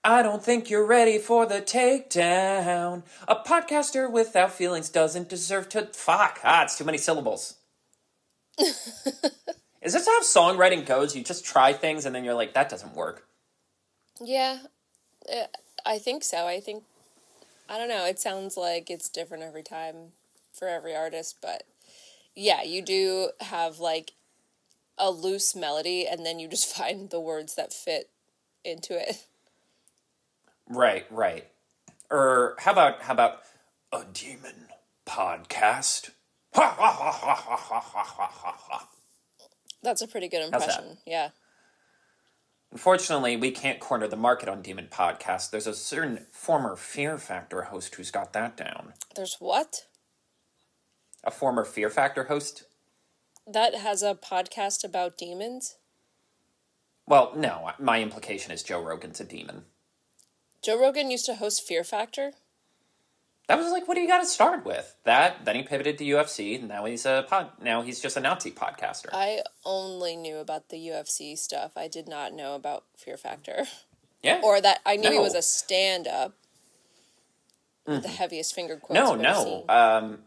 I don't think you're ready for the takedown. A podcaster without feelings doesn't deserve to... Fuck. It's too many syllables. Is this how songwriting goes? You just try things and then you're like, that doesn't work. Yeah, I think so. I don't know, it sounds like it's different every time for every artist, but yeah, you do have like a loose melody and then you just find the words that fit into it. Right. Or how about a demon podcast? Ha ha ha ha ha ha ha ha ha. That's a pretty good impression. Yeah. Unfortunately, we can't corner the market on demon podcasts. There's a certain former Fear Factor host who's got that down. There's what? A former Fear Factor host? That has a podcast about demons? Well, no. My implication is Joe Rogan's a demon. Joe Rogan used to host Fear Factor? That was like, what do you got to start with? That, then he pivoted to UFC, and now he's just a Nazi podcaster. I only knew about the UFC stuff. I did not know about Fear Factor. Yeah. Or that I knew he was a stand-up. Mm-hmm. The heaviest finger quotes I've ever seen. Well,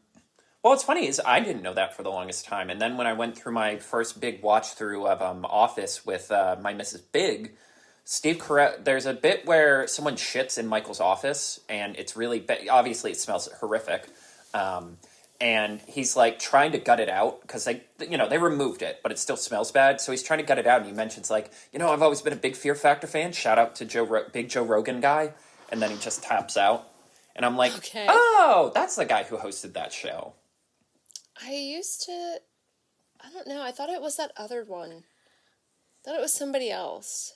what's funny is I didn't know that for the longest time, and then when I went through my first big watch-through of Office with my Mrs. Big, Steve Carell, there's a bit where someone shits in Michael's office, and it's really obviously it smells horrific, and he's like trying to gut it out because they removed it, but it still smells bad. So he's trying to gut it out, and he mentions like, I've always been a big Fear Factor fan. Shout out to big Joe Rogan guy, and then he just taps out, and I'm like, okay. Oh, that's the guy who hosted that show. I don't know. I thought it was that other one. I thought it was somebody else.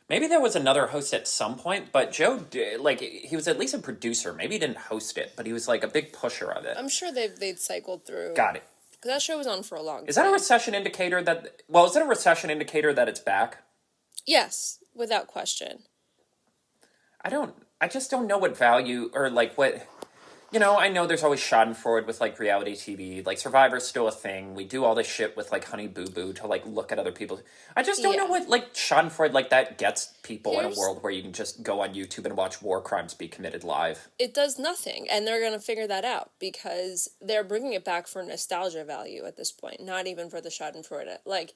Maybe there was another host at some point, but Joe, he was at least a producer. Maybe he didn't host it, but he was like a big pusher of it. I'm sure they'd cycled through. Got it. Because that show was on for a long time. Is that a recession indicator that it's back? Yes, without question. I just don't know what value, or like what... I know there's always schadenfreude with, like, reality TV. Like, Survivor's still a thing. We do all this shit with, like, Honey Boo Boo to, like, look at other people. I just don't know what, like, schadenfreude like that gets people in a world where you can just go on YouTube and watch war crimes be committed live. It does nothing, and they're going to figure that out because they're bringing it back for nostalgia value at this point, not even for the schadenfreude. Like,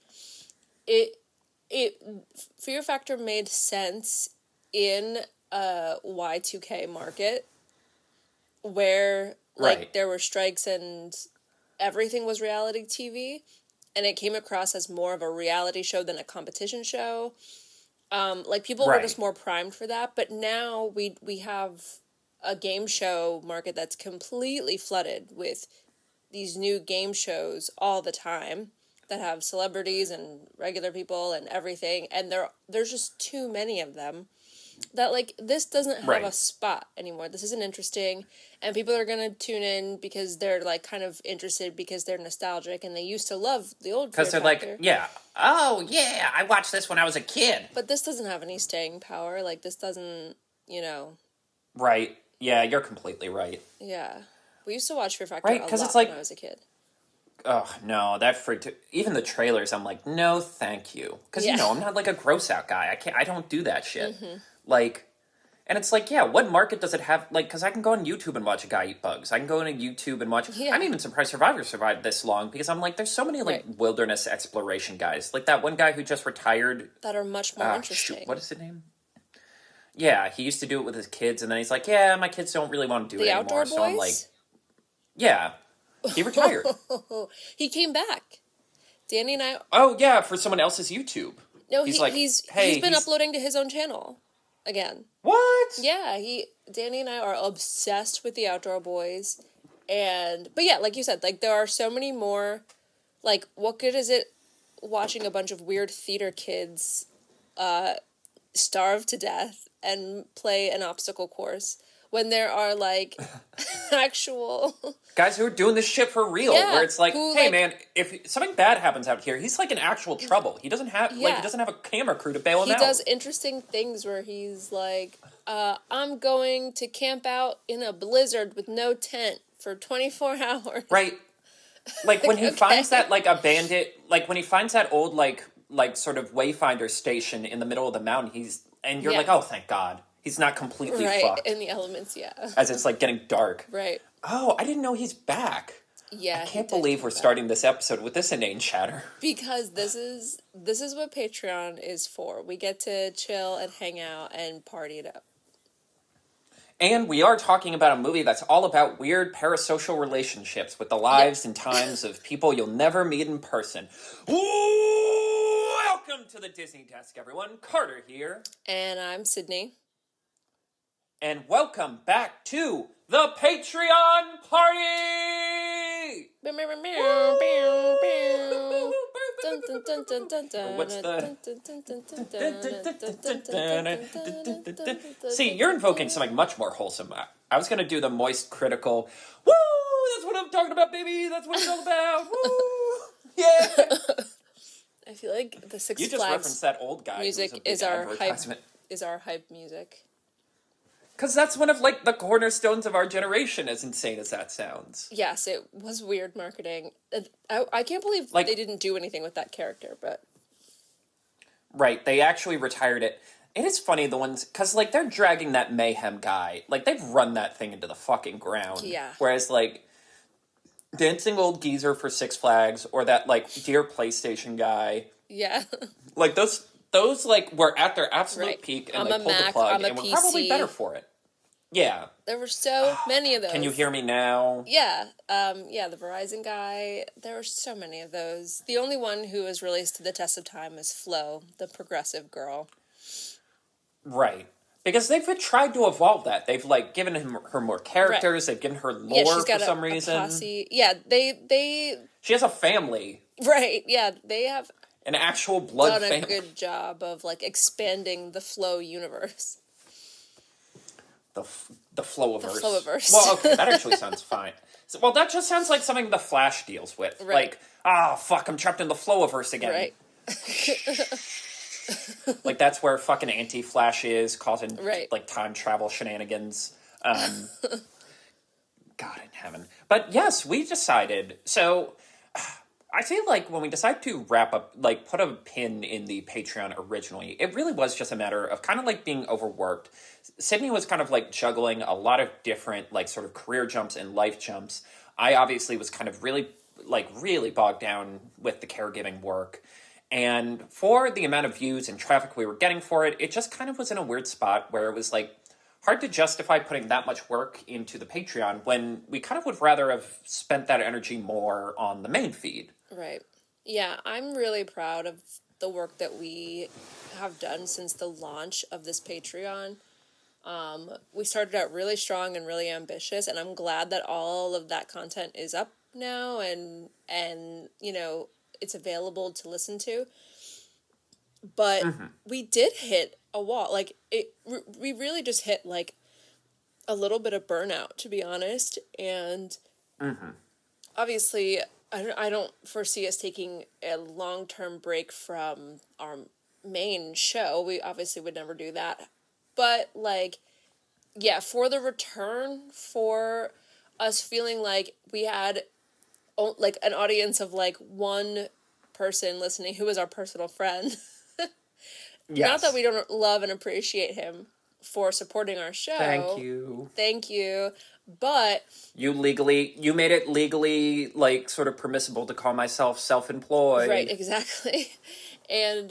Fear Factor made sense in a Y2K market, where there were strikes and everything was reality TV, and it came across as more of a reality show than a competition show. People were just more primed for that, but now we have a game show market that's completely flooded with these new game shows all the time that have celebrities and regular people and everything, and there's just too many of them. That, this doesn't have a spot anymore. This isn't interesting, and people are going to tune in because they're, kind of interested because they're nostalgic, and they used to love the old Fear Factor. Because they're oh, yeah, I watched this when I was a kid. But this doesn't have any staying power. This doesn't, Right. Yeah, you're completely right. Yeah. We used to watch Fear Factor a lot when I was a kid. Oh, no, that freaked... Even the trailers, I'm like, no, thank you. Because, I'm not, a gross-out guy. I don't do that shit. Mm-hmm. And it's what market does it have? Because I can go on YouTube and watch a guy eat bugs. I can go on YouTube and watch... Yeah. I'm even surprised Survivor survived this long, because I'm there's so many, wilderness exploration guys. That one guy who just retired... That are much more interesting. What is his name? Yeah, he used to do it with his kids, and then he's like, yeah, my kids don't really want to do it anymore. Outdoor Boys? So I'm yeah. He retired. He came back. Danny and I... Oh, yeah, for someone else's YouTube. No, he's been uploading to his own channel again. What? Yeah, Danny and I are obsessed with the Outdoor Boys. But yeah, like you said, there are so many more, what good is it watching a bunch of weird theater kids starve to death and play an obstacle course when there are, actual... guys who are doing this shit for real, where it's hey, man, if something bad happens out here, he's, in actual trouble. He doesn't have, he doesn't have a camera crew to bail him out. He does interesting things where he's I'm going to camp out in a blizzard with no tent for 24 hours. Right. When he finds that, abandoned... when he finds that old, like sort of wayfinder station in the middle of the mountain. And you're Yeah. like, oh, thank God. He's not completely Right, fucked. in the elements, yeah. As it's like getting dark. Right. Oh, I didn't know he's back. Yeah, I can't believe we're starting this episode with this inane chatter. Because this is what Patreon is for. We get to chill and hang out and party it up. And we are talking about a movie that's all about weird parasocial relationships with the lives and times of people you'll never meet in person. Welcome to the Disney Desk, everyone. Carter here. And I'm Sydney. And welcome back to the Patreon party! What's the... See, you're invoking something much more wholesome. I was going to do the moist, critical, woo, that's what I'm talking about, baby, that's what it's all about, woo, yeah. I feel like the Six You just Flags referenced that old guy. music is our hype music. Because that's one of, like, the cornerstones of our generation, as insane as that sounds. Yes, it was weird marketing. I can't believe they didn't do anything with that character, but... Right, they actually retired it. It is funny, the ones... Because, like, they're dragging that Mayhem guy. Like, they've run that thing into the fucking ground. Yeah. Whereas, like, Dancing Old Geezer for Six Flags, or that, like, Dear PlayStation guy. Yeah. Like, those like, were at their absolute peak, and they pulled the plug, and were probably better for it. Yeah. There were so many of those. Can you hear me now? Yeah. The Verizon guy. There were so many of those. The only one who was really stood the test of time is Flo, the progressive girl. Right. Because they've tried to evolve that. They've, like, given her more characters. Right. They've given her lore she's got for some reason. Posse. Yeah, they... She has a family. Right, yeah. They have... An actual blood done family. A good job of, like, expanding the Flo universe. The Flowiverse. The Flowiverse. Well, okay, that actually sounds fine. Well, that just sounds like something the Flash deals with. Right. Like, fuck, I'm trapped in the Flowiverse again. Right. Like, that's where fucking Anti-Flash is, causing, right. like, time travel shenanigans. God in heaven. But, yes, we decided... So... I feel like when we decided to wrap up, like, put a pin in the Patreon originally, it really was just a matter of kind of, like, being overworked. Sydney was kind of, like, juggling a lot of different, like, sort of career jumps and life jumps. I obviously was kind of really bogged down with the caregiving work. And for the amount of views and traffic we were getting for it, it just kind of was in a weird spot where it was, like, hard to justify putting that much work into the Patreon when we kind of would rather have spent that energy more on the main feed. Right. Yeah, I'm really proud of the work that we have done since the launch of this Patreon. We started out really strong and really ambitious, and I'm glad that all of that content is up now and you know, it's available to listen to. But we did hit a wall. Like, we really just hit, like, a little bit of burnout, to be honest. And obviously... I don't foresee us taking a long-term break from our main show. We obviously would never do that. But, like, yeah, for the return, for us feeling like we had, like, an audience of, like, one person listening who was our personal friend. Yes. Not that we don't love and appreciate him for supporting our show. Thank you. But... You made it legally, like, sort of permissible to call myself self-employed. Right, exactly. And,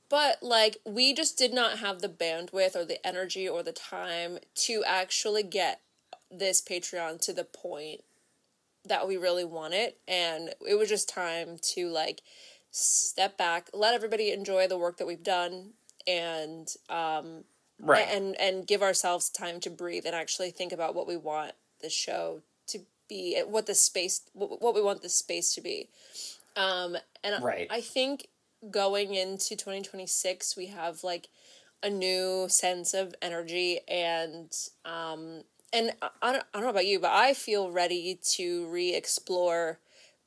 but, like, we just did not have the bandwidth or the energy or the time to actually get this Patreon to the point that we really want it. And it was just time to, like, step back, let everybody enjoy the work that we've done, and, right. And give ourselves time to breathe and actually think about what we want the show to be, what we want the space to be. And right. I think going into 2026, we have, like, a new sense of energy and I don't know about you, but I feel ready to re-explore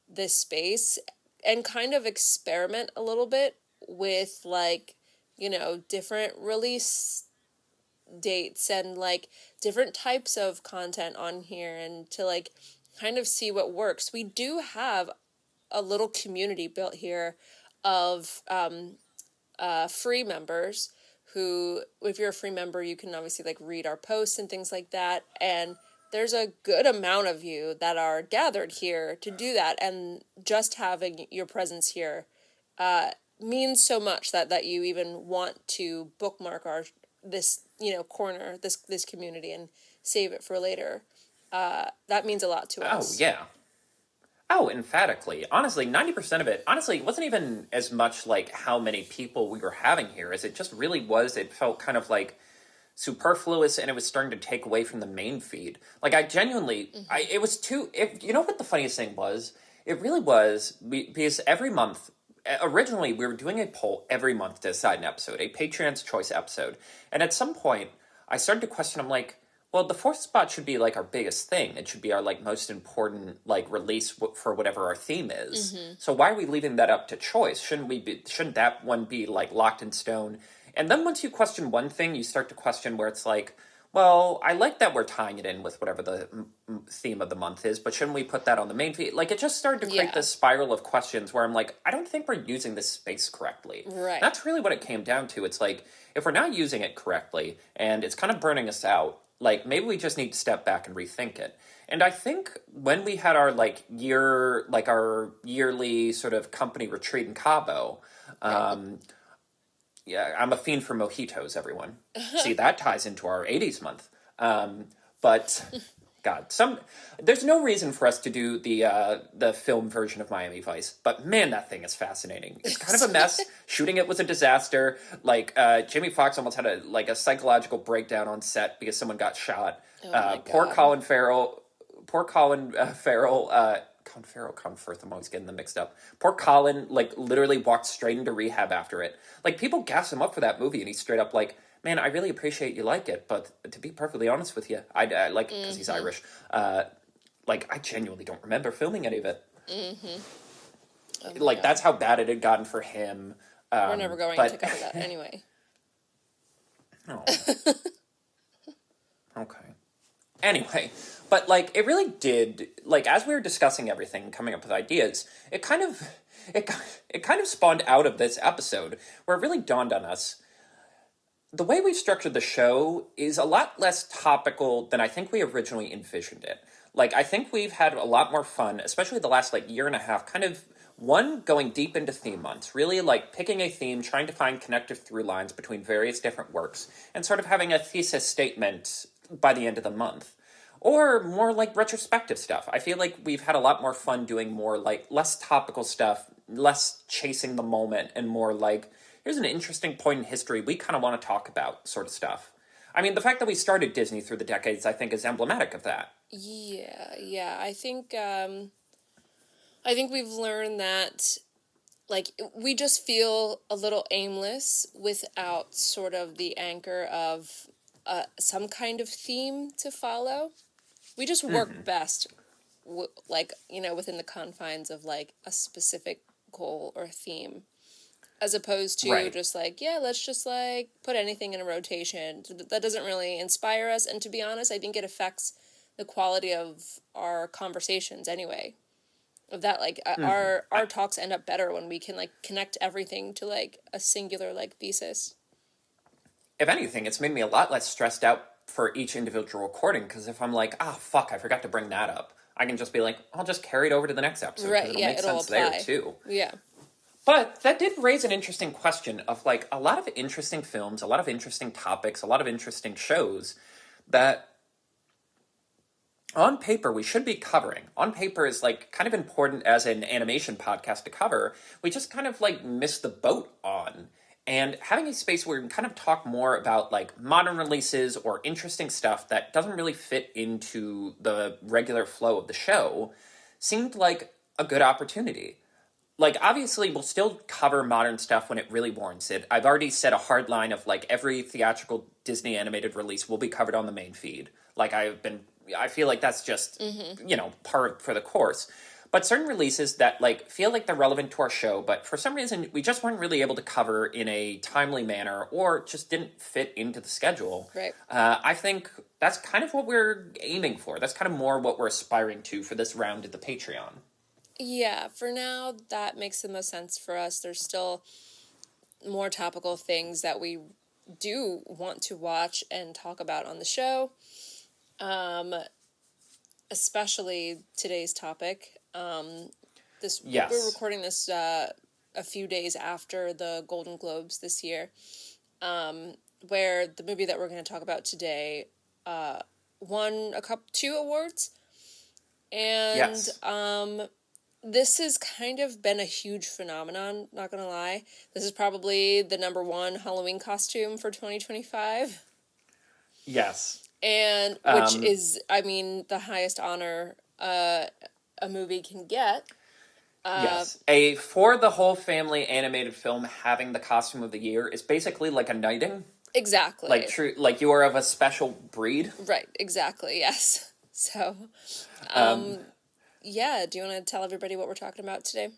this space and kind of experiment a little bit with, like, you know, different release dates and, like, different types of content on here, and to, like, kind of see what works. We do have a little community built here of free members who, if you're a free member, you can obviously like read our posts and things like that. And there's a good amount of you that are gathered here to do that. And just having your presence here means so much that you even want to bookmark this corner, this community, and save it for later. That means a lot to us. Oh, yeah. Oh, emphatically. Honestly, 90% of it, honestly, it wasn't even as much like how many people we were having here as it just really was. It felt kind of like superfluous, and it was starting to take away from the main feed. Like, I genuinely, it was too, you know what the funniest thing was? It really was, because every month, originally we were doing a poll every month to decide an episode, a Patreon's Choice episode. And at some point, I started to question, I'm like, well, the fourth spot should be like our biggest thing. It should be our like most important like release for whatever our theme is. So why are we leaving that up to choice? Shouldn't that one be like locked in stone? And then once you question one thing, you start to question where it's like, well, I like that we're tying it in with whatever the theme of the month is, but shouldn't we put that on the main feed? Like, it just started to create this spiral of questions where I'm like, I don't think we're using this space correctly. Right. That's really what it came down to. It's like, if we're not using it correctly and it's kind of burning us out, like, maybe we just need to step back and rethink it. And I think when we had our our yearly sort of company retreat in Cabo, yeah, I'm a fiend for mojitos, everyone. See, that ties into our 80s month. But God, there's no reason for us to do the film version of Miami Vice, but man, that thing is fascinating. It's kind of a mess. Shooting it was a disaster. Like Jamie Foxx almost had a psychological breakdown on set because someone got shot. Poor Colin Farrell. Colin Firth, I'm always getting them mixed up. Poor Colin, like, literally walked straight into rehab after it. Like, people gas him up for that movie, and he's straight up like, man, I really appreciate you like it, but to be perfectly honest with you, I like it because he's Irish. Like, I genuinely don't remember filming any of it. Oh like, God. That's how bad it had gotten for him. We're never going to cover that anyway. Oh. Okay. Anyway, but, like, it really did, like, as we were discussing everything, coming up with ideas, it kind of spawned out of this episode, where it really dawned on us, the way we've structured the show is a lot less topical than I think we originally envisioned it. Like, I think we've had a lot more fun, especially the last, like, year and a half, kind of, one, going deep into theme months, really, like, picking a theme, trying to find connective through lines between various different works, and sort of having a thesis statement by the end of the month. Or more like retrospective stuff. I feel like we've had a lot more fun doing more like less topical stuff, less chasing the moment, and more like, here's an interesting point in history we kind of want to talk about sort of stuff. I mean, the fact that we started Disney through the decades, I think, is emblematic of that. Yeah. I think we've learned that, like, we just feel a little aimless without sort of the anchor of some kind of theme to follow. We just work best, within the confines of, like, a specific goal or theme, as opposed to just, like, let's just, like, put anything in a rotation. That doesn't really inspire us, and to be honest, I think it affects the quality of our conversations anyway. Of that, like, our talks end up better when we can, like, connect everything to, like, a singular, like, thesis. If anything, it's made me a lot less stressed out for each individual recording, because if I'm like, fuck, I forgot to bring that up, I can just be like, I'll just carry it over to the next episode. Right, it'll make sense apply. there, too. Yeah. But that did raise an interesting question of, like, a lot of interesting films, a lot of interesting topics, a lot of interesting shows that on paper we should be covering. On paper is, like, kind of important as an animation podcast to cover. We just kind of, like, missed the boat on. And having a space where we can kind of talk more about, like, modern releases or interesting stuff that doesn't really fit into the regular flow of the show seemed like a good opportunity. Like, obviously, we'll still cover modern stuff when it really warrants it. I've already set a hard line of, like, every theatrical Disney animated release will be covered on the main feed. Like, I feel like that's just, par for the course. But certain releases that, like, feel like they're relevant to our show, but for some reason we just weren't really able to cover in a timely manner or just didn't fit into the schedule. Right. I think that's kind of what we're aiming for. That's kind of more what we're aspiring to for this round of the Patreon. Yeah, for now, that makes the most sense for us. There's still more topical things that we do want to watch and talk about on the show. Especially today's topic. We're Yes. recording this a few days after the Golden Globes this year, where the movie that we're going to talk about today won two awards, and Yes. this has kind of been a huge phenomenon. Not gonna lie, this is probably the number one Halloween costume for 2025. Yes. And which is, I mean, the highest honor a movie can get. Yes. A for the whole family animated film having the costume of the year is basically like a knighting. Exactly. Like true like you are of a special breed. Right, exactly, yes. So, yeah, do you want to tell everybody what we're talking about today?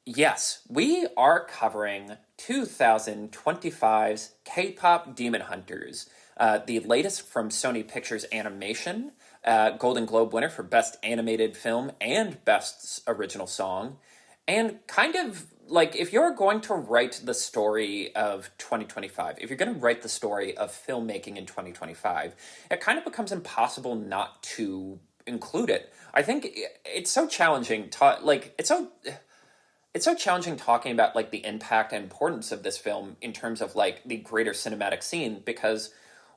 Yes, we are covering 2025's K-pop Demon Hunters, the latest from Sony Pictures Animation, Golden Globe winner for Best Animated Film and Best Original Song, and kind of like if you're going to write the story of 2025, if you're going to write the story of filmmaking in 2025, it kind of becomes impossible not to include it. I think it's so challenging it's so challenging talking about like the impact and importance of this film in terms of like the greater cinematic scene because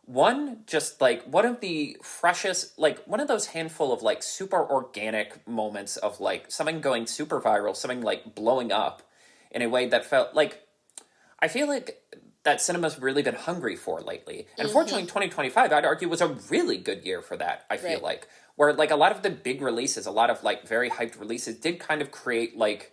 one just like one of the freshest like one of those handful of like super organic moments of like something going super viral, something like blowing up in a way that felt like I feel like that cinema's really been hungry for lately. And fortunately 2025 I'd argue was a really good year for that. I feel Right. like where like a lot of the big releases, a lot of like very hyped releases did kind of create like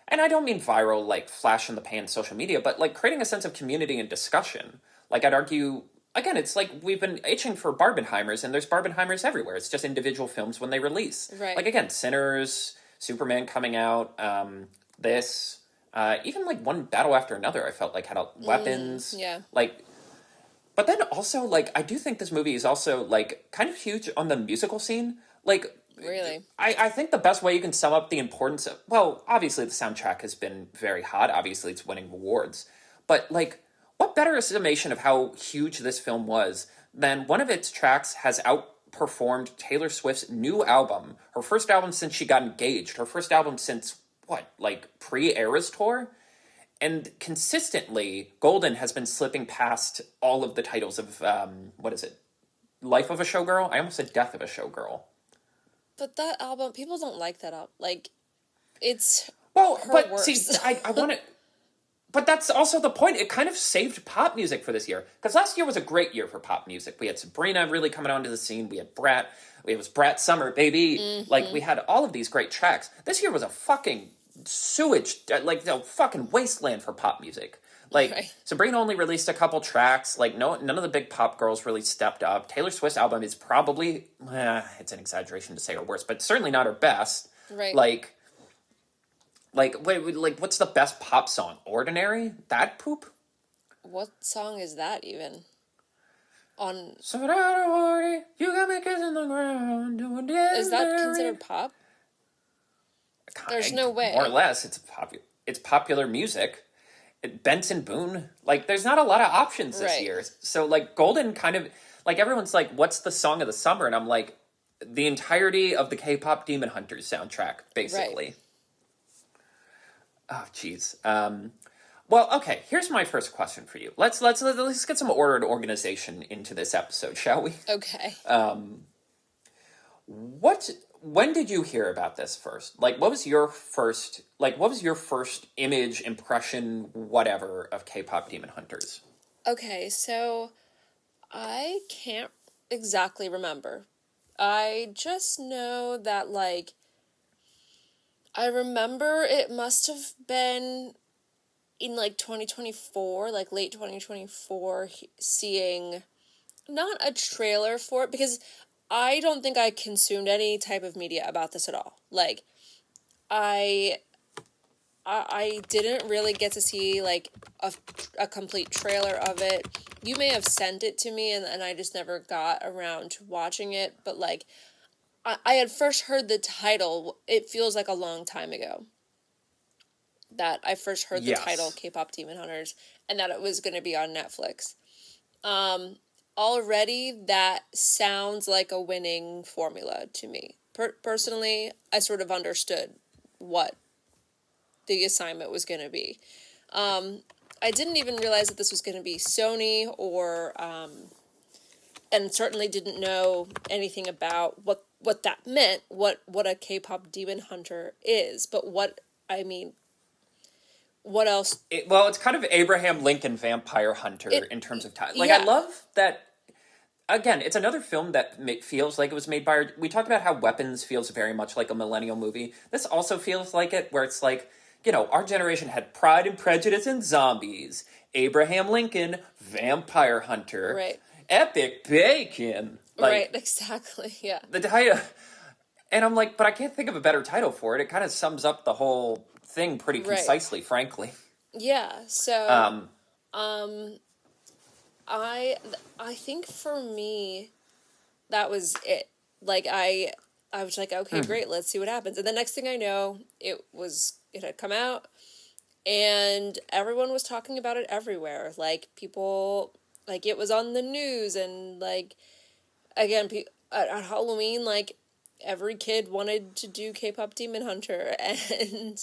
and I don't mean viral, like flash in the pan social media, but like creating a sense of community and discussion. Like I'd argue, again, it's like we've been itching for Barbenheimers, and there's Barbenheimers everywhere. It's just individual films when they release. Right. Like again, Sinners, Superman coming out, this, even like one battle after another. I felt like had weapons. Yeah. Like, but then also like I do think this movie is also like kind of huge on the musical scene. Like Really? I think the best way you can sum up the importance of, well, obviously the soundtrack has been very hot. Obviously it's winning awards. But, like, what better estimation of how huge this film was than one of its tracks has outperformed Taylor Swift's new album, her first album since she got engaged, her first album since, what, like pre-Eras Tour? And consistently, Golden has been slipping past all of the titles of, what is it? Life of a Showgirl? I almost said Death of a Showgirl. But that album, people don't like that album. Like, it's Well, her but worst. see, I want to. But that's also the point. It kind of saved pop music for this year. Because last year was a great year for pop music. We had Sabrina really coming onto the scene. We had Brat. It was Brat Summer, baby. Like, we had all of these great tracks. This year was a fucking sewage, like, fucking wasteland for pop music. Like, Right. Sabrina only released a couple tracks. Like, none of the big pop girls really stepped up. Taylor Swift's album is probably, it's an exaggeration to say her worst, but certainly not her best. Right. Like, what's the best pop song? Ordinary? That poop? What song is that even? On So that you got me kissing the ground, doing Is that considered pop? There's no way. More or less, it's popular music. Benson Boone. Like, there's not a lot of options this Right. year. So, like, Golden kind of, like, everyone's like, what's the song of the summer? And I'm like, the entirety of the K-pop Demon Hunters soundtrack, basically. Right. Oh, jeez. Well, okay. Here's my first question for you. Let's get some order and organization into this episode, shall we? Okay. When did you hear about this first? Like, what was your first image, impression, whatever, of K-pop Demon Hunters? Okay, so I can't exactly remember. I just know that, like, I remember it must have been in, like, 2024, like, late 2024, seeing not a trailer for it, because I don't think I consumed any type of media about this at all. Like, I didn't really get to see, like, a complete trailer of it. You may have sent it to me, and I just never got around to watching it, but, like, I had first heard the title, it feels like a long time ago that I first heard the title Yes. K-pop Demon Hunters and that it was going to be on Netflix. Already that sounds like a winning formula to me. Personally, I sort of understood what the assignment was going to be. I didn't even realize that this was going to be Sony or and certainly didn't know anything about what that meant, what a K-pop demon hunter is, but what else? Well, it's kind of Abraham Lincoln Vampire Hunter in terms of time. Like, Yeah. I love that. Again, it's another film that feels like it was made by. We talked about how Weapons feels very much like a millennial movie. This also feels like it, where it's like, our generation had Pride and Prejudice and zombies. Abraham Lincoln, Vampire Hunter. Right. Epic bacon. Like, right, exactly, yeah. the title. And I'm like, but I can't think of a better title for it. It kind of sums up the whole thing pretty concisely, frankly. Yeah, so I think for me that was it. Like I was like, okay, great, let's see what happens. And the next thing I know, it had come out and everyone was talking about it everywhere. Like people, like it was on the news and like again at Halloween, like every kid wanted to do K-pop Demon Hunter and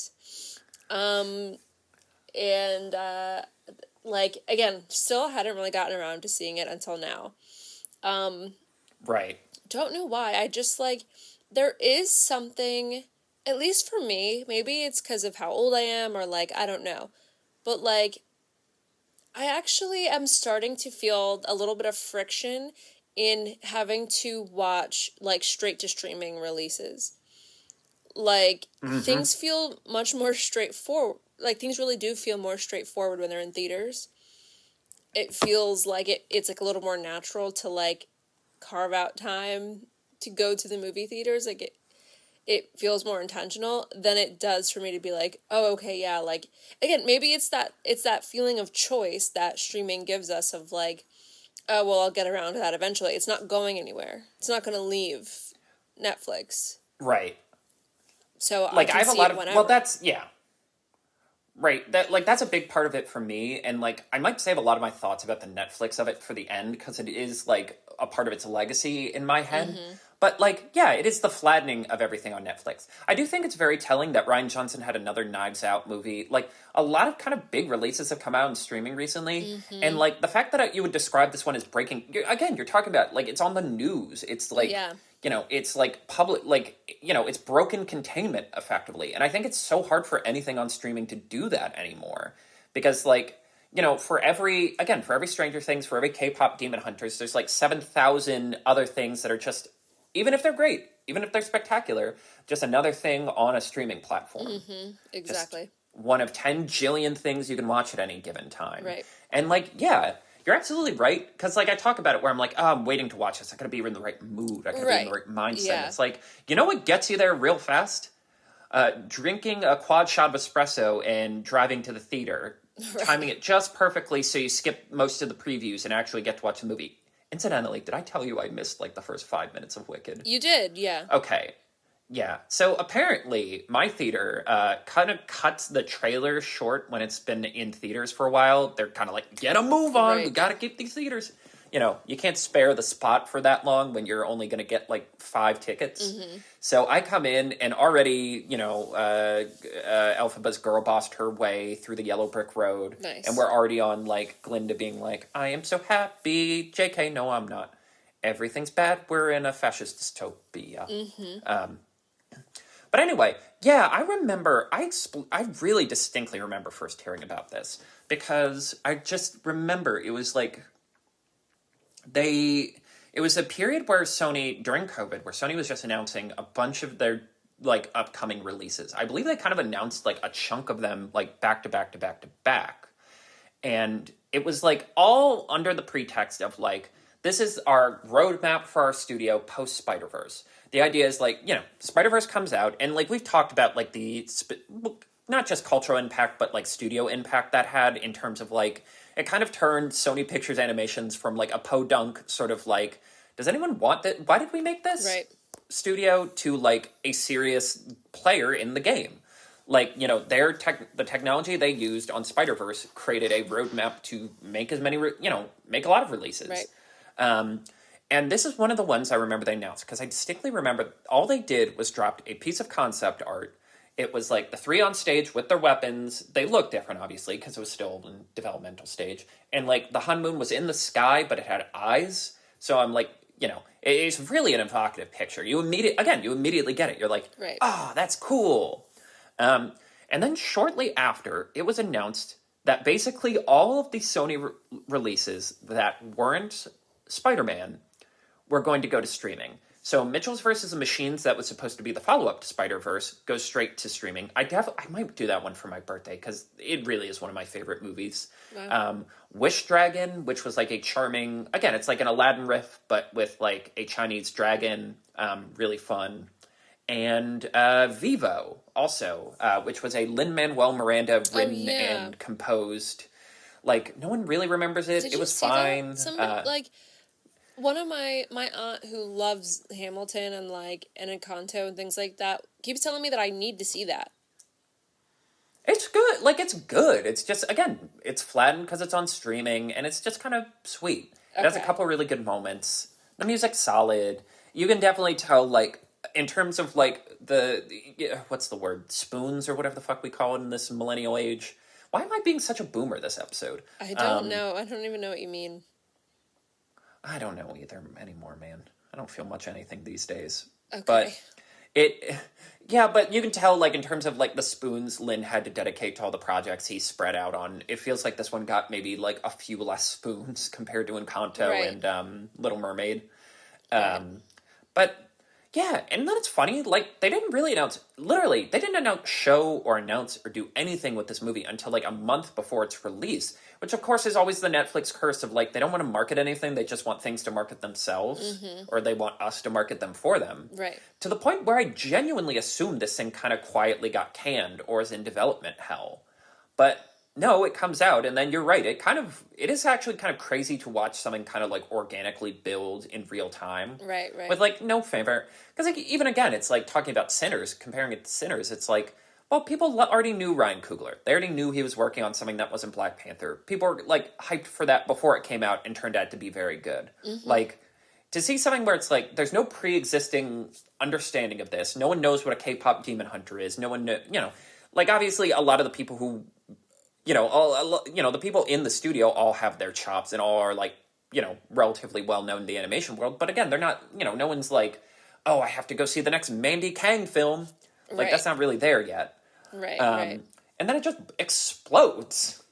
like again, still hadn't really gotten around to seeing it until now. Right. Don't know why. I just like there is something, at least for me, maybe it's because of how old I am or like I don't know. But like I actually am starting to feel a little bit of friction in having to watch like straight to streaming releases. Like things feel much more straightforward. Like things really do feel more straightforward when they're in theaters. It feels like it's like a little more natural to like carve out time to go to the movie theaters. Like it feels more intentional than it does for me to be like, oh, okay, yeah, like again, maybe it's that feeling of choice that streaming gives us of like, oh well, I'll get around to that eventually. It's not going anywhere. It's not gonna leave Netflix. Right. So Like, I have a lot of. whenever. Well, that's. Yeah. Right. That's a big part of it for me. And, like, I might save a lot of my thoughts about the Netflix of it for the end because it is, like, a part of its legacy in my head. But, like, yeah, it is the flattening of everything on Netflix. I do think it's very telling that Rian Johnson had another Knives Out movie. Like, a lot of kind of big releases have come out in streaming recently. And, like, the fact that you would describe this one as breaking... Again, you're talking about, like, it's on the news. It's, like... Yeah. It's like public, like, it's broken containment effectively. And I think it's so hard for anything on streaming to do that anymore. Because, like, for every Stranger Things, for every K-pop Demon Hunters, there's like 7,000 other things that are just, even if they're great, even if they're spectacular, just another thing on a streaming platform. Exactly. Just one of 10 jillion things you can watch at any given time. Right. And, like, yeah... You're absolutely right, because, like, I talk about it where I'm like, oh, I'm waiting to watch this. I gotta be in the right mood. I gotta be in the right mindset. Yeah. It's like, you know what gets you there real fast? Drinking a quad shot of espresso and driving to the theater. Right. Timing it just perfectly so you skip most of the previews and actually get to watch the movie. Incidentally, did I tell you I missed, like, the first 5 minutes of Wicked? You did, yeah. Okay. Yeah, so apparently my theater kind of cuts the trailer short when it's been in theaters for a while. They're kind of like, get a move on, we gotta keep these theaters. You can't spare the spot for that long when you're only gonna get like 5 tickets. So I come in and already, Elphaba's girl bossed her way through the yellow brick road. Nice. And we're already on like Glinda being like, I am so happy. JK, no, I'm not. Everything's bad. We're in a fascist dystopia. But anyway, yeah, I remember, I really distinctly remember first hearing about this, because I just remember it was like, it was a period where Sony, during COVID, where Sony was just announcing a bunch of their, like, upcoming releases. I believe they kind of announced, like, a chunk of them, like, back to back to back to back. And it was, like, all under the pretext of, like, this is our roadmap for our studio post-Spider-Verse. The idea is, like, Spider-Verse comes out, and, like, we've talked about, like, not just cultural impact, but, like, studio impact that had in terms of, like, it kind of turned Sony Pictures Animations from, like, a podunk sort of, like, does anyone want that? Why did we make this? Right. studio to like a serious player in the game. Like, you know, the technology they used on Spider-Verse created a roadmap to make as many, make a lot of releases. Right. Um, and this is one of the ones I remember they announced because I distinctly remember all they did was dropped a piece of concept art. It was like the three on stage with their weapons. They looked different, obviously, because it was still in developmental stage. And like the Hun Moon was in the sky, but it had eyes. So I'm like, it's really an evocative picture. You immediately get it. You're like, Right. oh, that's cool. And then shortly after, it was announced that basically all of the Sony releases that weren't Spider-Man were going to go to streaming. So Mitchell's versus the Machines, that was supposed to be the follow-up to Spider-Verse, goes straight to streaming. I might do that one for my birthday, because it really is one of my favorite movies. Wow. Wish Dragon, which was like a charming... Again, it's like an Aladdin riff, but with like a Chinese dragon. Really fun. And Vivo, also, which was a Lin-Manuel Miranda written and composed. Like, no one really remembers it. It was fine. One of my aunt who loves Hamilton and like Encanto and things like that keeps telling me that I need to see that. It's good. Like, it's good. It's just, again, it's flattened because it's on streaming, and it's just kind of sweet. It has a couple really good moments. The music's solid. You can definitely tell, like, in terms of, like, what's the word? Spoons or whatever the fuck we call it in this millennial age. Why am I being such a boomer this episode? I don't know. I don't even know what you mean. I don't know either anymore, man. I don't feel much anything these days. Okay. But but you can tell, like, in terms of, like, the spoons Lin had to dedicate to all the projects he spread out on, it feels like this one got maybe, like, a few less spoons compared to Encanto and Little Mermaid. But... yeah, and then it's funny, like, they didn't show or announce or do anything with this movie until, like, a month before its release, which, of course, is always the Netflix curse of, like, they don't want to market anything, they just want things to market themselves, or they want us to market them for them. Right. To the point where I genuinely assumed this thing kind of quietly got canned or is in development hell. But... no, it comes out, and then you're right. It is actually kind of crazy to watch something kind of like organically build in real time. Right. With like no favor. Because like, even again, it's like talking about Sinners, comparing it to Sinners, it's like, well, people already knew Ryan Coogler. They already knew he was working on something that wasn't Black Panther. People were like hyped for that before it came out and turned out to be very good. Like, to see something where it's like, there's no pre-existing understanding of this. No one knows what a K-pop demon hunter is. No one like obviously a lot of the people who the people in the studio all have their chops and all are like, relatively well known in the animation world. But again, they're not, no one's like, oh, I have to go see the next Mandy Kang film. Like, that's not really there yet. Right. And then it just explodes.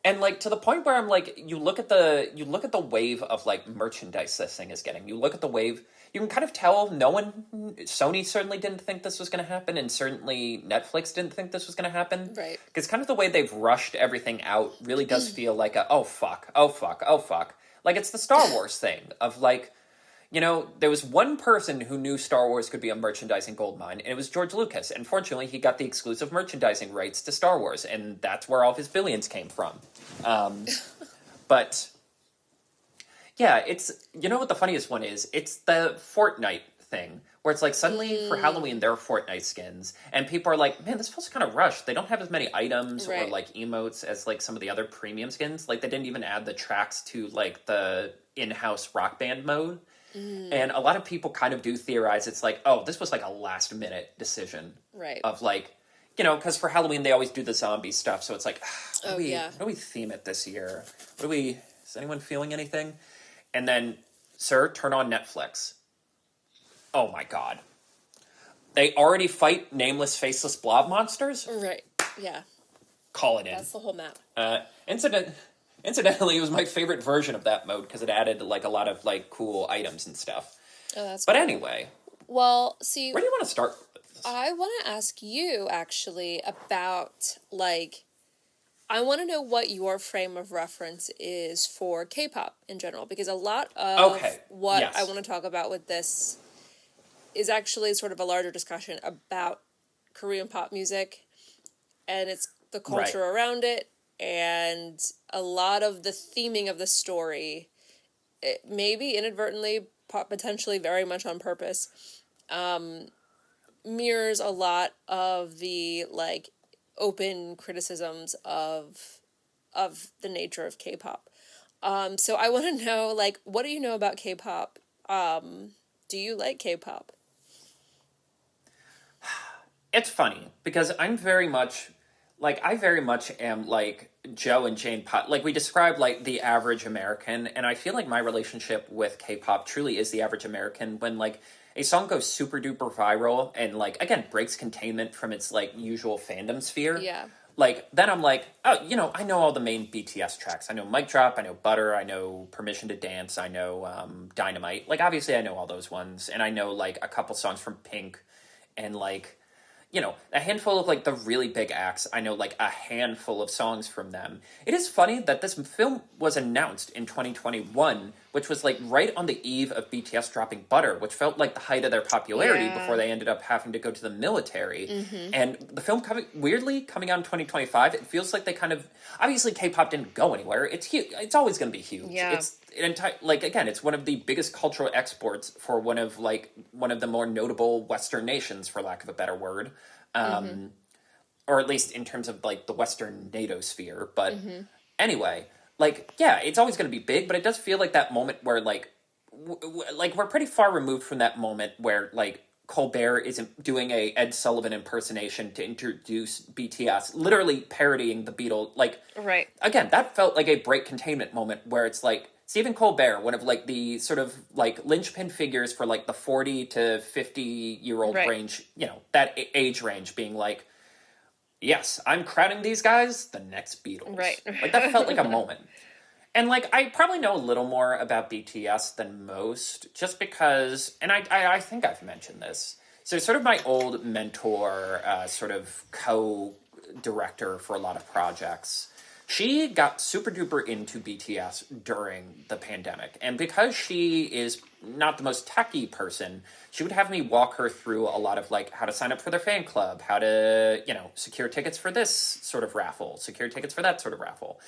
And like to the point where I'm like, you look at the wave of like merchandise this thing is getting. You look at the wave. You can kind of tell Sony certainly didn't think this was going to happen, and certainly Netflix didn't think this was going to happen. Right. Because kind of the way they've rushed everything out really does feel like oh fuck. Like it's the Star Wars thing of like, there was one person who knew Star Wars could be a merchandising goldmine, and it was George Lucas. And fortunately, he got the exclusive merchandising rights to Star Wars, and that's where all of his billions came from. But... yeah, it's... you know what the funniest one is? It's the Fortnite thing, where it's like suddenly for Halloween there are Fortnite skins, and people are like, man, this feels kind of rushed. They don't have as many items or like emotes as like some of the other premium skins. Like they didn't even add the tracks to like the in-house Rock Band mode. And a lot of people kind of do theorize it's like, oh, this was like a last minute decision. Right. Of like, because for Halloween they always do the zombie stuff, so it's like, how do we theme it this year? Is anyone feeling anything? And then, sir, turn on Netflix. Oh my god. They already fight nameless, faceless blob monsters? Right, yeah. Call it in. That's the whole map. Incidentally, it was my favorite version of that mode because it added like a lot of like cool items and stuff. Oh, that's But cool. Anyway. Well, see... where do you want to start with this? I want to ask you, actually, about, like... I want to know what your frame of reference is for K-pop in general, because a lot of what I want to talk about with this is actually sort of a larger discussion about Korean pop music, and it's the culture around it, and a lot of the theming of the story, maybe inadvertently potentially very much on purpose, mirrors a lot of the, like, open criticisms of the nature of K-pop. So I want to know, like, what do you know about K-pop? Do you like K-pop? It's funny because I'm very much like I very much am like Joe and Jane Pot. Like we describe like the average American, and I feel like my relationship with K-pop truly is the average American. When like a song goes super duper viral and like again breaks containment from its like usual fandom sphere. Yeah. Like then I'm like, oh, I know all the main BTS tracks. I know Mic Drop, I know Butter, I know Permission to Dance, I know Dynamite. Like obviously I know all those ones, and I know like a couple songs from Pink, and like a handful of like the really big acts. I know like a handful of songs from them. It is funny that this film was announced in 2021, which was like right on the eve of BTS dropping Butter, which felt like the height of their popularity before they ended up having to go to the military. Mm-hmm. And the film weirdly coming out in 2025, it feels like they kind of obviously K-pop didn't go anywhere. It's huge. It's always going to be huge. Yeah. It's like again, it's one of the biggest cultural exports for one of the more notable Western nations, for lack of a better word, or at least in terms of like the Western NATO sphere. But anyway, like yeah, it's always going to be big, but it does feel like that moment where like like we're pretty far removed from that moment where like Colbert isn't doing a Ed Sullivan impersonation to introduce BTS, literally parodying the Beatles. Like, right. Again, that felt like a break containment moment where it's like Stephen Colbert, one of like the sort of like linchpin figures for like the 40 to 50-year-old range, that age range, being like, yes, I'm crowning these guys the next Beatles. Right. Like that felt like a moment. And like I probably know a little more about BTS than most, just because, and I think I've mentioned this. So sort of my old mentor, sort of co-director for a lot of projects, she got super duper into BTS during the pandemic. And because she is not the most techie person, she would have me walk her through a lot of like how to sign up for their fan club, how to, secure tickets for this sort of raffle, secure tickets for that sort of raffle.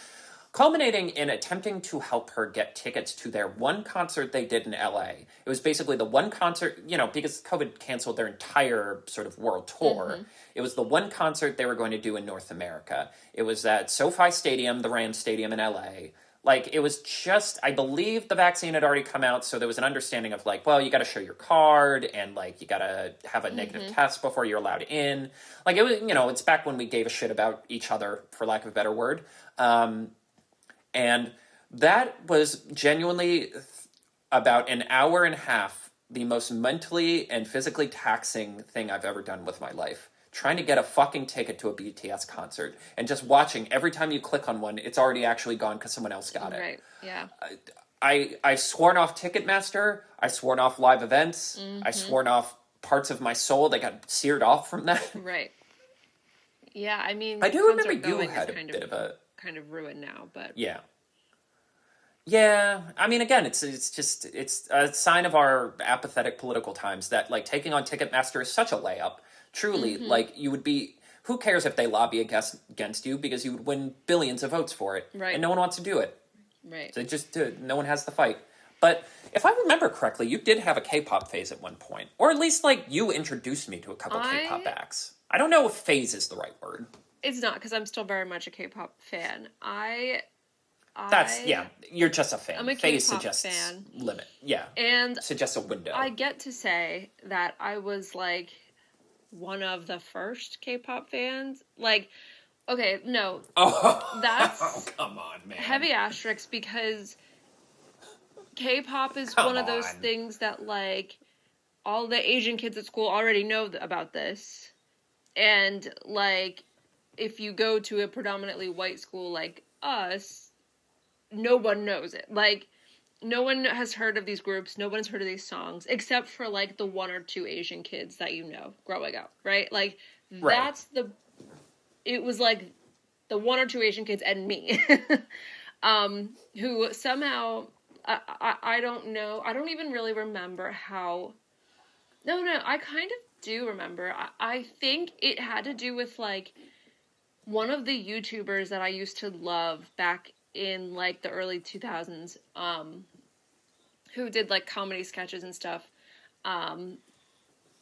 Culminating in attempting to help her get tickets to their one concert they did in LA. It was basically the one concert, because COVID canceled their entire sort of world tour. Mm-hmm. It was the one concert they were going to do in North America. It was at SoFi Stadium, the Rams Stadium in LA. Like, it was just, I believe the vaccine had already come out, so there was an understanding of like, well, you got to show your card, and like, you got to have a negative test before you're allowed in. Like, it was, it's back when we gave a shit about each other, for lack of a better word. And that was genuinely about an hour and a half, the most mentally and physically taxing thing I've ever done with my life. Trying to get a fucking ticket to a BTS concert and just watching every time you click on one, it's already actually gone because someone else got it. Right, yeah. I've sworn off Ticketmaster. I've sworn off live events. Mm-hmm. I've sworn off parts of my soul that got seared off from that. Right. Yeah, I mean, I do remember you had a bit of a... kind of ruined now, but yeah. I mean, again, it's a sign of our apathetic political times that like taking on Ticketmaster is such a layup. Truly, like you would be. Who cares if they lobby against you, because you would win billions of votes for it, right? And no one wants to do it, right? So just no one has the fight. But if I remember correctly, you did have a K-pop phase at one point, or at least like you introduced me to a couple K-pop acts. I don't know if phase is the right word. It's not, because I'm still very much a K-pop fan. You're just a fan. I'm a Phase K-pop suggests fan. Limit, yeah. And suggests a window. I get to say that I was, like, one of the first K-pop fans. Like, okay, no. That's... come on, man. Heavy asterisk, because K-pop is one of those things that, like, all the Asian kids at school already know about this. And, like... if you go to a predominantly white school like us, no one knows it. Like, no one has heard of these groups. No one's heard of these songs, except for, like, the one or two Asian kids that you know growing up, right? Like, that's it was, like, the one or two Asian kids and me, who somehow, I don't know, I don't even really remember how, no, I kind of do remember. I think it had to do with, like, one of the YouTubers that I used to love back in, like, the early 2000s, who did like comedy sketches and stuff,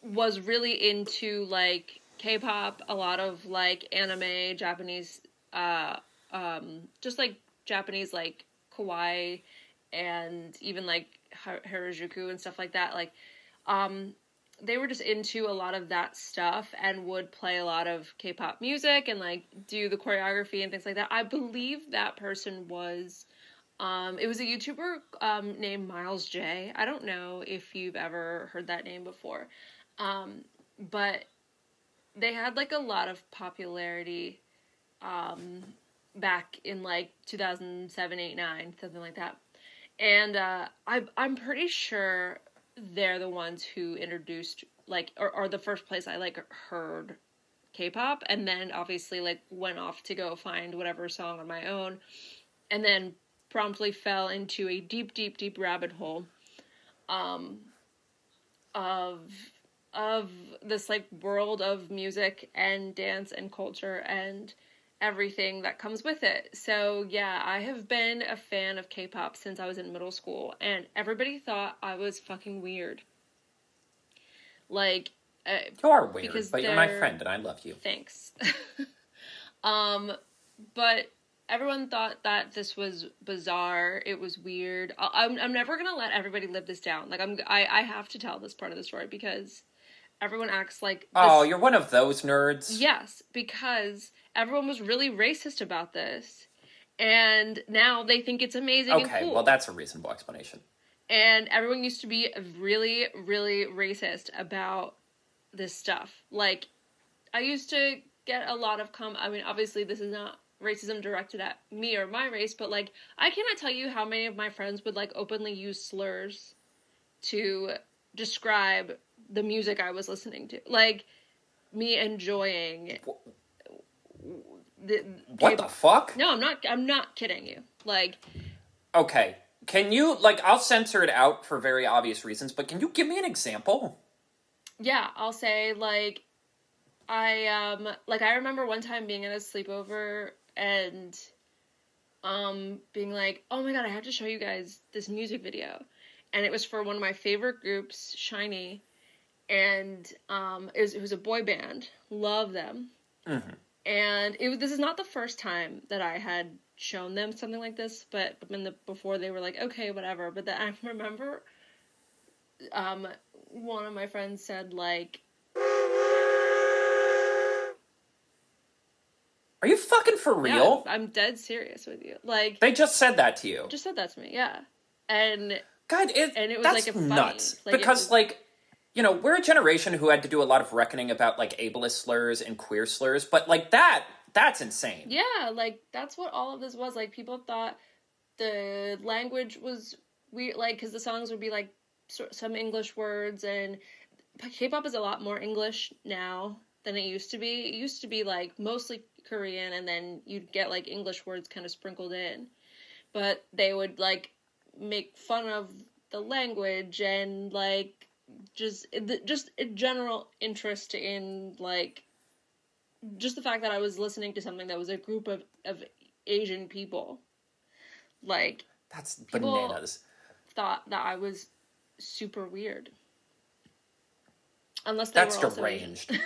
was really into like K-pop, a lot of like anime, Japanese, just like Japanese like kawaii, and even like Harajuku and stuff like that. Like, they were just into a lot of that stuff and would play a lot of K-pop music and like do the choreography and things like that. I believe that person was, it was a YouTuber named Miles J. I don't know if you've ever heard that name before, but they had like a lot of popularity back in like 2007, 8, 9, something like that. And I'm pretty sure they're the ones who introduced like or the first place I like heard K-pop, and then obviously like went off to go find whatever song on my own, and then promptly fell into a deep, deep, deep rabbit hole of this like world of music and dance and culture and everything that comes with it. So yeah, I have been a fan of K-pop since I was in middle school, and everybody thought I was fucking weird. Like, you are weird, but you're my friend and I love you. Thanks. But everyone thought that this was bizarre. It was weird. I'm never gonna let everybody live this down. Like I have to tell this part of the story because everyone acts like this. Oh, you're one of those nerds. Yes, because everyone was really racist about this, and now they think it's amazing and cool. Okay, well that's a reasonable explanation. And everyone used to be really, really racist about this stuff. Like, I used to get a lot of I mean, obviously this is not racism directed at me or my race, but like, I cannot tell you how many of my friends would like openly use slurs to describe the music I was listening to. Like, me enjoying what the fuck? No, I'm not kidding you. Like, okay, can you, like, I'll censor it out for very obvious reasons, but can you give me an example? Yeah, I'll say, like, I remember one time being at a sleepover and being like, oh my god, I have to show you guys this music video. And it was for one of my favorite groups, SHINee, and it was a boy band. Love them. Mm-hmm. And this is not the first time that I had shown them something like this, but before they were like, okay, whatever. But then I remember one of my friends said, like, are you fucking for real? Yeah, I'm dead serious with you. Like, they just said that to you. Just said that to me, yeah. And God, it was that's like funny. Nuts. Like, because like, you know, we're a generation who had to do a lot of reckoning about like ableist slurs and queer slurs, but like that's insane. Yeah, like that's what all of this was. Like, people thought the language was weird, like, because the songs would be like some English words, and K-pop is a lot more English now than it used to be. It used to be like mostly Korean, and then you'd get like English words kind of sprinkled in, but they would like make fun of the language and like just a general interest in like just the fact that I was listening to something that was a group of Asian people. Like, that's bananas. Thought that I was super weird. Unless they that's were also deranged.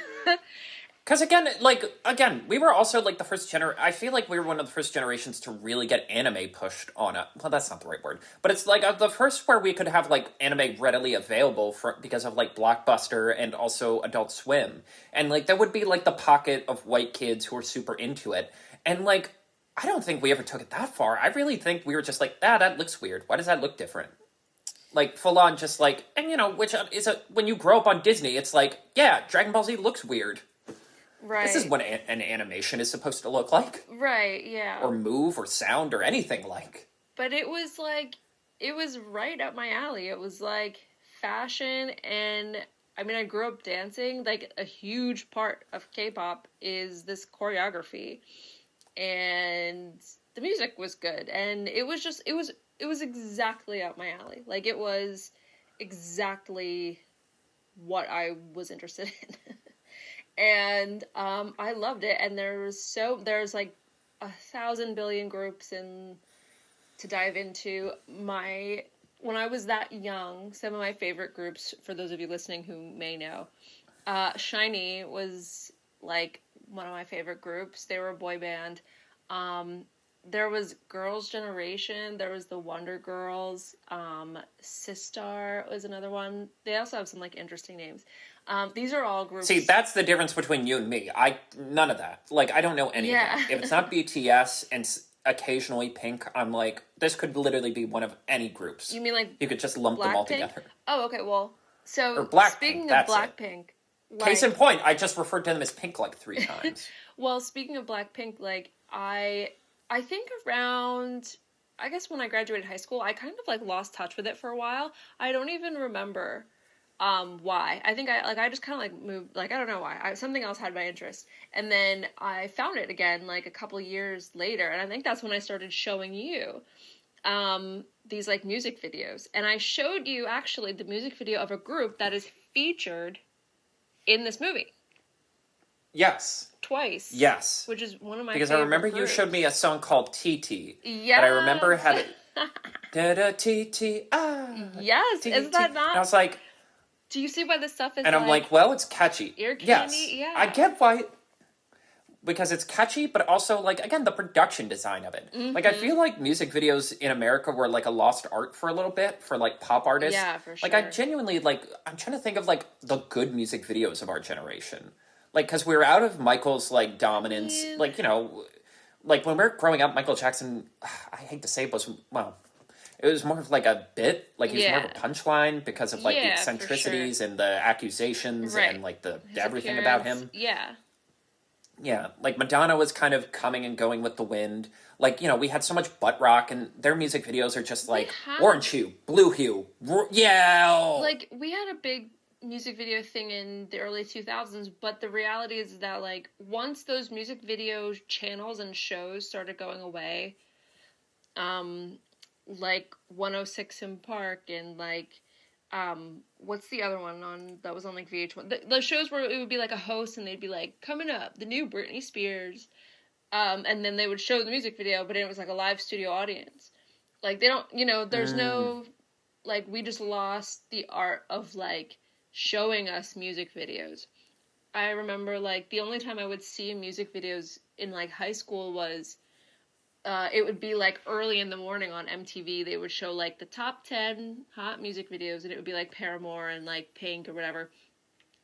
Because again, we were also like the first I feel like we were one of the first generations to really get anime pushed on it. Well, that's not the right word, but it's like the first where we could have like anime readily available because of like Blockbuster and also Adult Swim, and like there would be like the pocket of white kids who were super into it, and like I don't think we ever took it that far. I really think we were just like, that looks weird. Why does that look different? Like, full on just like, and you know, which is when you grow up on Disney, it's like, yeah, Dragon Ball Z looks weird. Right. This is what an animation is supposed to look like. Right, yeah. Or move, or sound, or anything like. But it was like, it was right up my alley. It was like fashion, and I mean, I grew up dancing. Like, a huge part of K-pop is this choreography. And the music was good. And it was just, it was exactly up my alley. Like, it was exactly what I was interested in. And I loved it, and there's like 1,000 billion groups to dive into. My when I was that young, some of my favorite groups, for those of you listening who may know, SHINee was like one of my favorite groups. They were a boy band. There was Girls' Generation. There was the Wonder Girls. Sistar was another one. They also have some like interesting names. These are all groups. See, that's the difference between you and me. None of that. Like, I don't know any of that. If it's not BTS and occasionally Pink, I'm like, this could literally be one of any groups. You mean like you could just lump them all together? Oh, okay. Well, so or Blackpink, speaking of Blackpink, like, case in point, I just referred to them as Pink like 3 times. Well, speaking of Blackpink, like I think around, I guess when I graduated high school, I kind of like lost touch with it for a while. I don't even remember why. I think I just kind of like moved, like I don't know why. Something else had my interest. And then I found it again like a couple years later, and I think that's when I started showing you these like music videos. And I showed you actually the music video of a group that is featured in this movie. Yes. Twice. Yes. Which is one of my because favorite I remember groups. you showed me a song called TT. Yeah. And I remember had it. Da-da TT Yes. TT. Is that not? And I was like. Do you see why this stuff is? And I'm like, well, it's catchy. Ear candy. Yes. Yeah. I get why. Because it's catchy, but also, like, again, the production design of it. Mm-hmm. Like, I feel like music videos in America were, like, a lost art for a little bit, for, like, pop artists. Yeah, for sure. Like, I genuinely, like, I'm trying to think of, like, the good music videos of our generation. Like, because we were out of Michael's, like, dominance. Yeah. Like, you know, like, when we were growing up, Michael Jackson, I hate to say it, was, well, it was more of, like, a bit. Like, he was more of a punchline because of, like, the eccentricities and the accusations and, like, everything about him. Yeah. Yeah, like Madonna was kind of coming and going with the wind. Like, you know, we had so much butt rock, and their music videos are just like orange hue, blue hue, yeah. Like, we had a big music video thing in the early 2000s, but the reality is that, like, once those music video channels and shows started going away, like 106 in Park and, like, what's the other one that was on like VH1? The shows where it would be like a host and they'd be like, coming up, the new Britney Spears. And then they would show the music video, but it was like a live studio audience. Like, they don't, you know, there's no, like, we just lost the art of like showing us music videos. I remember like the only time I would see music videos in like high school was it would be like early in the morning on MTV. They would show like the top 10 hot music videos, and it would be like Paramore and like Pink or whatever.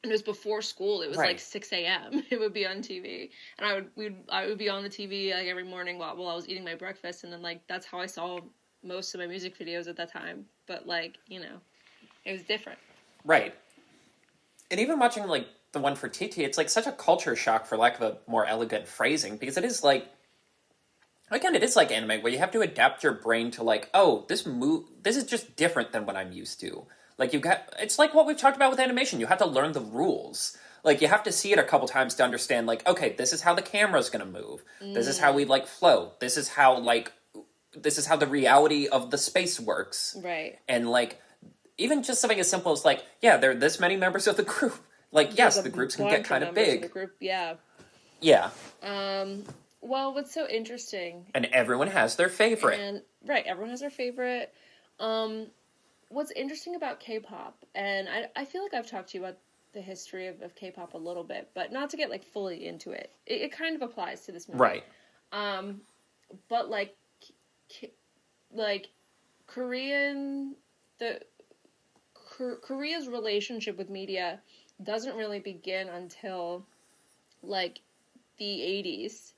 And it was before school. It was like 6 a.m. It would be on TV, and I would be on the TV like every morning while I was eating my breakfast, and then like that's how I saw most of my music videos at that time. But like, you know, it was different. Right. And even watching like the one for TT, it's like such a culture shock, for lack of a more elegant phrasing, because it is like. Again, it is like anime, where you have to adapt your brain to like, oh, this is just different than what I'm used to. Like, it's like what we've talked about with animation. You have to learn the rules. Like, you have to see it a couple times to understand, like, okay, this is how the camera's gonna move. This is how we, like, flow. This is how the reality of the space works. Right. And, like, even just something as simple as, like, yeah, there are this many members of the group. Like, yes, the groups can get kind of big. The group, yeah. Yeah. Well, what's so interesting... And everyone has their favorite. Everyone has their favorite. What's interesting about K-pop, and I feel like I've talked to you about the history of K-pop a little bit, but not to get, like, fully into it. It kind of applies to this movie. Right. But, like, Korea's relationship with media doesn't really begin until, like, the 80s.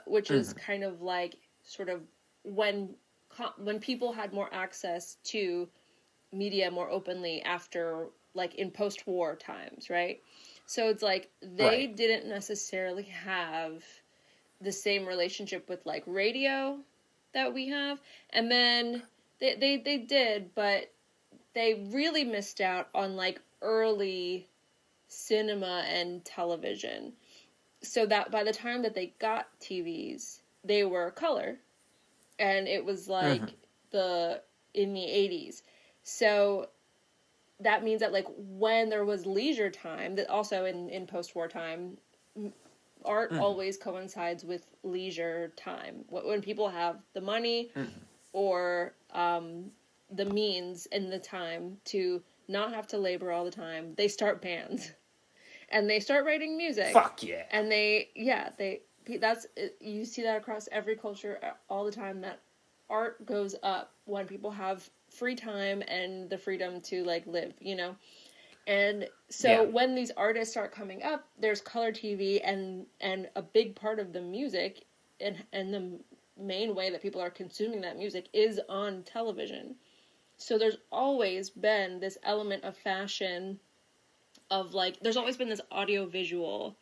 Which is kind of like sort of when people had more access to media more openly after, like, in post-war times, right? So it's like they didn't necessarily have the same relationship with, like, radio that we have. And then they did, but they really missed out on, like, early cinema and television. So that by the time that they got TVs, they were color, and it was like in the 80s. So that means that, like, when there was leisure time, that also in post-war time, art always coincides with leisure time. When people have the money or the means and the time to not have to labor all the time, they start bands. And they start writing music. Fuck yeah. And that's, you see that across every culture all the time, that art goes up when people have free time and the freedom to, like, live, you know? And so when these artists start coming up, there's color TV, and a big part of the music and the main way that people are consuming that music is on television. So there's always been this element of fashion, of, like, there's always been this audio-visual,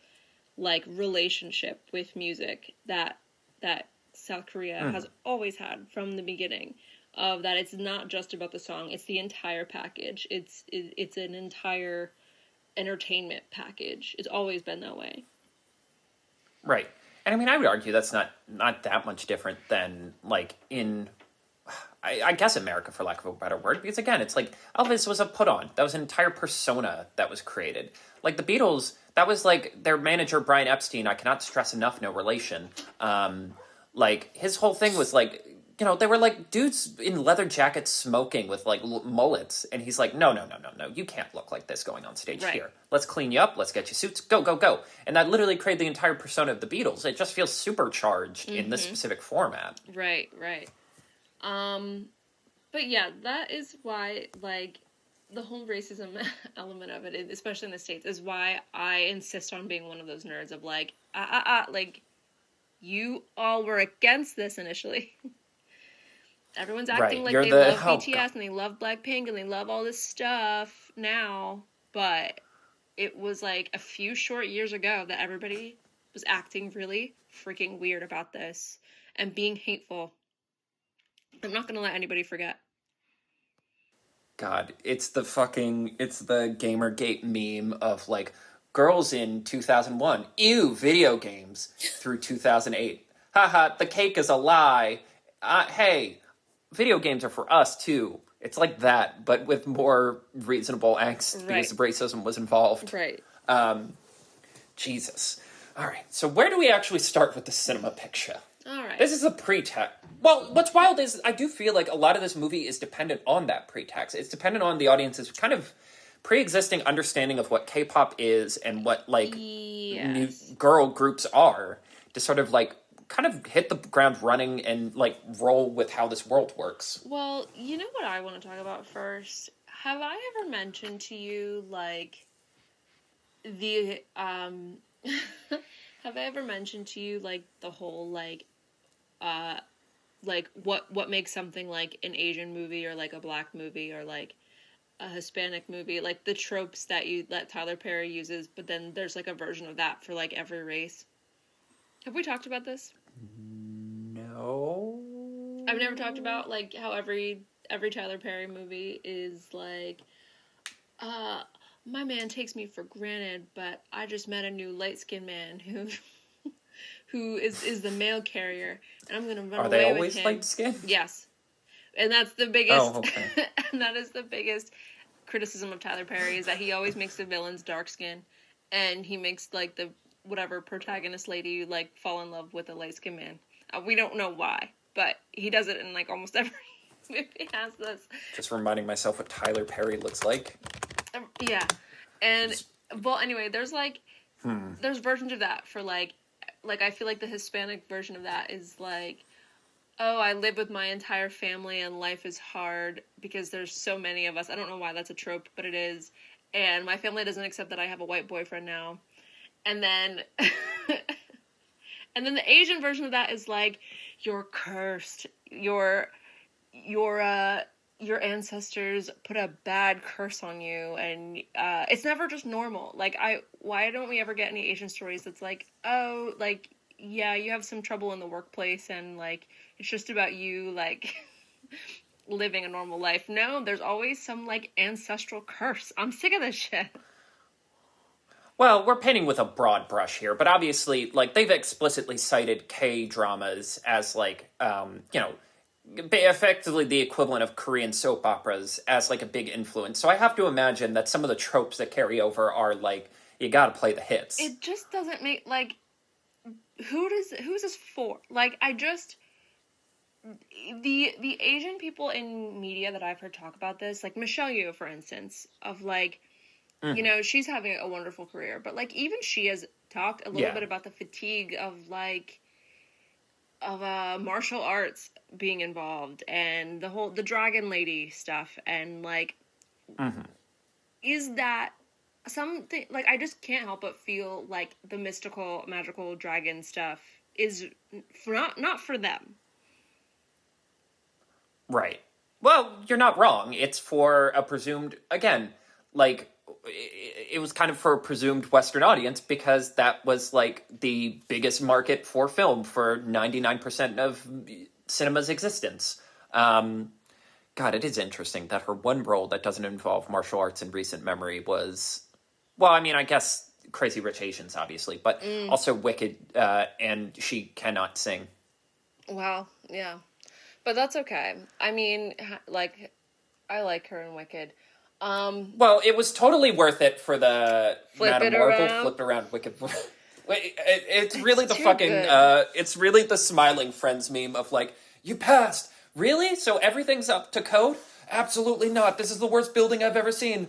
like, relationship with music that South Korea has always had from the beginning. Of that, it's not just about the song; it's the entire package. It's an entire entertainment package. It's always been that way. Right, and I mean, I would argue that's not that much different than, like, in, I guess, America, for lack of a better word, because again, it's like Elvis was a put on. That was an entire persona that was created. Like the Beatles, that was like their manager Brian Epstein. I cannot stress enough, no relation. Like his whole thing was like, you know, they were like dudes in leather jackets smoking with like mullets, and he's like, no, you can't look like this going on stage here. Let's clean you up. Let's get you suits. Go. And that literally created the entire persona of the Beatles. It just feels supercharged in this specific format. Right. But yeah, that is why, like, the whole racism element of it, especially in the States, is why I insist on being one of those nerds of like, like, you all were against this initially. Everyone's acting like they love BTS and they love Blackpink and they love all this stuff now, but it was like a few short years ago that everybody was acting really freaking weird about this and being hateful. I'm not gonna let anybody forget. God, it's the Gamergate meme of like girls in 2001, ew, video games, through 2008. Haha, the cake is a lie. Hey, video games are for us too. It's like that, but with more reasonable angst because racism was involved. Right. Jesus. All right. So where do we actually start with the cinema picture? All right. This is a pretext. Well, what's wild is I do feel like a lot of this movie is dependent on that pretext. It's dependent on the audience's kind of pre-existing understanding of what K-pop is and what, like, new girl groups are to sort of, like, kind of hit the ground running and, like, roll with how this world works. Well, you know what I want to talk about first? Have I ever mentioned to you, like, the, have I ever mentioned to you, like, the whole, like what makes something like an Asian movie or like a black movie or like a Hispanic movie, like the tropes that Tyler Perry uses, but then there's like a version of that for like every race. Have we talked about this? No. I've never talked about like how every Tyler Perry movie is like, my man takes me for granted, but I just met a new light-skinned man who is the mail carrier, and I'm gonna run away with him. Are they always light-skinned? Yes. And that's the biggest... Oh, okay. And that is the biggest criticism of Tyler Perry, is that he always makes the villains dark skin, and he makes, like, the whatever protagonist lady, like, fall in love with a light-skinned man. We don't know why, but he does it in, like, almost every movie he has this. Just reminding myself what Tyler Perry looks like. Yeah. And, well, anyway, there's, like... There's versions of that for, like, I feel like the Hispanic version of that is, like, oh, I live with my entire family and life is hard because there's so many of us. I don't know why that's a trope, but it is. And my family doesn't accept that I have a white boyfriend now. And then... and then the Asian version of that is, like, you're cursed. Your ancestors put a bad curse on you, and it's never just normal. Like, why don't we ever get any Asian stories that's like, oh, like, yeah, you have some trouble in the workplace, and, like, it's just about you, like, living a normal life. No, there's always some, like, ancestral curse. I'm sick of this shit. Well, we're painting with a broad brush here, but obviously, like, they've explicitly cited K-dramas as, like, you know, effectively the equivalent of Korean soap operas as, like, a big influence. So I have to imagine that some of the tropes that carry over are, like, you gotta play the hits. It just doesn't make, like, who's this for? Like, the Asian people in media that I've heard talk about this, like Michelle Yeoh, for instance, of like, you Mm-hmm. know, she's having a wonderful career, but like even she has talked a little Yeah. bit about the fatigue of like of martial arts being involved and the dragon lady stuff and like Mm-hmm. is that something like I just can't help but feel like the mystical magical dragon stuff is for not for them. Right. Well, you're not wrong. It's for a presumed, again, like, it was kind of for a presumed Western audience because that was, like, the biggest market for film for 99% of cinema's existence. Um, God, it is interesting that her one role that doesn't involve martial arts in recent memory was, well, I mean, I guess Crazy Rich Asians, obviously, but also Wicked, and she cannot sing. Wow, yeah. But that's okay. I mean, like I like her in Wicked. Well, it was totally worth it for the Flip Madame it Marvel around. flip around Wicked. It's really the too fucking, good. it's really the smiling friends meme of like, you passed. Really? So everything's up to code? Absolutely not. This is the worst building I've ever seen.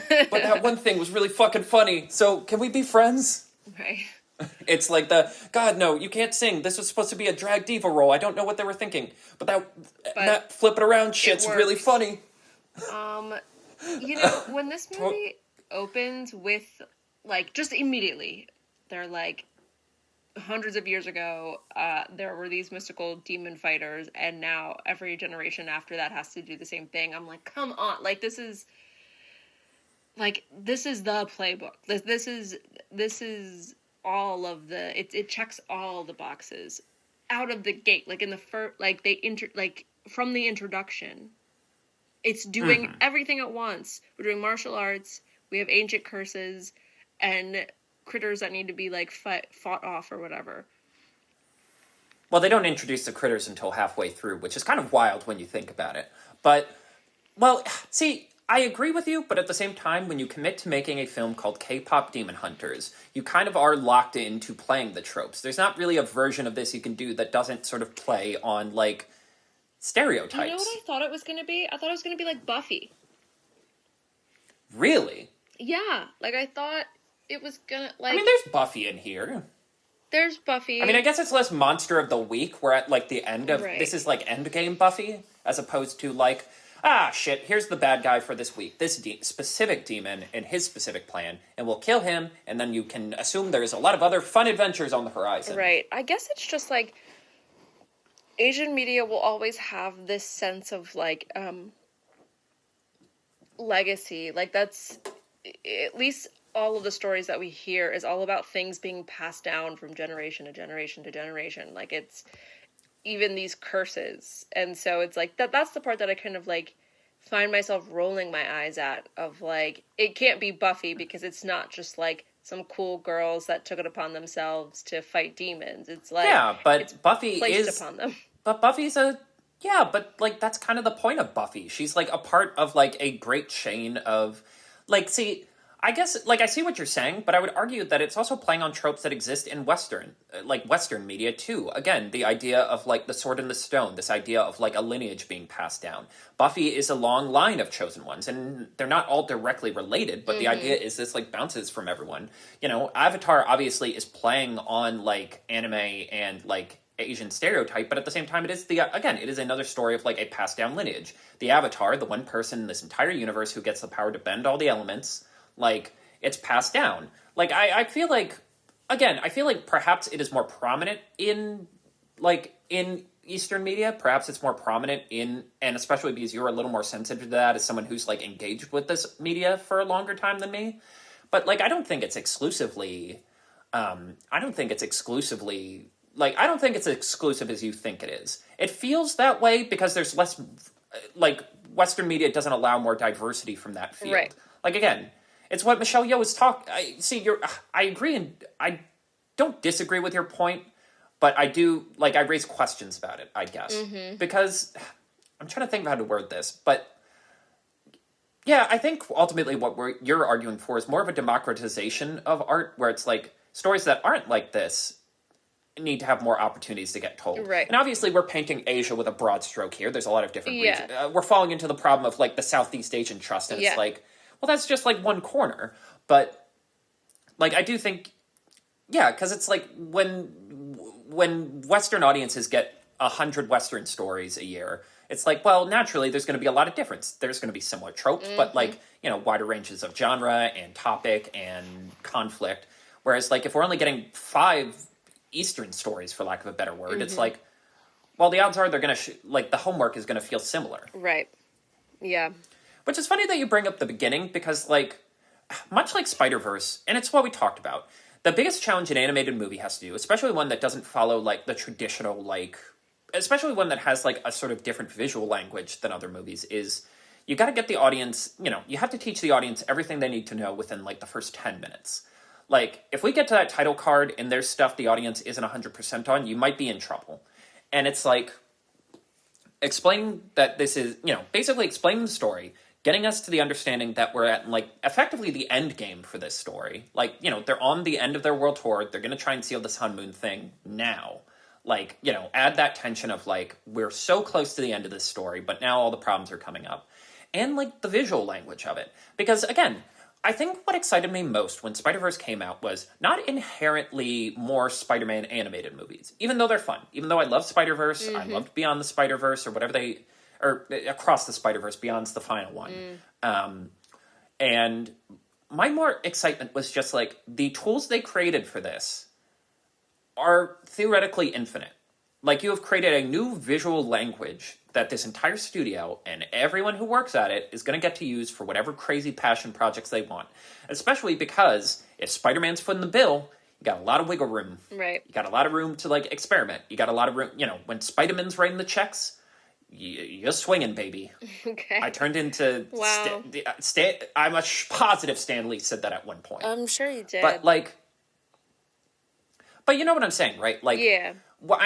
But that one thing was really fucking funny. So can we be friends? Right. It's like the, God, no, you can't sing. This was supposed to be a drag diva role. I don't know what they were thinking. But that flip it around shit's really works. funny. You know, when this movie opens with like just immediately, they're like hundreds of years ago, there were these mystical demon fighters, and now every generation after that has to do the same thing. I'm like, come on, like this is the playbook. This is all of the it checks all the boxes out of the gate. Like in the first, like like from the introduction, it's doing everything at once. We're doing martial arts. We have ancient curses and critters that need to be like fought off or whatever. Well, they don't introduce the critters until halfway through, which is kind of wild when you think about it. But, well, see, I agree with you, but at the same time, when you commit to making a film called K-pop Demon Hunters, you kind of are locked into playing the tropes. There's not really a version of this you can do that doesn't sort of play on, like, stereotypes. You know what I thought it was going to be? I thought it was going to be like Buffy. Really? Yeah, like I thought it was gonna like. I mean, there's Buffy in here. There's Buffy. I mean, I guess it's less Monster of the Week. We're at, like, the end of... Right. This is, like, Endgame Buffy, as opposed to, like, ah, shit, here's the bad guy for this week. This specific demon and his specific plan, and we'll kill him, and then you can assume there's a lot of other fun adventures on the horizon. Right. I guess it's just, like, Asian media will always have this sense of, like, legacy. Like, that's... At least all of the stories that we hear is all about things being passed down from generation to generation to generation. Like, it's even these curses. And so it's like that's the part that I kind of like find myself rolling my eyes at, of like, it can't be Buffy because it's not just like some cool girls that took it upon themselves to fight demons. It's like, yeah, but it's Buffy placed is upon them. But Buffy's a... Yeah, but, like, that's kind of the point of Buffy. She's, like, a part of, like, a great chain of... Like, see, I guess, like, I see what you're saying, but I would argue that it's also playing on tropes that exist in Western media, too. Again, the idea of, like, the sword and the stone, this idea of, like, a lineage being passed down. Buffy is a long line of chosen ones, and they're not all directly related, but the idea is this, like, bounces from everyone. You know, Avatar, obviously, is playing on, like, anime and, like, Asian stereotype, but at the same time, it is it is another story of like a passed down lineage. The Avatar, the one person in this entire universe who gets the power to bend all the elements, like, it's passed down. Like, I feel like, again, I feel like perhaps it is more prominent in Eastern media. Perhaps it's more prominent and especially because you're a little more sensitive to that as someone who's like engaged with this media for a longer time than me. But like, I don't think it's exclusive as you think it is. It feels that way because there's less, like, Western media doesn't allow more diversity from that field. Right. Like, again, it's what Michelle Yeoh was talking... I agree, and I don't disagree with your point, but I do, like, I raise questions about it, I guess. Because, I'm trying to think of how to word this, but... Yeah, I think ultimately what you're arguing for is more of a democratization of art, where it's like, stories that aren't like this need to have more opportunities to get told. Right. And obviously we're painting Asia with a broad stroke here. There's a lot of different Yeah. regions. We're falling into the problem of like the Southeast Asian Trust, and it's like, well, that's just like one corner. But like, I do think, yeah, because it's like when Western audiences get 100 Western stories a year, it's like, well, naturally, there's going to be a lot of difference. There's going to be similar tropes, but like, you know, wider ranges of genre and topic and conflict. Whereas, like, if we're only getting 5 Eastern stories, for lack of a better word, it's like, well, the odds are they're going to, like, the homework is going to feel similar. Right. Yeah. Which is funny that you bring up the beginning, because, like, much like Spider-Verse, and it's what we talked about, the biggest challenge an animated movie has to do, especially one that doesn't follow, like, the traditional, like, especially one that has like a sort of different visual language than other movies, is you got to get the audience, you know, you have to teach the audience everything they need to know within like the first 10 minutes. Like, if we get to that title card and there's stuff the audience isn't 100% on, you might be in trouble. And it's like, explain that this is, you know, basically explain the story, getting us to the understanding that we're at like effectively the end game for this story. Like, you know, they're on the end of their world tour, they're going to try and seal this Sun Moon thing now. Like, you know, add that tension of, like, we're so close to the end of this story, but now all the problems are coming up. And, like, the visual language of it. Because, again, I think what excited me most when Spider-Verse came out was not inherently more Spider-Man animated movies. Even though they're fun. Even though I love Spider-Verse, I loved Beyond the Spider-Verse, or whatever they... Or Across the Spider-Verse, Beyond's the final one. And my more excitement was just, like, the tools they created for this are theoretically infinite. Like, you have created a new visual language that this entire studio and everyone who works at it is going to get to use for whatever crazy passion projects they want. Especially because if Spider-Man's footing the bill, you got a lot of wiggle room. Right. You got a lot of room to, like, experiment. You got a lot of room, you know, when Spider-Man's writing the checks, you're swinging, baby. Okay. I turned into... Wow. I'm positive Stan Lee said that at one point. I'm sure you did. But, like... But you know what I'm saying, right? Like, yeah. Well,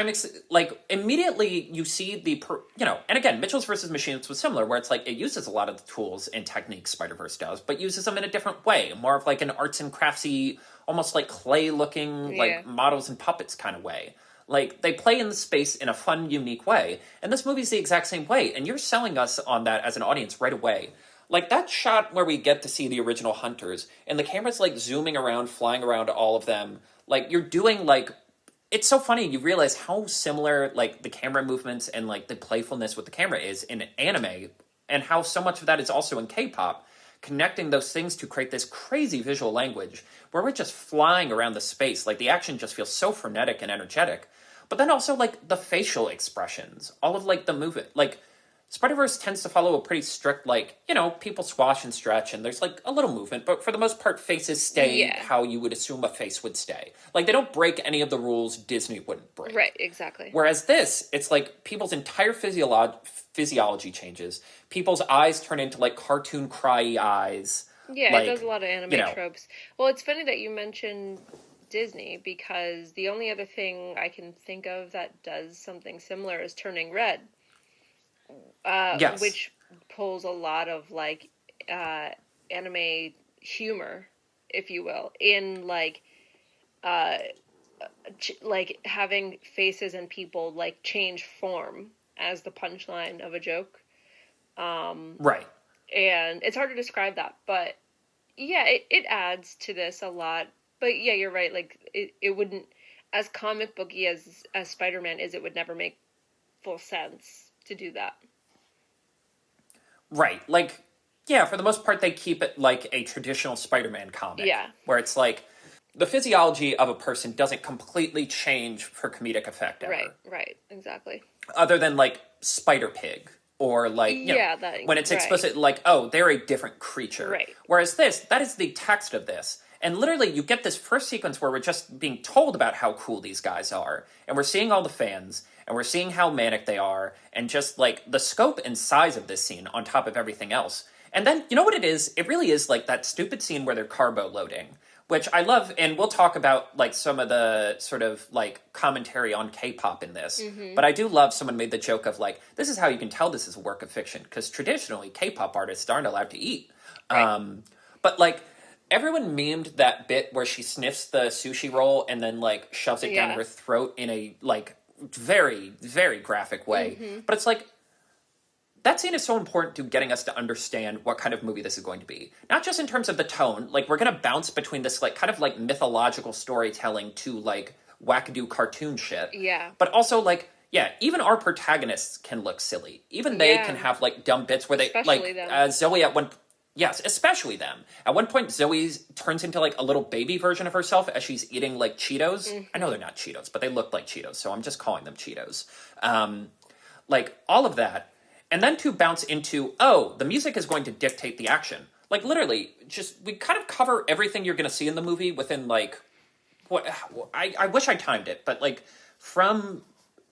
like, immediately you see you know, and again, Mitchell's versus Machines was similar, where it's like, it uses a lot of the tools and techniques Spider-Verse does, but uses them in a different way, more of like an arts and craftsy, almost like clay-looking, like, models and puppets kind of way. Like, they play in the space in a fun, unique way, and this movie's the exact same way, and you're selling us on that as an audience right away. Like, that shot where we get to see the original hunters, and the camera's, like, zooming around, flying around all of them, like, you're doing, like... It's so funny, you realize how similar, like, the camera movements and, like, the playfulness with the camera is in anime, and how so much of that is also in K-pop, connecting those things to create this crazy visual language, where we're just flying around the space, like, the action just feels so frenetic and energetic. But then also, like, the facial expressions, all of, like, the movement, like... Spider-Verse tends to follow a pretty strict, like, you know, people squash and stretch, and there's, like, a little movement, but for the most part, faces stay how you would assume a face would stay. Like, they don't break any of the rules Disney wouldn't break. Right, exactly. Whereas this, it's like people's entire physiology changes. People's eyes turn into, like, cartoon cryy eyes. Yeah, like, it does a lot of anime tropes. Well, it's funny that you mentioned Disney, because the only other thing I can think of that does something similar is Turning Red. Which pulls a lot of, like, anime humor, if you will, in, like, like, having faces and people, like, change form as the punchline of a joke. Right. And it's hard to describe that, but, yeah, it adds to this a lot. But, yeah, you're right, like, it wouldn't, as comic booky as Spider-Man is, it would never make full sense to do that. Right. Like, yeah, for the most part, they keep it like a traditional Spider-Man comic. Yeah. Where it's like, the physiology of a person doesn't completely change for comedic effect ever. Right, exactly. Other than, like, Spider-Pig. Or, like, you know, when it's explicit, like, oh, they're a different creature. Right. Whereas this, that is the text of this. And literally, you get this first sequence where we're just being told about how cool these guys are. And we're seeing all the fans. And we're seeing how manic they are. And just, like, the scope and size of this scene on top of everything else. And then, you know what it is? It really is, like, that stupid scene where they're carbo loading. Which I love, and we'll talk about, like, some of the sort of, like, commentary on K-pop in this. Mm-hmm. But I do love someone made the joke of, like, this is how you can tell this is a work of fiction. Because traditionally, K-pop artists aren't allowed to eat. Right. But, like, everyone memed that bit where she sniffs the sushi roll and then like shoves it down her throat in a like very, very graphic way. But it's like, that scene is so important to getting us to understand what kind of movie this is going to be. Not just in terms of the tone, like we're going to bounce between this like kind of like mythological storytelling to like wackadoo cartoon shit. Yeah. But also like, yeah, even our protagonists can look silly. Even they can have like dumb bits where they especially like Zoe at one. Yes, especially them. At one point, Zoe turns into like a little baby version of herself as she's eating like Cheetos. I know they're not Cheetos, but they look like Cheetos, so I'm just calling them Cheetos. Like all of that. And then to bounce into, oh, the music is going to dictate the action. Like, literally, just, we kind of cover everything you're going to see in the movie within, like, what, I wish I timed it, but, like, from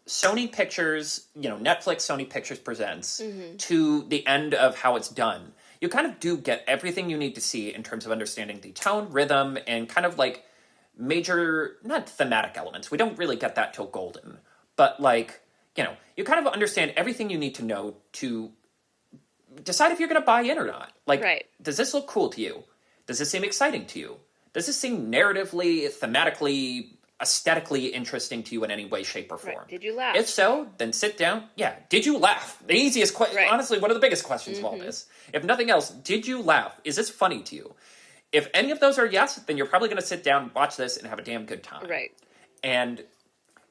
Sony Pictures, Netflix, Sony Pictures Presents, to the end of how it's done, you kind of do get everything you need to see in terms of understanding the tone, rhythm, and kind of, like, major, not thematic elements. We don't really get that till Golden, but, like, you kind of understand everything you need to know to decide if you're going to buy in or not. Like, does this look cool to you? Does this seem exciting to you? Does this seem narratively, thematically, aesthetically interesting to you in any way, shape, or form? Right. Did you laugh? If so, then sit down. Yeah, did you laugh? The easiest question, honestly, one of the biggest questions of all this. If nothing else, did you laugh? Is this funny to you? If any of those are yes, then you're probably going to sit down, watch this, and have a damn good time. Right. And,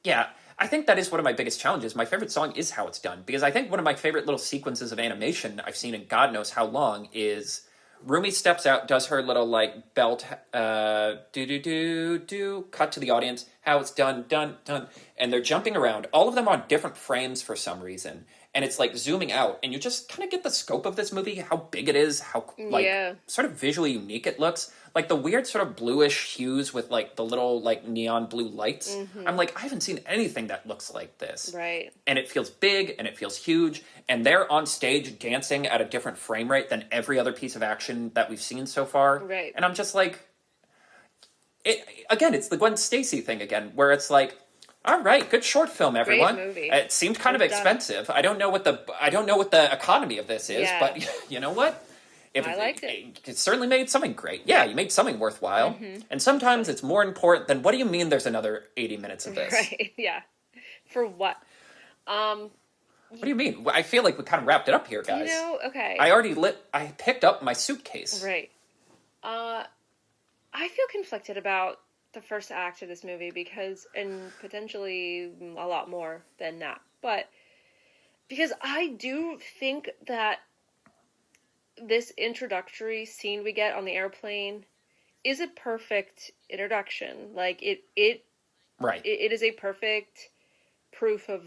yeah, I think that is one of my biggest challenges. My favorite song is How It's Done, because I think one of my favorite little sequences of animation I've seen in God knows how long is Rumi steps out, does her little, like, belt, do-do-do-do, cut to the audience, How It's Done, done, done, and they're jumping around, all of them on different frames for some reason, and it's, like, zooming out, and you just kind of get the scope of this movie, how big it is, how, like, sort of visually unique it looks. Like, the weird sort of bluish hues with, like, the little, like, neon blue lights. I'm like, I haven't seen anything that looks like this. Right. And it feels big, and it feels huge, and they're on stage dancing at a different frame rate than every other piece of action that we've seen so far. Right. And I'm just like, it's the Gwen Stacy thing again, where it's like, all right, good short film, everyone. Great movie. It seemed kind of expensive. I don't know what the economy of this is, but you know what? I liked it. It certainly made something great. Yeah, you made something worthwhile. And sometimes it's more important than, what do you mean there's another 80 minutes of this? Right, yeah. For what? What do you mean? I feel like we kind of wrapped it up here, guys. Okay. I picked up my suitcase. Right. I feel conflicted about the first act of this movie and potentially a lot more than that. But because I do think that this introductory scene we get on the airplane is a perfect introduction. Like it is a perfect proof of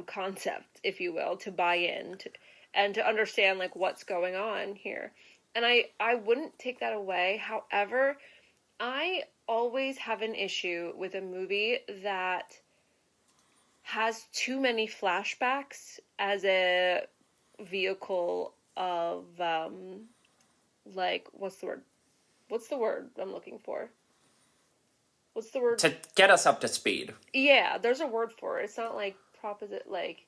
concept, if you will, to buy in and to understand like what's going on here. And I wouldn't take that away. However, I always have an issue with a movie that has too many flashbacks as a vehicle of like what's the word I'm looking for? What's the word? To get us up to speed. Yeah, there's a word for it. It's not like proposite, like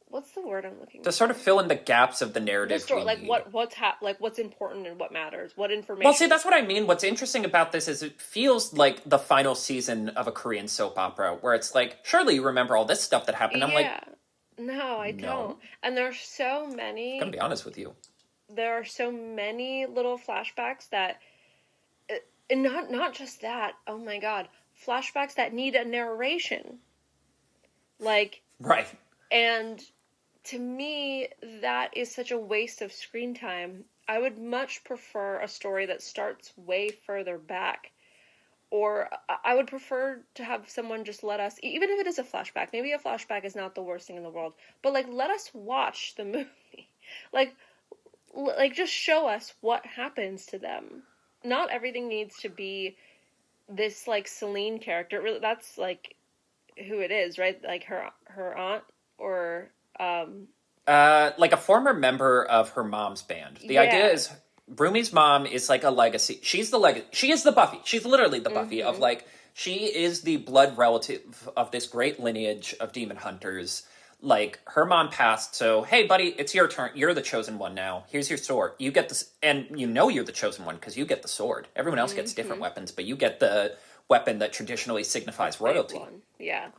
what's the word I'm looking for? To sort of fill in the gaps of the narrative. Like what's important and what matters, what information. Well, see, that's what I mean. What's interesting about this is it feels like the final season of a Korean soap opera, where it's like, surely you remember all this stuff that happened. I'm like, no, I don't. And there's so many. I'm gonna be honest with you. There are so many little flashbacks that, and not just that. Oh my god, flashbacks that need a narration. Like right. And to me, that is such a waste of screen time. I would much prefer a story that starts way further back. Or I would prefer to have someone just let us, even if it is a flashback, maybe a flashback is not the worst thing in the world, but like let us watch the movie. Like just show us what happens to them. Not everything needs to be this like Celine character. Really, that's like who it is, right? Like her aunt or like a former member of her mom's band. The idea is Rumi's mom is like a legacy. She's the legacy. She is the Buffy. She's literally the Buffy of like, she is the blood relative of this great lineage of demon hunters. like her mom passed, so hey buddy, it's your turn, you're the chosen one now, here's your sword, you get this, and you're the chosen one because you get the sword. Everyone else gets different weapons, but you get the weapon that traditionally signifies royalty. Yeah.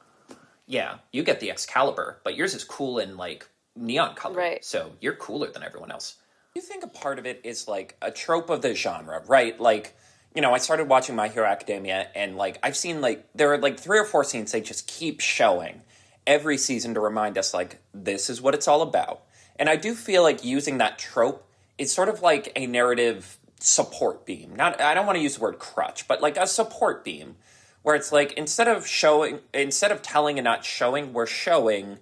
Yeah, you get the Excalibur, but yours is cool in like neon color, right? So you're cooler than everyone else. You think a part of it is like a trope of the genre, right? Like, I started watching My Hero Academia, and like I've seen like there are like 3 or 4 scenes they just keep showing every season to remind us like this is what it's all about. And I do feel like using that trope is sort of like a narrative support beam. I don't want to use the word crutch, but like a support beam where it's like instead of telling and not showing, we're showing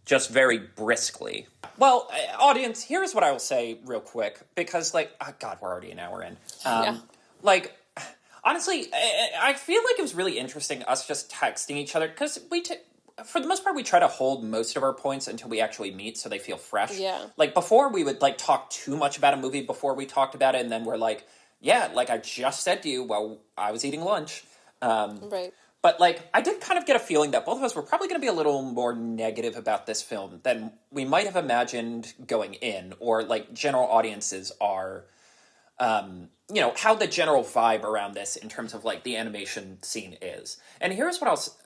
just very briskly. Well, audience, here's what I will say real quick, because like, oh God, we're already an hour in. Like, honestly, I feel like it was really interesting us just texting each other, because for the most part, we try to hold most of our points until we actually meet so they feel fresh. Yeah. Like, before, we would, like, talk too much about a movie before we talked about it, and then we're like, yeah, like I just said to you while I was eating lunch. Right. But, like, I did kind of get a feeling that both of us were probably going to be a little more negative about this film than we might have imagined going in, or, like, general audiences are, how the general vibe around this in terms of, like, the animation scene is. And here's what else.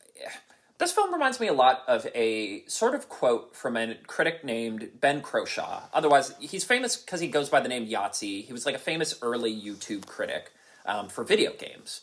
This film reminds me a lot of a sort of quote from a critic named Ben Croshaw. Otherwise, he's famous because he goes by the name Yahtzee. He was, like, a famous early YouTube critic for video games.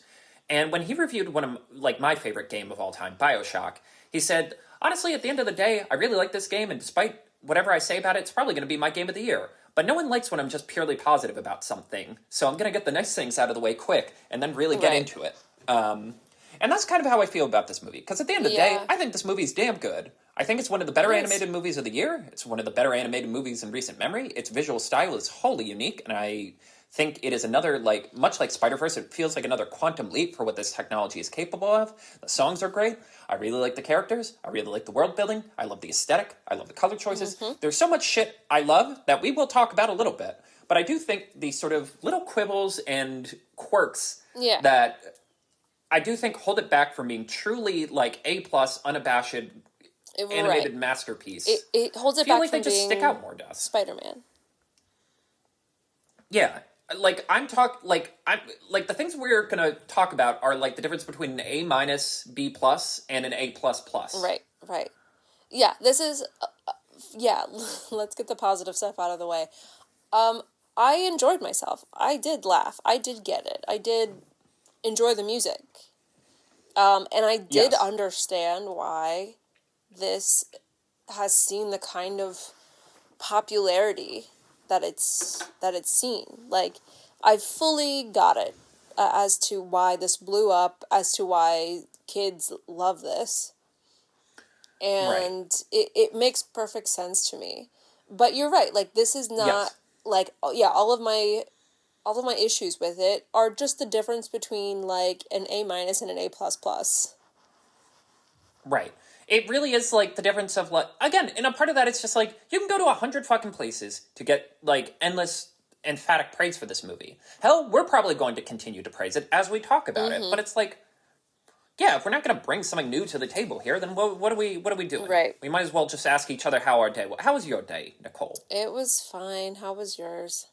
And when he reviewed one of, like, my favorite game of all time, BioShock, he said, honestly, at the end of the day, I really like this game, and despite whatever I say about it, it's probably going to be my game of the year. But no one likes when I'm just purely positive about something, so I'm going to get the nice things out of the way quick, and then really get into it. And that's kind of how I feel about this movie, because at the end of the day, I think this movie's damn good. I think it's one of the better animated movies of the year. It's one of the better animated movies in recent memory. Its visual style is wholly unique, and I think it is another, like, much like Spider-Verse, it feels like another quantum leap for what this technology is capable of. The songs are great. I really like the characters. I really like the world building. I love the aesthetic. I love the color choices. There's so much shit I love that we will talk about a little bit. But I do think these sort of little quibbles and quirks that I do think hold it back from being truly, like, A+, unabashed, animated masterpiece. It holds it feel back like from they just being stick out more to us. Spider-Man. Yeah. Like, the things we're gonna talk about are, like, the difference between an A-, B+, and an A++. Right. Yeah, this is, let's get the positive stuff out of the way. I enjoyed myself. I did laugh. I did get it. I did enjoy the music. And I did understand why this has seen the kind of popularity that it's seen. Like, I fully got it as to why this blew up, as to why kids love this. And it makes perfect sense to me. But you're right, like, this is not, like, all of my issues with it are just the difference between, like, an A- and an A++. Right. It really is, like, the difference of, like, again, and a part of that, it's just, like, you can go to 100 fucking places to get, like, endless emphatic praise for this movie. Hell, we're probably going to continue to praise it as we talk about it, but it's like, yeah, if we're not going to bring something new to the table here, then what are we doing? Right. We might as well just ask each other how our day was. How was your day, Nicole? It was fine. How was yours?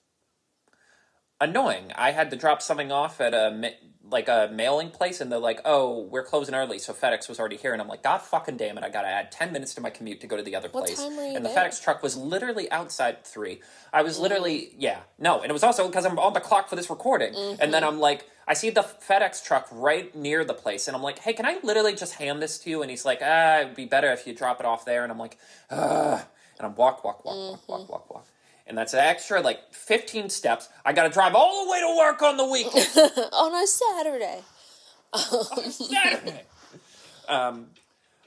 Annoying. I had to drop something off at a mailing place, and they're like, oh, we're closing early, so FedEx was already here, and I'm like, God fucking damn it, I gotta add 10 minutes to my commute to go to the other place. What time were you And the there? FedEx truck was literally outside 3. I was literally, and it was also because I'm on the clock for this recording, and then I'm like, I see the FedEx truck right near the place, and I'm like, hey, can I literally just hand this to you? And he's like, it'd be better if you drop it off there, and I'm like, and I'm walk. And that's an extra, like, 15 steps. I gotta drive all the way to work on the weekend. On a Saturday. Saturday.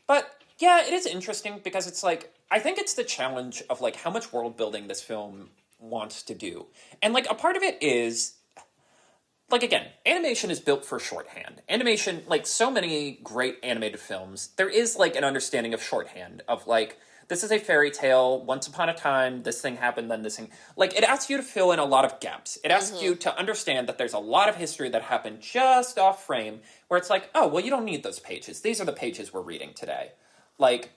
But, yeah, it is interesting because it's, like, I think it's the challenge of, like, how much world building this film wants to do. And, like, a part of it is, like, again, animation is built for shorthand. Animation, like, so many great animated films, there is, like, an understanding of shorthand, of, like, this is a fairy tale, once upon a time, this thing happened, then this thing. Like, it asks you to fill in a lot of gaps. It asks you to understand that there's a lot of history that happened just off frame, where it's like, oh, well, you don't need those pages. These are the pages we're reading today. Like,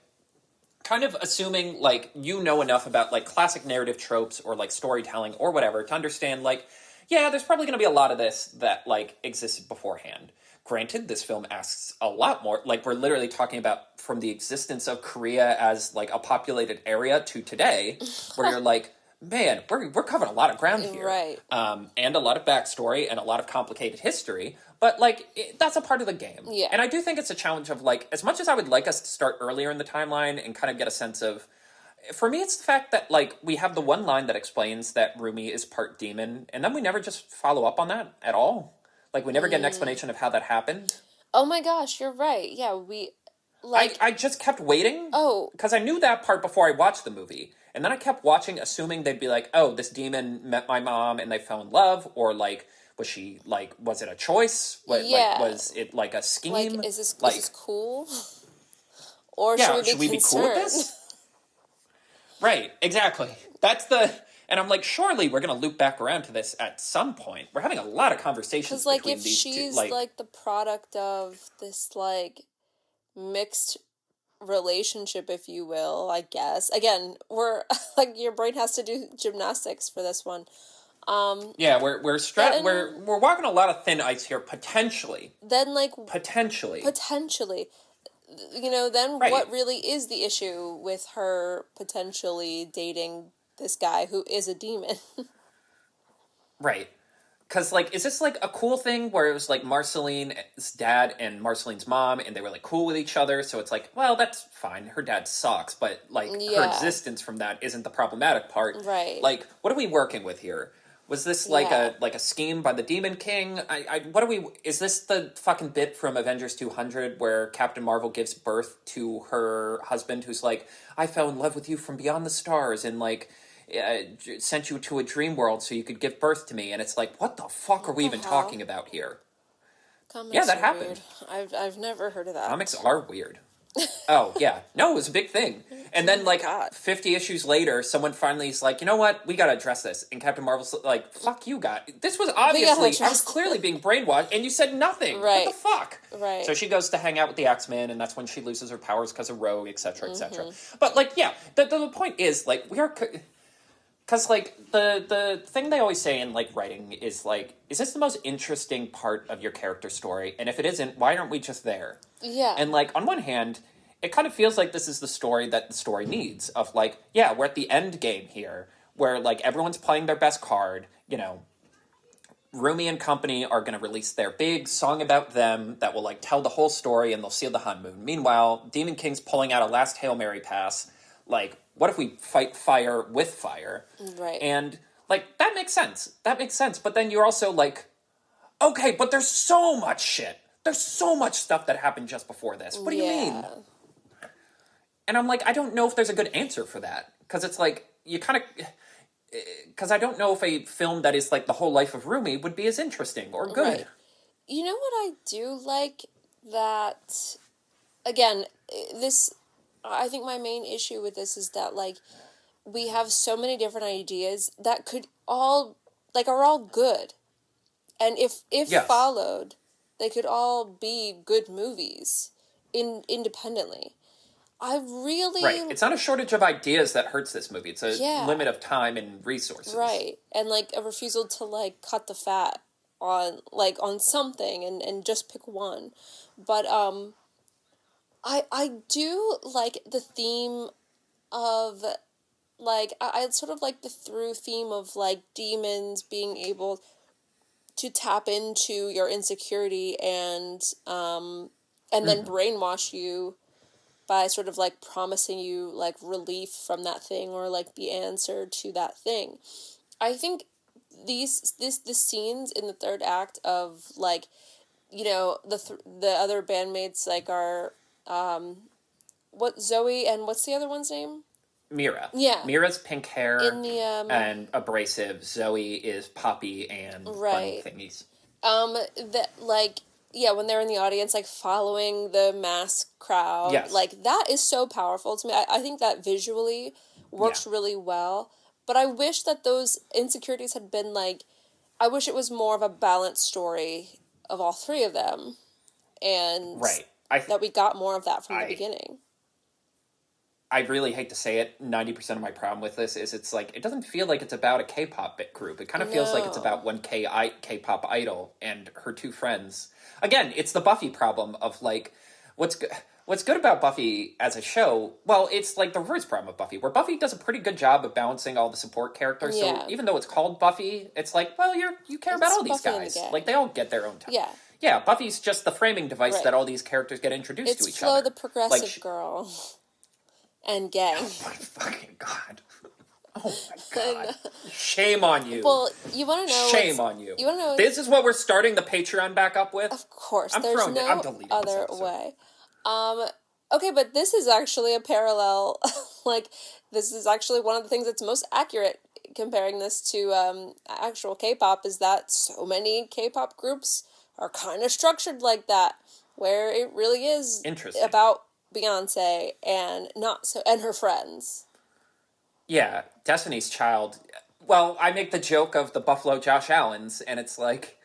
kind of assuming like you know enough about like classic narrative tropes or like storytelling or whatever to understand like, yeah, there's probably going to be a lot of this that like existed beforehand. Granted, this film asks a lot more. Like, we're literally talking about from the existence of Korea as like a populated area to today, where you're like, man, we're covering a lot of ground here, Right. and a lot of backstory and a lot of complicated history. But like, that's a part of the game, Yeah. and I do think it's a challenge of like, as much as I would like us to start earlier in the timeline and kind of get a sense of. For me, it's the fact that like we have the one line that explains that Rumi is part demon, and then we never just follow up on that at all. Like, we never get an explanation of how that happened. Oh my gosh, you're right. Yeah, we like I just kept waiting. Oh. Because I knew that part before I watched the movie. And then I kept watching, assuming they'd be like, oh, this demon met my mom and they fell in love. Or, like, was she, like, was it a choice? Yeah. Like, was it, like, a scheme? like is this cool? Or yeah, should we be cool with this? Right, exactly. That's the... And I'm like, surely we're going to loop back around to this at some point. We're having a lot of conversations Because, like, between if these she's, two. like, the product of this, like, mixed relationship, if you will, I guess. Again, we're, like, your brain has to do gymnastics for this one. Yeah, we're walking a lot of thin ice here, potentially. Then, like... Potentially. You know, then Right. what really is the issue with her potentially dating this guy who is a demon? Right. Because, like, is this, like, a cool thing where it was, like, Marceline's dad and Marceline's mom, and they were, like, cool with each other, so it's like, well, that's fine. Her dad sucks, but, like, her Yeah. existence from that isn't the problematic part. Right. Like, what are we working with here? Was this, like, Yeah. a scheme by the Demon King? Is this the fucking bit from Avengers 200 where Captain Marvel gives birth to her husband who's like, I fell in love with you from beyond the stars, and, like... sent you to a dream world so you could give birth to me, and it's like, what the fuck are we even talking about here? Comics Yeah, that are happened. weird. I've never heard of that. Comics are weird. Oh, yeah. No, it was a big thing. And then, like, God. 50 issues later, someone finally is like, you know what? We gotta address this. And Captain Marvel's like, fuck you, guy. This was obviously, I was address clearly being brainwashed, and you said nothing. Right. What the fuck? Right. So she goes to hang out with the X-Men, and that's when she loses her powers because of Rogue, etc., etc. Mm-hmm. But, like, yeah, the point is, like, we are... Because, like, the thing they always say in, like, writing is, like, is this the most interesting part of your character story? And if it isn't, why aren't we just there? Yeah. And, like, on one hand, it kind of feels like this is the story that the story needs. Of, like, yeah, we're at the end game here, where, like, everyone's playing their best card, you know. Rumi and company are going to release their big song about them that will, like, tell the whole story, and they'll seal the honeymoon. Meanwhile, Demon King's pulling out a last Hail Mary pass, like... What if we fight fire with fire? Right. And, like, that makes sense. That makes sense. But then you're also like, okay, but there's so much shit. There's so much stuff that happened just before this. What do you mean? And I'm like, I don't know if there's a good answer for that. Because it's like, you kind of... Because I don't know if a film that is like the whole life of Rumi would be as interesting or good. Right. You know what I do like? That, again, this... I think my main issue with this is that, like, we have so many different ideas that could all, like, are all good. And if Yes. followed, they could all be good movies independently. I really... Right. It's not a shortage of ideas that hurts this movie. It's a Yeah. limit of time and resources. Right. And, like, a refusal to, like, cut the fat on, like, on something and just pick one. But, I do like the theme of, like, I sort of like the through theme of, like, demons being able to tap into your insecurity and then brainwash you by sort of, like, promising you, like, relief from that thing or, like, the answer to that thing. I think the scenes in the third act of, like, you know, the other bandmates, like, are... what Zoe and what's the other one's name? Mira. Yeah. Mira's pink hair In the and abrasive. Zoe is poppy and Right. bunny thingies. that, like, yeah, when they're in the audience, like, following the mass crowd. Yes. Like, that is so powerful to me. I think that visually works really well. But I wish that those insecurities had been, like, I wish it was more of a balanced story of all three of them. And Right. that we got more of that from the beginning. I really hate to say it, 90% of my problem with this is it's like, it doesn't feel like it's about a K-pop bit group. It kind of feels like it's No. about one K-pop idol and her two friends. Again, it's the Buffy problem of like, what's good. What's good about Buffy as a show, well, it's like the reverse problem of Buffy, where Buffy does a pretty good job of balancing all the support characters. So Yeah. even though it's called Buffy, it's like, well, you care about It's all these Buffy and the guys. gang. Like, they all get their own time. Yeah. Yeah, Buffy's just the framing device Right. that all these characters get introduced It's to each Flo other. the progressive Like, girl. And gang. oh my fucking god. Oh my god. Shame on you. Well, you want to know Shame on you. You want to know? This is what we're starting the Patreon back up with? Of course, I'm there's throwing it. no I'm deleting this other episode. way. Okay, but this is actually a parallel. Like, this is actually one of the things that's most accurate comparing this to actual K-pop is that so many K-pop groups are kind of structured like that, where it really is Interesting. about Beyonce and not so and her friends. Yeah, Destiny's Child. Well, I make the joke of the Buffalo Josh Allens, and it's like,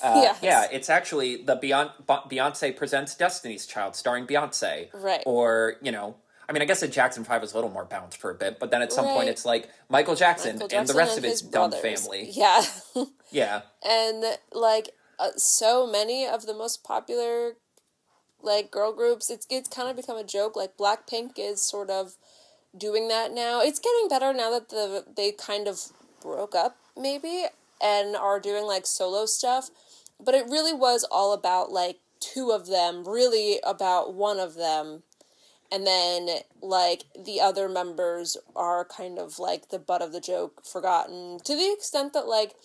Yes. yeah, it's actually the Beyonce Presents Destiny's Child, starring Beyonce. Right. Or, you know, I mean, I guess the Jackson 5 was a little more balanced for a bit, but then at some point Right. it's like Michael Jackson, Michael and the Jackson rest of his his dumb brothers. family. Yeah. Yeah. And like so many of the most popular like girl groups, it's kind of become a joke. Like Blackpink is sort of doing that now. It's getting better now that they kind of broke up maybe and are doing like solo stuff. But it really was all about like two of them, really about one of them. And then like the other members are kind of like the butt of the joke, forgotten to the extent that like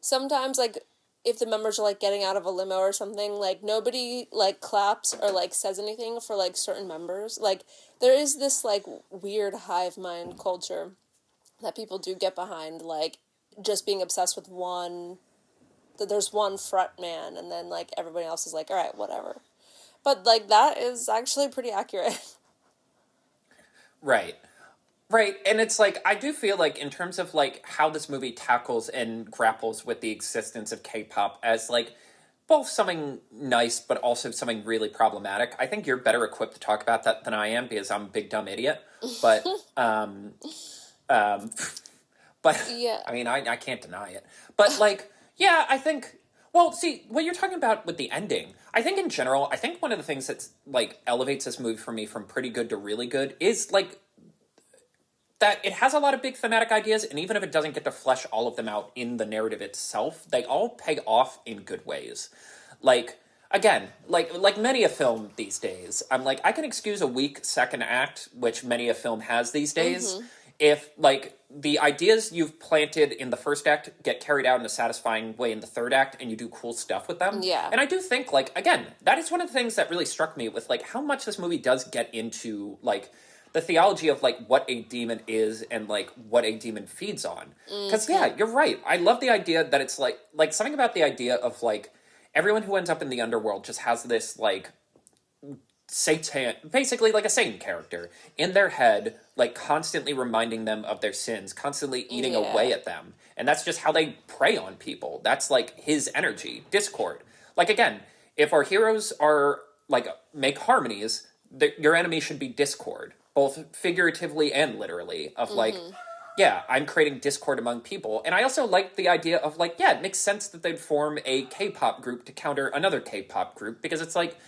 sometimes like if the members are like getting out of a limo or something, like nobody like claps or like says anything for like certain members. Like there is this like weird hive mind culture that people do get behind, like just being obsessed with one, that there's one front man and then like everybody else is like, all right, whatever. But like that is actually pretty accurate. Right. Right, and it's like, I do feel like in terms of like how this movie tackles and grapples with the existence of K-pop as like both something nice but also something really problematic, I think you're better equipped to talk about that than I am because I'm a big dumb idiot. But but Yeah. I mean, I can't deny it. But like, yeah, I think. Well, see, what you're talking about with the ending, I think in general, I think one of the things that's like elevates this movie for me from pretty good to really good is like that it has a lot of big thematic ideas, and even if it doesn't get to flesh all of them out in the narrative itself, they all pay off in good ways. Like, again, like many a film these days, I'm like, I can excuse a weak second act, which many a film has these days, if like the ideas you've planted in the first act get carried out in a satisfying way in the third act, and you do cool stuff with them. Yeah. And I do think, like, again, that is one of the things that really struck me with like how much this movie does get into like the theology of like what a demon is and like what a demon feeds on. Because yeah, you're right. I love the idea that it's like something about the idea of like everyone who ends up in the underworld just has this like Satan, basically like a Satan character in their head, like constantly reminding them of their sins, constantly eating away at them. And that's just how they prey on people. That's like his energy, discord. Like again, if our heroes are like make harmonies, your enemy should be discord, both figuratively and literally, of like, yeah, I'm creating discord among people. And I also like the idea of like, yeah, it makes sense that they'd form a K-pop group to counter another K-pop group, because it's like,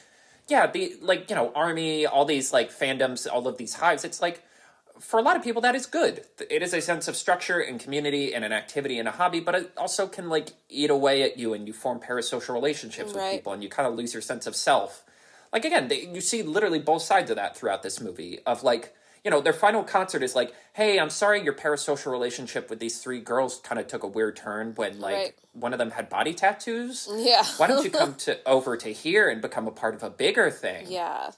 yeah, the like, you know, army, all these like fandoms, all of these hives, it's like for a lot of people that is good. It is a sense of structure and community and an activity and a hobby, but it also can like eat away at you, and you form parasocial relationships with people, and you kind of lose your sense of self. Like again, you see literally both sides of that throughout this movie of like, you know, their final concert is like, hey, I'm sorry your parasocial relationship with these three girls kind of took a weird turn when like one of them had body tattoos. Yeah. Why don't you come over to here and become a part of a bigger thing? Yeah.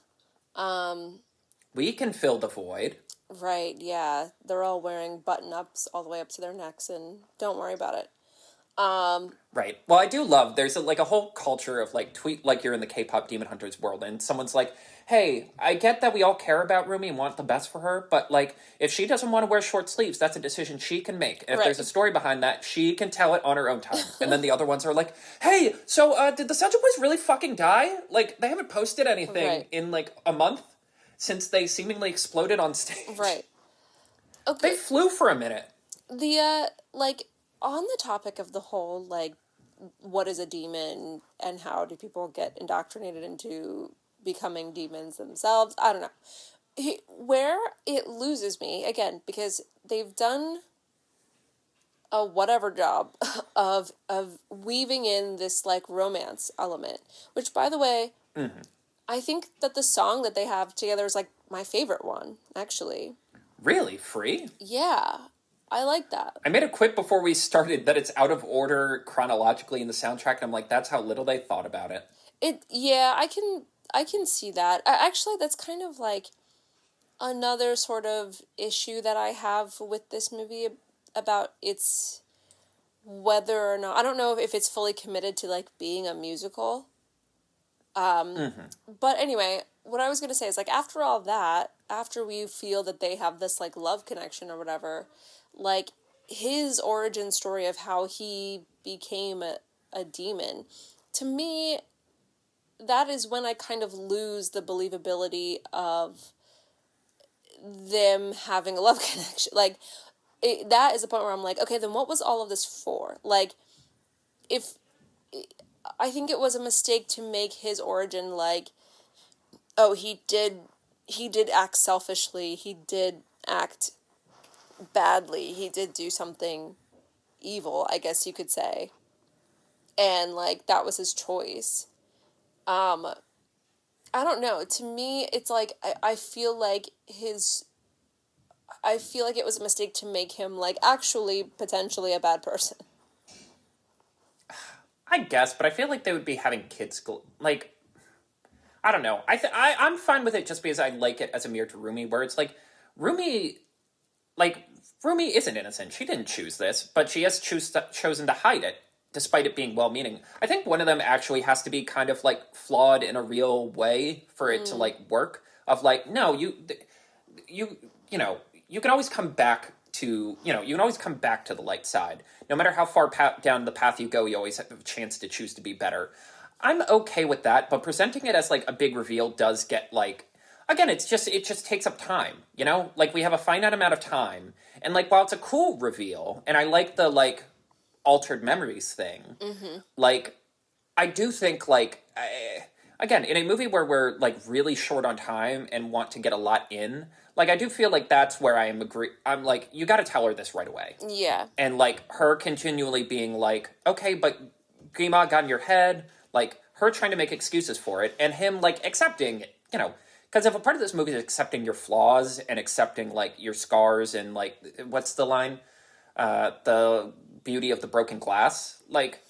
We can fill the void. Right, yeah. They're all wearing button-ups all the way up to their necks, and don't worry about it. Right. Well, I do love, there's like a whole culture of like tweet like you're in the K-pop Demon Hunters world, and someone's like, hey, I get that we all care about Rumi and want the best for her, but like if she doesn't want to wear short sleeves, that's a decision she can make. And if there's a story behind that, she can tell it on her own time. And then the other ones are like, hey, so did the Soulja Boys really fucking die? Like they haven't posted anything in like a month. since they seemingly exploded on stage. Right. They Okay. flew for a minute. The like on the topic of the whole like what is a demon and how do people get indoctrinated into becoming demons themselves? I don't know. Where it loses me again because they've done a whatever job of weaving in this like romance element, which by the way, I think that the song that they have together is like my favorite one, actually. Really? Free? Yeah. I like that. I made a quip before we started that it's out of order chronologically in the soundtrack, and I'm like, that's how little they thought about it. I can see that. Actually, that's kind of like another sort of issue that I have with this movie about its whether or not I don't know if it's fully committed to like being a musical. But anyway, what I was going to say is like after all that, after we feel that they have this like love connection or whatever, like his origin story of how he became a demon, to me that is when I kind of lose the believability of them having a love connection. Like that is the point where I'm like, okay, then what was all of this for? Like if I think it was a mistake to make his origin like, oh, he did act selfishly, he did act badly, he did do something evil, I guess you could say. And like that was his choice. I don't know. To me, it's like I feel like it was a mistake to make him like actually potentially a bad person. I guess, but I feel like they would be having kids like I don't know. I'm fine with it just because I like it as a mirror to Rumi, where it's like Rumi, like Rumi isn't innocent. She didn't choose this, but she has chosen to hide it, despite it being well-meaning. I think one of them actually has to be kind of like flawed in a real way for it to like work. Of like, no, you know, you can always come back to you can always come back to the light side. No matter how far down the path you go, you always have a chance to choose to be better. I'm okay with that, but presenting it as like a big reveal does get like again, it just takes up time, you know? Like we have a finite amount of time, and like while it's a cool reveal, and I like the like altered memories thing, like I do think like again, in a movie where we're like really short on time and want to get a lot in, like I do feel like that's where I'm like you got to tell her this right away. Yeah. And like her continually being like, okay, but Grima got in your head, like her trying to make excuses for it, and him like accepting, because if a part of this movie is accepting your flaws and accepting like your scars and like what's the line, the beauty of the broken glass, like,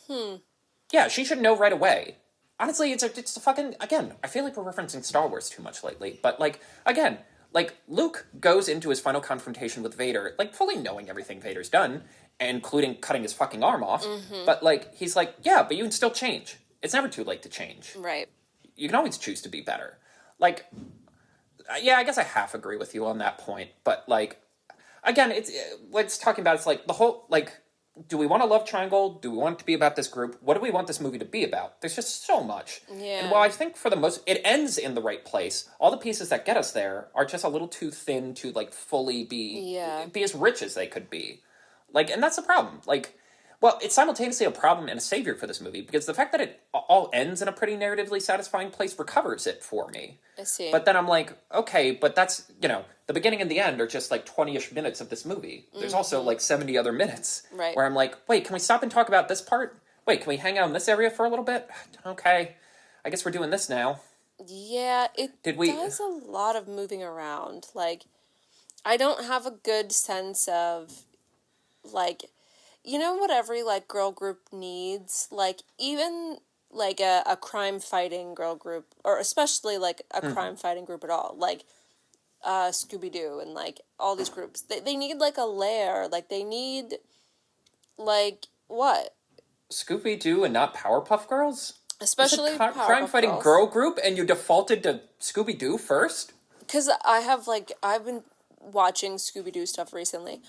yeah, she should know right away. Honestly, it's a fucking again. I feel like we're referencing Star Wars too much lately, but like again, like Luke goes into his final confrontation with Vader, like fully knowing everything Vader's done, including cutting his fucking arm off. But like he's like, yeah, but you can still change. It's never too late to change. Right. You can always choose to be better. Like, yeah, I guess I half agree with you on that point. But like, again, it's talking about. It's like the whole like. Do we want a love triangle? Do we want it to be about this group? What do we want this movie to be about? There's just so much. Yeah. And while I think for the most, it ends in the right place. All the pieces that get us there are just a little too thin to like fully be as rich as they could be. Like, and that's the problem. Like, well, it's simultaneously a problem and a savior for this movie because the fact that it all ends in a pretty narratively satisfying place recovers it for me. I see. But then I'm like, okay, but that's, the beginning and the end are just like 20-ish minutes of this movie. There's also like 70 other minutes where I'm like, wait, can we stop and talk about this part? Wait, can we hang out in this area for a little bit? Okay, I guess we're doing this now. Yeah, does a lot of moving around. Like, I don't have a good sense of, like, what every, like, girl group needs? Like, even, like, a crime-fighting girl group, or especially, like, a crime-fighting group at all. Like, Scooby-Doo and, like, all these groups. They need, like, a lair. Like, they need, like, what? Scooby-Doo and not Powerpuff Girls? Especially Powerpuff crime-fighting Girls. girl group and you defaulted to Scooby-Doo first? Because I've been watching Scooby-Doo stuff recently.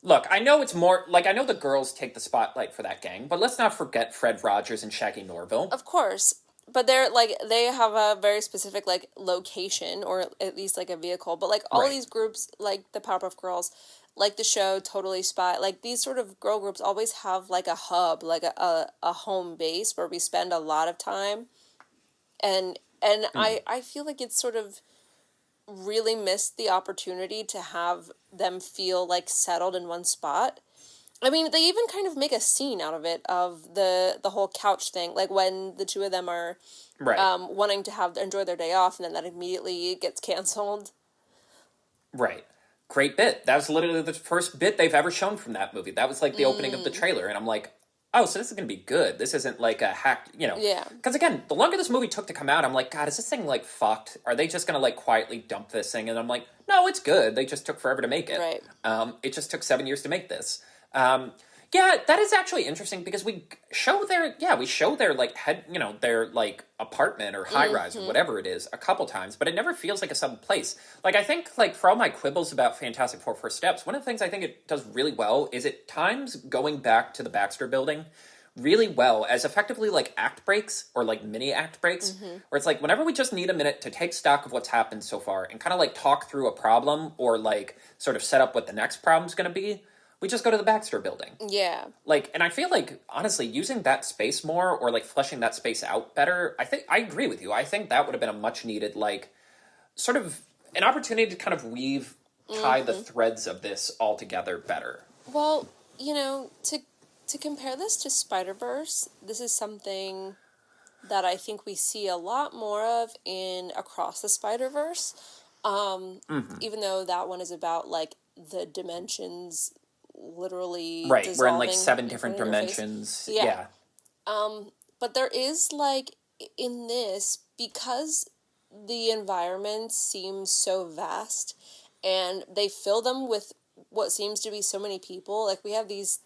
Look, I know it's more, like, I know the girls take the spotlight for that gang, but let's not forget Fred Rogers and Shaggy Norville. Of course. but they're like they have a very specific like location or at least like a vehicle. But like all of Right. these groups, like the Powerpuff Girls, like the show Totally Spy, like these sort of girl groups always have like a hub, like a home base where we spend a lot of time. And I feel like it's sort of really missed the opportunity to have them feel like settled in one spot. I mean, they even kind of make a scene out of it, of the whole couch thing, like when the two of them are Right. wanting to have enjoy their day off, and then that immediately gets canceled. Right. Great bit. That was literally the first bit they've ever shown from that movie. That was like the opening of the trailer, and I'm like, oh, so this is going to be good. This isn't like a hack, you know. Yeah. Because again, the longer this movie took to come out, I'm like, God, is this thing like fucked? Are they just going to like quietly dump this thing? And I'm like, no, it's good. They just took forever to make it. Right. It just took 7 years to make this. Yeah, that is actually interesting because we show their like head, you know, their like apartment or high rise or whatever it is a couple times, but it never feels like a sudden place. Like I think like for all my quibbles about Fantastic Four First Steps, one of the things I think it does really well is at times going back to the Baxter Building really well as effectively like act breaks or like mini act breaks where it's like whenever we just need a minute to take stock of what's happened so far and kind of like talk through a problem or like sort of set up what the next problem's going to be, we just go to the Baxter Building. Yeah. Like, and I feel like, honestly, using that space more or, like, fleshing that space out better, I agree with you. I think that would have been a much needed, like, sort of an opportunity to kind of tie the threads of this all together better. Well, you know, to compare this to Spider-Verse, this is something that I think we see a lot more of in Across the Spider-Verse. Even though that one is about, like, the dimensions literally Right, we're in, like, dissolving 7 in different front of your face. dimensions. Yeah. Yeah. But there is, like, in this, because the environments seem so vast and they fill them with what seems to be so many people, like we have this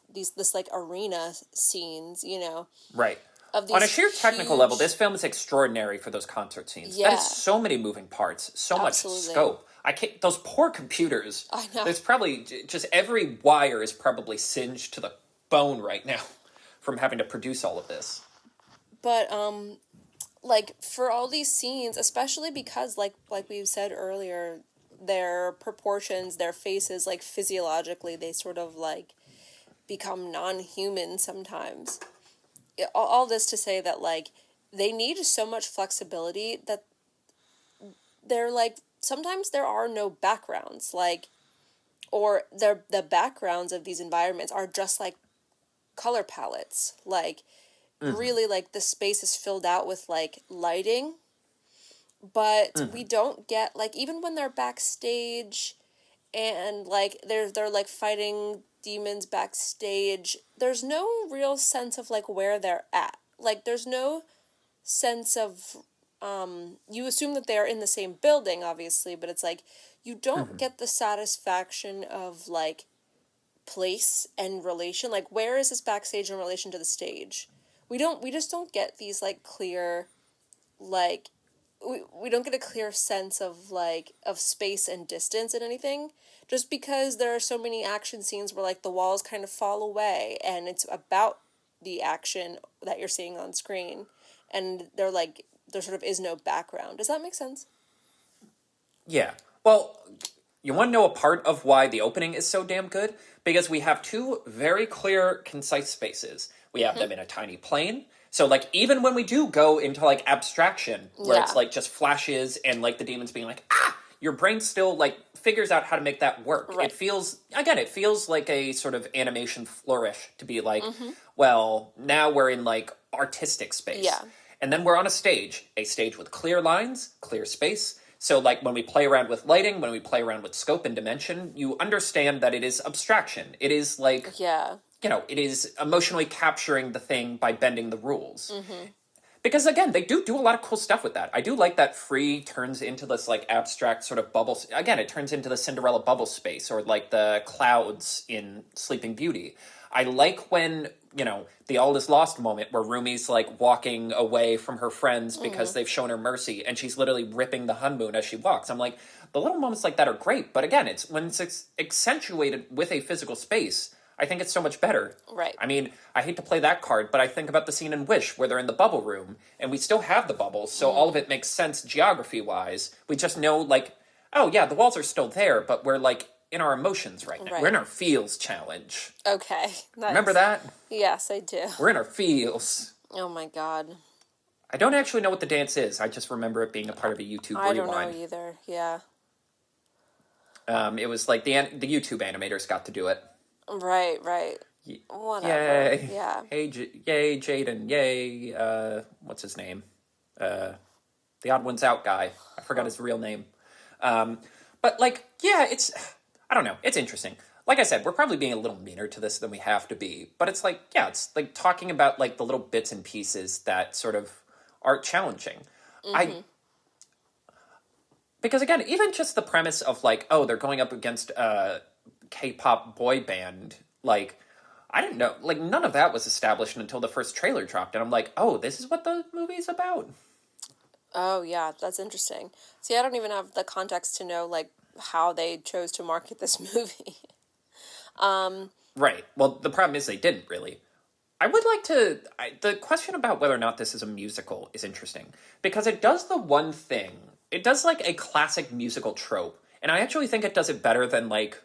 like arena scenes, you know, Right. of these On a sheer technical huge- level, this film is extraordinary for those concert scenes. Yeah. That is so many moving parts, so Absolutely. much scope. I can't. Those poor computers. I know. There's probably just every wire is probably singed to the bone right now from having to produce all of this. But like for all these scenes, especially because like we said earlier, their proportions, their faces, like physiologically, they sort of like become non-human sometimes. All this to say that like they need so much flexibility that they're like sometimes there are no backgrounds, like, or the backgrounds of these environments are just like color palettes, like really like the space is filled out with like lighting, but we don't get like even when they're backstage and like they're like fighting demons backstage, there's no real sense of like where they're at. Like there's no sense of you assume that they're in the same building obviously, but it's like you don't get the satisfaction of like place and relation. Like where is this backstage in relation to the stage? We just don't get these like clear like we don't get a clear sense of like of space and distance and anything, just because there are so many action scenes where like the walls kind of fall away and it's about the action that you're seeing on screen, and there sort of is no background. Does that make sense? Yeah. Well, you want to know a part of why the opening is so damn good? Because we have two very clear, concise spaces. We have them in a tiny plane. So, like, even when we do go into, like, abstraction, where it's, like, just flashes and, like, the demons being like, ah! Your brain still, like, figures out how to make that work. Right. It feels like a sort of animation flourish to be like, well, now we're in, like, artistic space. Yeah. And then we're on a stage with clear lines, clear space. So, like, when we play around with lighting, when we play around with scope and dimension, you understand that it is abstraction. It is, like, Yeah. you know, it is emotionally capturing the thing by bending the rules. Because, again, they do a lot of cool stuff with that. I do like that Free turns into this, like, abstract sort of bubble. Again, it turns into the Cinderella bubble space, or, like, the clouds in Sleeping Beauty. I like when, you know, the all is lost moment where Rumi's, like, walking away from her friends because they've shown her mercy, and she's literally ripping the Hunmoon as she walks. I'm like, the little moments like that are great, but again, it's when it's accentuated with a physical space, I think it's so much better. Right. I mean, I hate to play that card, but I think about the scene in Wish where they're in the bubble room, and we still have the bubble, so all of it makes sense geography-wise. We just know, like, oh yeah, the walls are still there, but we're, like, in our emotions right now. Right. We're in our feels challenge. Okay. Nice. Remember that? Yes, I do. We're in our feels. Oh my god. I don't actually know what the dance is. I just remember it being a part of a YouTube I rewind. don't know either. Yeah. It was like the YouTube animators got to do it. Right. Whatever. Yay. Yeah. Hey, yay, Jaden. Yay. What's his name? The Odd Ones Out guy. I forgot his real name. But, like, yeah, I don't know. It's interesting. Like I said, we're probably being a little meaner to this than we have to be. But it's like, yeah, it's like talking about, like, the little bits and pieces that sort of are challenging. Because, again, even just the premise of, like, oh, they're going up against a K-pop boy band, like, I didn't know, like, none of that was established until the first trailer dropped. And I'm like, oh, this is what the movie's about? Oh, yeah, that's interesting. See, I don't even have the context to know, like, how they chose to market this movie. Right. Well, the problem is they didn't, really. I would like to... the question about whether or not this is a musical is interesting. Because it does the one thing... It does, like, a classic musical trope. And I actually think it does it better than, like,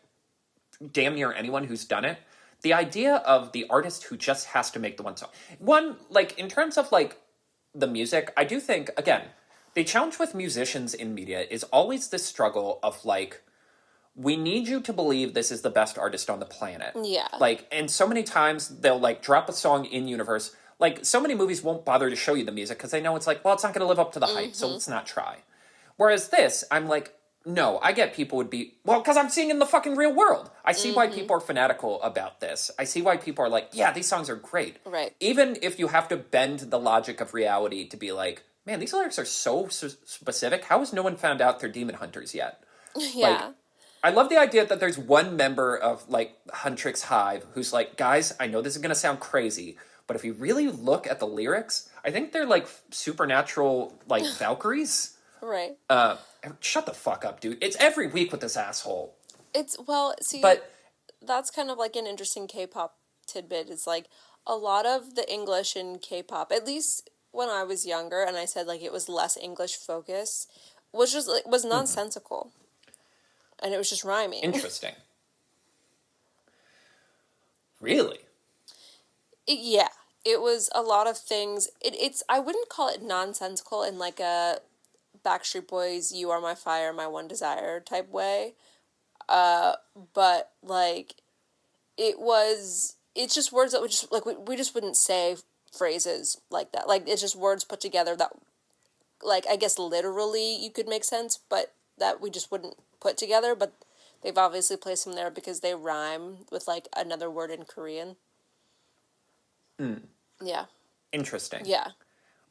damn near anyone who's done it. The idea of the artist who just has to make the one song. One, like, in terms of, like, the music, I do think, again, the challenge with musicians in media is always this struggle of, like, we need you to believe this is the best artist on the planet. Yeah. Like, and so many times they'll, like, drop a song in universe. Like, so many movies won't bother to show you the music because they know it's like, well, it's not going to live up to the hype, so let's not try. Whereas this, I'm like, no, I get people would be, well, because I'm seeing in the fucking real world. I see why people are fanatical about this. I see why people are like, yeah, these songs are great. Right. Even if you have to bend the logic of reality to be like, man, these lyrics are so specific. How has no one found out they're demon hunters yet? Yeah. Like, I love the idea that there's one member of, like, Huntrix Hive who's like, guys, I know this is going to sound crazy, but if you really look at the lyrics, I think they're, like, supernatural, like, Valkyries. Right. Shut the fuck up, dude. It's every week with this asshole. See, But that's kind of like an interesting K-pop tidbit. Is like a lot of the English in K-pop, at least when I was younger, and I said like it was less English focus, was just like was nonsensical, and it was just rhyming. interesting. Really? Yeah, it was a lot of things. It's I wouldn't call it nonsensical in like a Backstreet Boys, You Are My Fire, My One Desire type way. But like it's just words that would just like we just wouldn't say phrases like that. Like it's just words put together that like I guess literally you could make sense, but that we just wouldn't put together, but they've obviously placed them there because they rhyme with like another word in Korean. Yeah. Interesting. Yeah.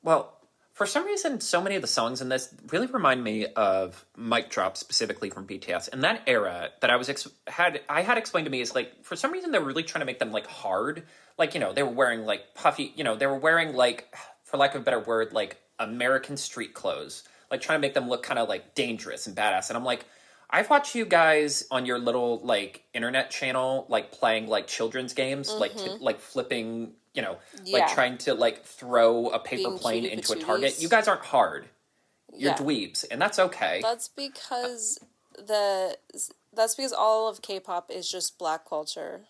Well, for some reason, so many of the songs in this really remind me of Mic Drop, specifically from BTS. And that era that I was had explained to me is like, for some reason, they were really trying to make them like hard. Like, you know, they were wearing like puffy, you know, they were wearing like, for lack of a better word, like American street clothes. Like trying to make them look kind of like dangerous and badass. And I'm like, I've watched you guys on your little like internet channel, like playing like children's games, like flipping, you know, like trying to like throw a paper plane into a target. You guys aren't hard. You're dweebs, and that's okay. That's because all of K-pop is just black culture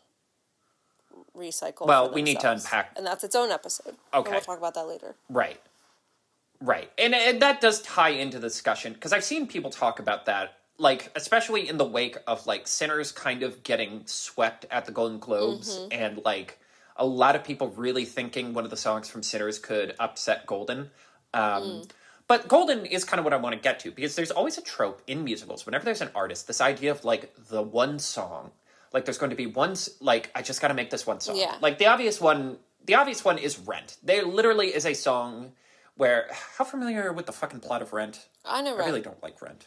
recycled. Well, we need to unpack, and that's its own episode. Okay, and we'll talk about that later. Right, and that does tie into the discussion because I've seen people talk about that. Like, especially in the wake of, like, Sinners kind of getting swept at the Golden Globes, and, like, a lot of people really thinking one of the songs from Sinners could upset Golden. But Golden is kind of what I want to get to, because there's always a trope in musicals. Whenever there's an artist, this idea of, like, the one song. Like, there's going to be one, like, I just got to make this one song. Yeah. Like, the obvious one is Rent. There literally is a song where, how familiar are you with the fucking plot of Rent? I know Rent. I really don't like Rent.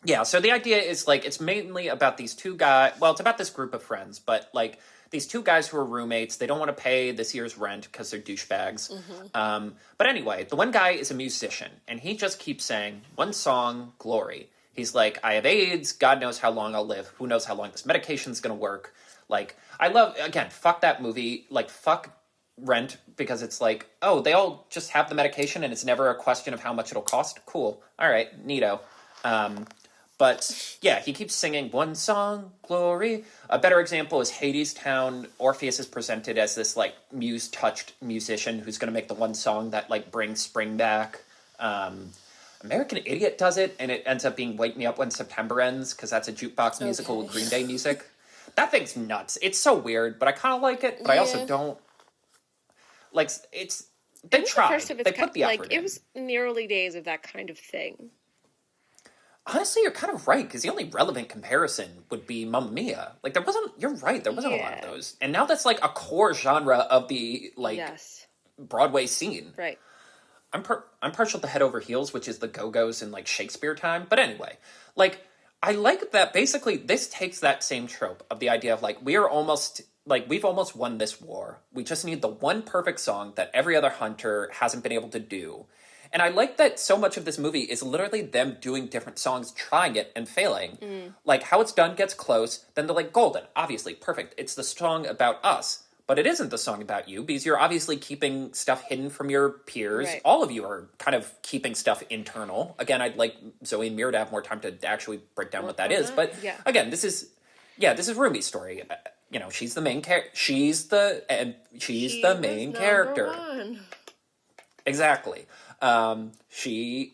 Yeah, so the idea is, like, it's mainly about these two guys... Well, it's about this group of friends, but, like, these two guys who are roommates, they don't want to pay this year's rent because they're douchebags. But anyway, the one guy is a musician, and he just keeps saying, one song, Glory. He's like, I have AIDS, God knows how long I'll live, who knows how long this medication's gonna work. Like, I love, again, fuck that movie. Like, fuck Rent, because it's like, oh, they all just have the medication and it's never a question of how much it'll cost. Cool. All right, neato. But yeah, he keeps singing one song, Glory. A better example is Hadestown. Orpheus is presented as this like muse-touched musician who's going to make the one song that like brings spring back. American Idiot does it, and it ends up being Wake Me Up When September Ends, because that's a jukebox musical with Green Day music. That thing's nuts. It's so weird, but I kind of like it, but I also don't. Like, it's... They tried. They put the effort in. It was in the early days of that kind of thing. Honestly, you're kind of right, because the only relevant comparison would be Mamma Mia. Like, there wasn't... You're right, there wasn't a lot of those. And now that's, like, a core genre of the, like, Broadway scene. Right. I'm partial to Head Over Heels, which is the Go-Go's in, like, Shakespeare time. But anyway, like, I like that basically this takes that same trope of the idea of, like, we are almost, like, we've almost won this war. We just need the one perfect song that every other hunter hasn't been able to do. And I like that so much of this movie is literally them doing different songs, trying it, and failing. Like, How It's Done gets close, then they're like, Golden, obviously, perfect. It's the song about us. But it isn't the song about you, because you're obviously keeping stuff hidden from your peers. Right. All of you are kind of keeping stuff internal. Again, I'd like Zoe and Mira to have more time to actually break down what that is. But again, this is Rumi's story. You know, she's the main character. She's the main character. One. Exactly. She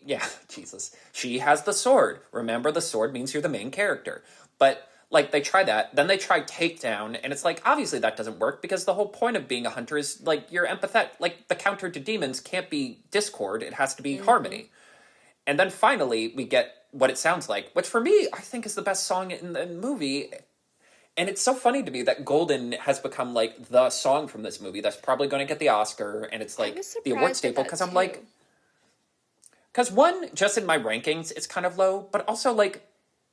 has the sword. Remember, the sword means you're the main character. But like, they try that, then they try Takedown, and it's like, obviously that doesn't work, because the whole point of being a hunter is, like, you're empathetic. Like, the counter to demons can't be discord, it has to be harmony. And then finally, we get What It Sounds Like, which for me, I think is the best song in the movie. And it's so funny to me that Golden has become, like, the song from this movie that's probably going to get the Oscar, and it's, like, the award staple, because I'm like... Because, one, just in my rankings, it's kind of low, but also, like,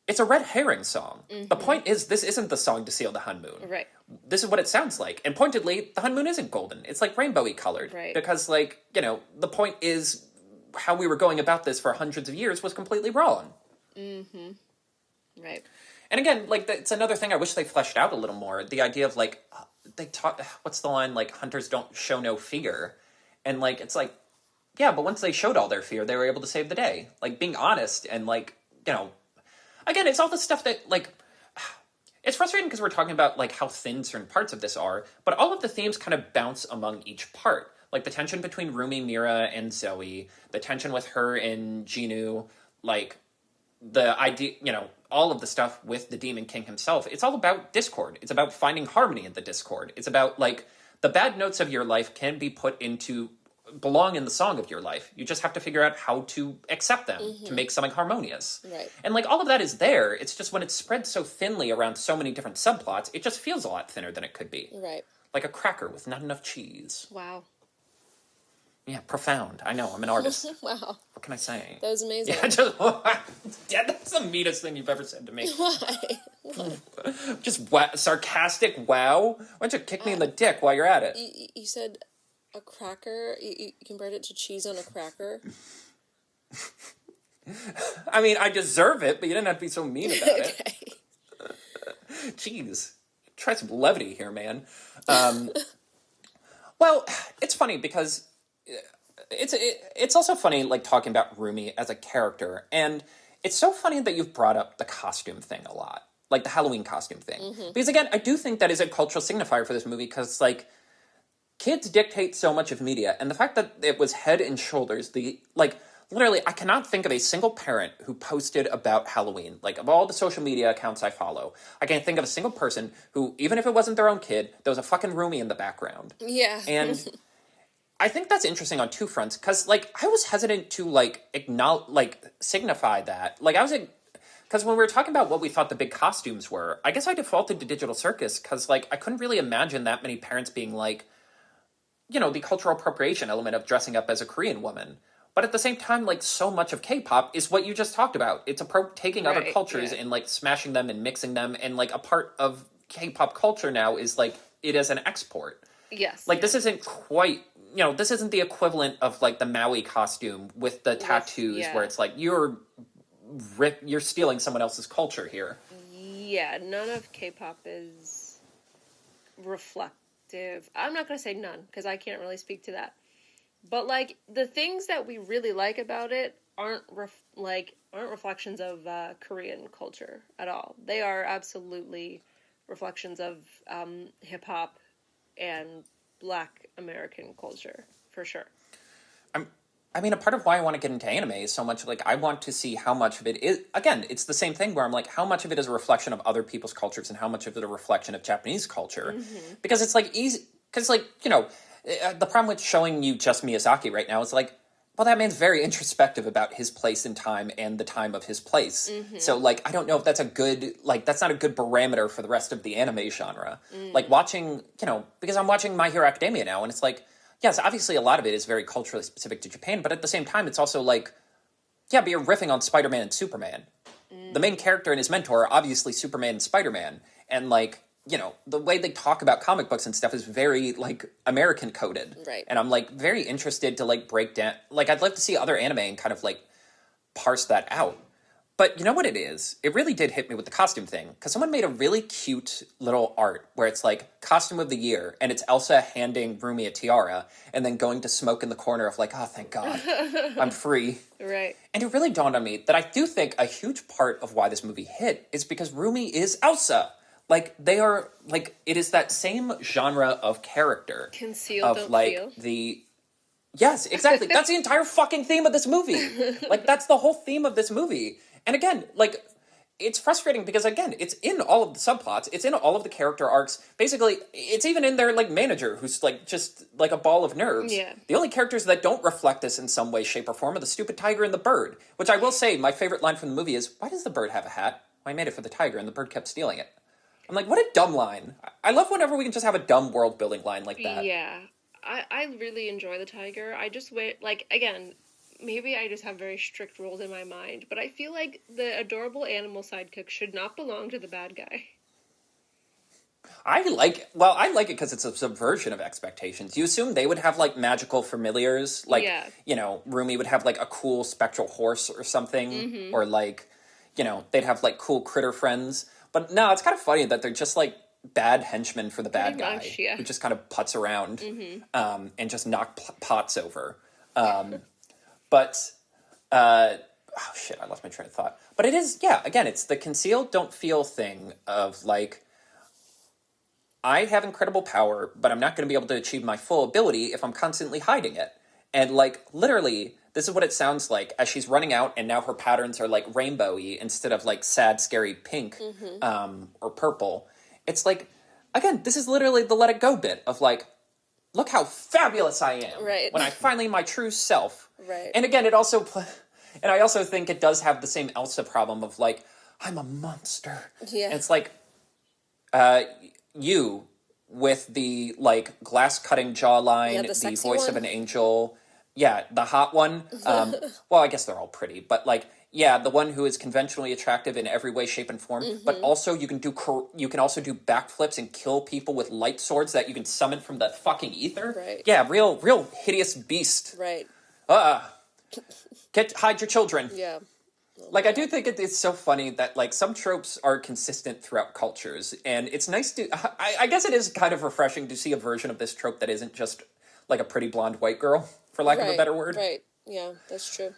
it's a red herring song. The point is, this isn't the song to seal the Hunmoon. Right. This is what it sounds like. And pointedly, the Hunmoon isn't golden. It's like rainbowy colored. Right. Because, like, you know, the point is how we were going about this for hundreds of years was completely wrong. Right. And again, like, it's another thing I wish they fleshed out a little more. The idea of, like, they talk, what's the line? Like, hunters don't show no fear. And, like, it's like, yeah, but once they showed all their fear, they were able to save the day. Like, being honest and, like, you know, again, it's all the stuff that, like, it's frustrating because we're talking about, like, how thin certain parts of this are, but all of the themes kind of bounce among each part. Like, the tension between Rumi, Mira, and Zoe, the tension with her and Genu, like, the idea, you know, all of the stuff with the Demon King himself. It's all about discord. It's about finding harmony in the discord. It's about, like, the bad notes of your life can be put into... belong in the song of your life. You just have to figure out how to accept them to make something harmonious. Right. And, like, all of that is there. It's just when it's spread so thinly around so many different subplots, it just feels a lot thinner than it could be. Right. Like a cracker with not enough cheese. Wow. Yeah, profound. I know, I'm an artist. Wow. What can I say? That was amazing. Yeah, that's the meanest thing you've ever said to me. Why? Just sarcastic wow? Why don't you kick me in the dick while you're at it? You said a cracker? You compared it to cheese on a cracker? I mean, I deserve it, but you didn't have to be so mean about it. Jeez. Try some levity here, man. Well, it's funny because it's also funny, like, talking about Rumi as a character, and it's so funny that you've brought up the costume thing a lot, like the Halloween costume thing. Because, again, I do think that is a cultural signifier for this movie, because, like, kids dictate so much of media, and the fact that it was head and shoulders, literally, I cannot think of a single parent who posted about Halloween. Like, of all the social media accounts I follow, I can't think of a single person who, even if it wasn't their own kid, there was a fucking Rumi in the background. Yeah. And I think that's interesting on two fronts, because, like, I was hesitant to, like, acknowledge, like, signify that. Like, because when we were talking about what we thought the big costumes were, I guess I defaulted to Digital Circus, because, like, I couldn't really imagine that many parents being like, you know, the cultural appropriation element of dressing up as a Korean woman. But at the same time, like, so much of K-pop is what you just talked about. It's taking other cultures and, like, smashing them and mixing them. And, like, a part of K-pop culture now is, like, it as an export. Yes. Like, this isn't quite, you know, this isn't the equivalent of, like, the Maui costume with the tattoos where it's like, you're stealing someone else's culture here. Yeah, none of K-pop is reflective. I'm not going to say none, because I can't really speak to that. But, like, the things that we really like about it aren't reflections of Korean culture at all. They are absolutely reflections of hip-hop and Black American culture, for sure. I mean, a part of why I want to get into anime is so much like I want to see how much of it is. Again, it's the same thing where I'm like, how much of it is a reflection of other people's cultures and how much of it a reflection of Japanese culture? Mm-hmm. Because it's like easy. Because like the problem with showing you just Miyazaki right now is like, well, that man's very introspective about his place in time and the time of his place. Mm-hmm. So like, I don't know if that's that's not a good barometer for the rest of the anime genre. Mm. Like watching, because I'm watching My Hero Academia now, and it's like. Yes, obviously a lot of it is very culturally specific to Japan, but at the same time, it's also like, but you're riffing on Spider-Man and Superman. Mm. The main character and his mentor are obviously Superman and Spider-Man, and like, the way they talk about comic books and stuff is very, like, American coded. Right. And I'm, like, very interested to, like, break down, like, I'd love to see other anime and kind of, like, parse that out. But you know what it is? It really did hit me with the costume thing. Because someone made a really cute little art where it's like, costume of the year, and it's Elsa handing Rumi a tiara, and then going to smoke in the corner of like, oh, thank God, I'm free. Right. And it really dawned on me that I do think a huge part of why this movie hit is because Rumi is Elsa. Like, they are, like, it is that same genre of character. Conceal, of, don't like, feel. Yes, exactly. That's the entire fucking theme of this movie. Like, that's the whole theme of this movie. And again, like, it's frustrating because, again, it's in all of the subplots. It's in all of the character arcs. Basically, it's even in their, like, manager, who's, like, just, like, a ball of nerves. Yeah. The only characters that don't reflect this in some way, shape, or form are the stupid tiger and the bird. Which I will say, my favorite line from the movie is, why does the bird have a hat? Well, I made it for the tiger, and the bird kept stealing it. I'm like, what a dumb line. I love whenever we can just have a dumb world-building line like that. Yeah. I really enjoy the tiger. I just wait, like, again... Maybe I just have very strict rules in my mind, but I feel like the adorable animal sidekick should not belong to the bad guy. I like it because it's a subversion of expectations. You assume they would have, like, magical familiars, like, Rumi would have, like, a cool spectral horse or something, mm-hmm. or, like, they'd have, like, cool critter friends. But no, it's kind of funny that they're just, like, bad henchmen for the bad guy, who just kind of putts around, mm-hmm. And just knock pots over. But, oh shit, I lost my train of thought. But it is, again, it's the conceal, don't feel thing of, like, I have incredible power, but I'm not going to be able to achieve my full ability if I'm constantly hiding it. And, like, literally, this is what it sounds like as she's running out, and now her patterns are, like, rainbowy instead of, like, sad, scary pink, mm-hmm. Or purple. It's like, again, this is literally the let it go bit of, like, look how fabulous I am when I finally my true self. Right. And again, and I also think it does have the same Elsa problem of, like, I'm a monster. Yeah. And it's like, you with the, like, glass-cutting jawline, the voice one. Of an angel. Yeah, the hot one. Well, I guess they're all pretty, but, like, the one who is conventionally attractive in every way, shape, and form. Mm-hmm. But also, you can also do backflips and kill people with light swords that you can summon from the fucking ether. Right. Yeah, real hideous beast. Right. Hide your children. Yeah. Like, I do think it's so funny that, like, some tropes are consistent throughout cultures, and it's nice to... I guess it is kind of refreshing to see a version of this trope that isn't just, like, a pretty blonde white girl, for lack of a better word. Right, yeah, that's true.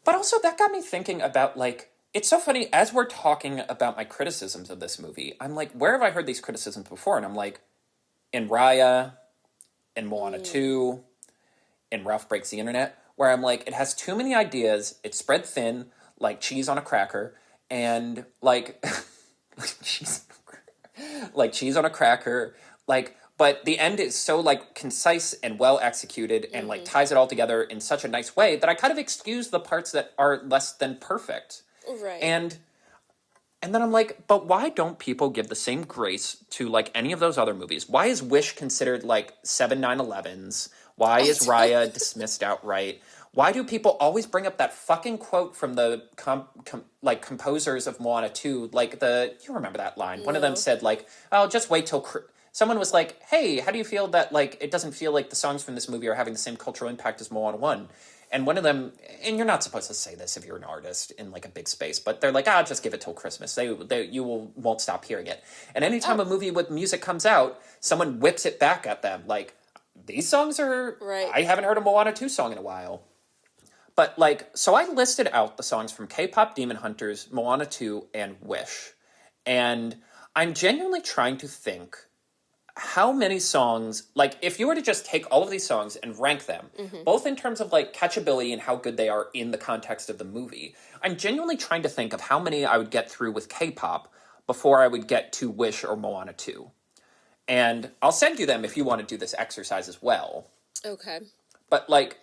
But also, that got me thinking about, like... It's so funny, as we're talking about my criticisms of this movie, I'm like, where have I heard these criticisms before? And I'm like, in Raya, in Moana 2, in Ralph Breaks the Internet... where I'm like, it has too many ideas, it's spread thin, like cheese on a cracker, and, like, like cheese on a cracker, like, but the end is so, like, concise and well executed, and, like, ties it all together in such a nice way that I kind of excuse the parts that are less than perfect. Right. And then I'm like, but why don't people give the same grace to, like, any of those other movies? Why is Wish considered, like, 7 9/11s? Why is Raya dismissed outright? Why do people always bring up that fucking quote from the composers of Moana 2? Like, you remember that line? No. One of them said, like, oh, just wait till... Someone was like, hey, how do you feel that, like, it doesn't feel like the songs from this movie are having the same cultural impact as Moana 1? And one of them, and you're not supposed to say this if you're an artist in like a big space, but they're like, just give it till Christmas. Won't stop hearing it. And anytime a movie with music comes out, someone whips it back at them. Like, these songs are, Right. I haven't heard a Moana 2 song in a while. But like, so I listed out the songs from K-pop Demon Hunters, Moana 2, and Wish. And I'm genuinely trying to think how many songs, like if you were to just take all of these songs and rank them, both in terms of like catchability and how good they are in the context of the movie, I'm genuinely trying to think of how many I would get through with K-pop before I would get to Wish or Moana 2. And I'll send you them if you want to do this exercise as well. Okay. But like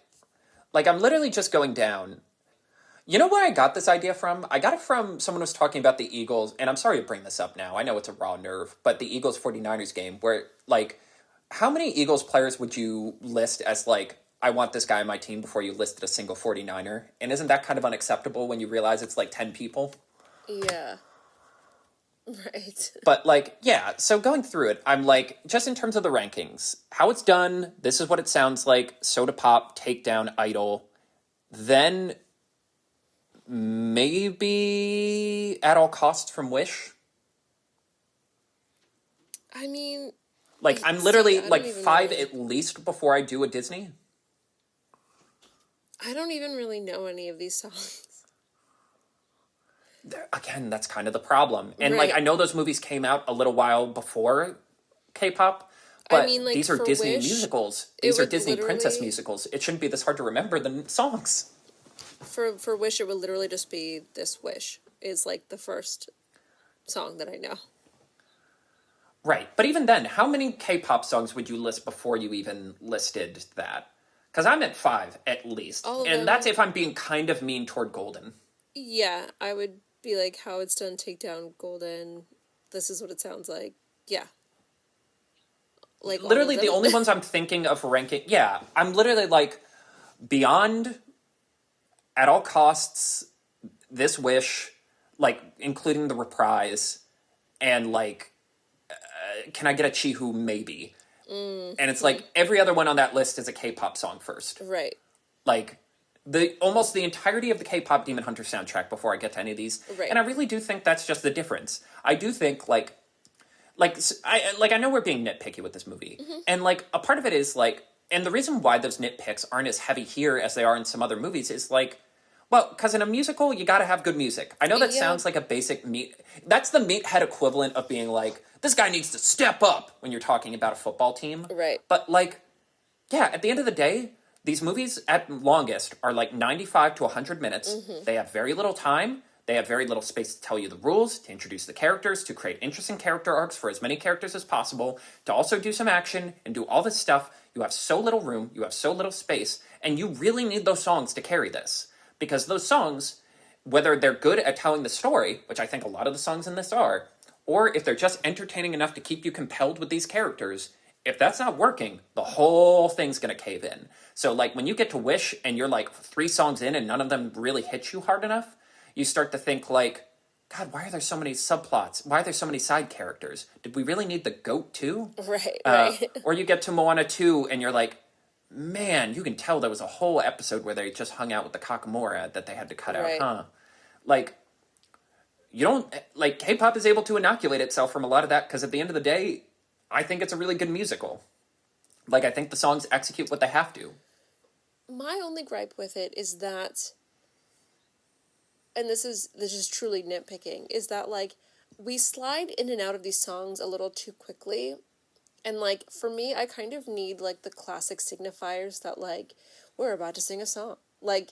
I'm literally just going down. You know where I got this idea from? I got it from someone who was talking about the Eagles, and I'm sorry to bring this up now. I know it's a raw nerve, but the Eagles 49ers game where, like, how many Eagles players would you list as, like, I want this guy on my team before you listed a single 49er? And isn't that kind of unacceptable when you realize it's, like, 10 people? Yeah. Right. But, like, yeah, so going through it, I'm like, just in terms of the rankings, how it's done, this is what it sounds like, Soda Pop, Takedown, Idol, then maybe At All Costs from Wish. I mean, like I'm literally like 5 at least before I do a Disney. I don't even really know any of these songs. Again, that's kind of the problem. And Right. like I know those movies came out a little while before K-pop, but I mean, like, these are for Disney Wish, musicals. it These are would Disney princess literally- musicals. It shouldn't be this hard to remember the songs. For Wish, it would literally just be This Wish is like the first song that I know. Right. But even then, how many K-pop songs would you list before you even listed that? Because I'm at 5 at least. All of And them. that's if I'm being kind of mean toward Golden. Yeah, I would be like, How It's Done, Takedown, Golden. This is what it sounds like. Yeah. Like all Literally of the them. only ones I'm thinking of ranking. Yeah, I'm literally like Beyond, At All Costs, This Wish, like including the reprise, and like Can I Get a Chihu maybe. And it's like every other one on that list is a K-pop song first. Right. Like almost the entirety of the K-pop Demon Hunter soundtrack before I get to any of these. Right. And I really do think that's just the difference. I do think I know we're being nitpicky with this movie. And like a part of it is like, and the reason why those nitpicks aren't as heavy here as they are in some other movies is like, well, because in a musical, you gotta have good music. I know that Yeah. sounds like a basic that's the meathead equivalent of being like, this guy needs to step up when you're talking about a football team. Right. But like, yeah, at the end of the day, these movies at longest are like 95 to 100 minutes. They have very little time. They have very little space to tell you the rules, to introduce the characters, to create interesting character arcs for as many characters as possible, to also do some action and do all this stuff. You have so little room, you have so little space, and you really need those songs to carry this. Because those songs, whether they're good at telling the story, which I think a lot of the songs in this are, or if they're just entertaining enough to keep you compelled with these characters, if that's not working, the whole thing's gonna cave in. So like when you get to Wish and you're like 3 songs in and none of them really hit you hard enough, you start to think like, God, why are there so many subplots? Why are there so many side characters? Did we really need the goat too? Right. Right. Or you get to Moana 2 and you're like, man, you can tell there was a whole episode where they just hung out with the Kakamora that they had to cut Right. out, huh? Like, you don't, like, K-pop is able to inoculate itself from a lot of that because at the end of the day, I think it's a really good musical. Like, I think the songs execute what they have to. My only gripe with it is that, and this is truly nitpicking, is that like we slide in and out of these songs a little too quickly. And like for me, I kind of need like the classic signifiers that like we're about to sing a song. Like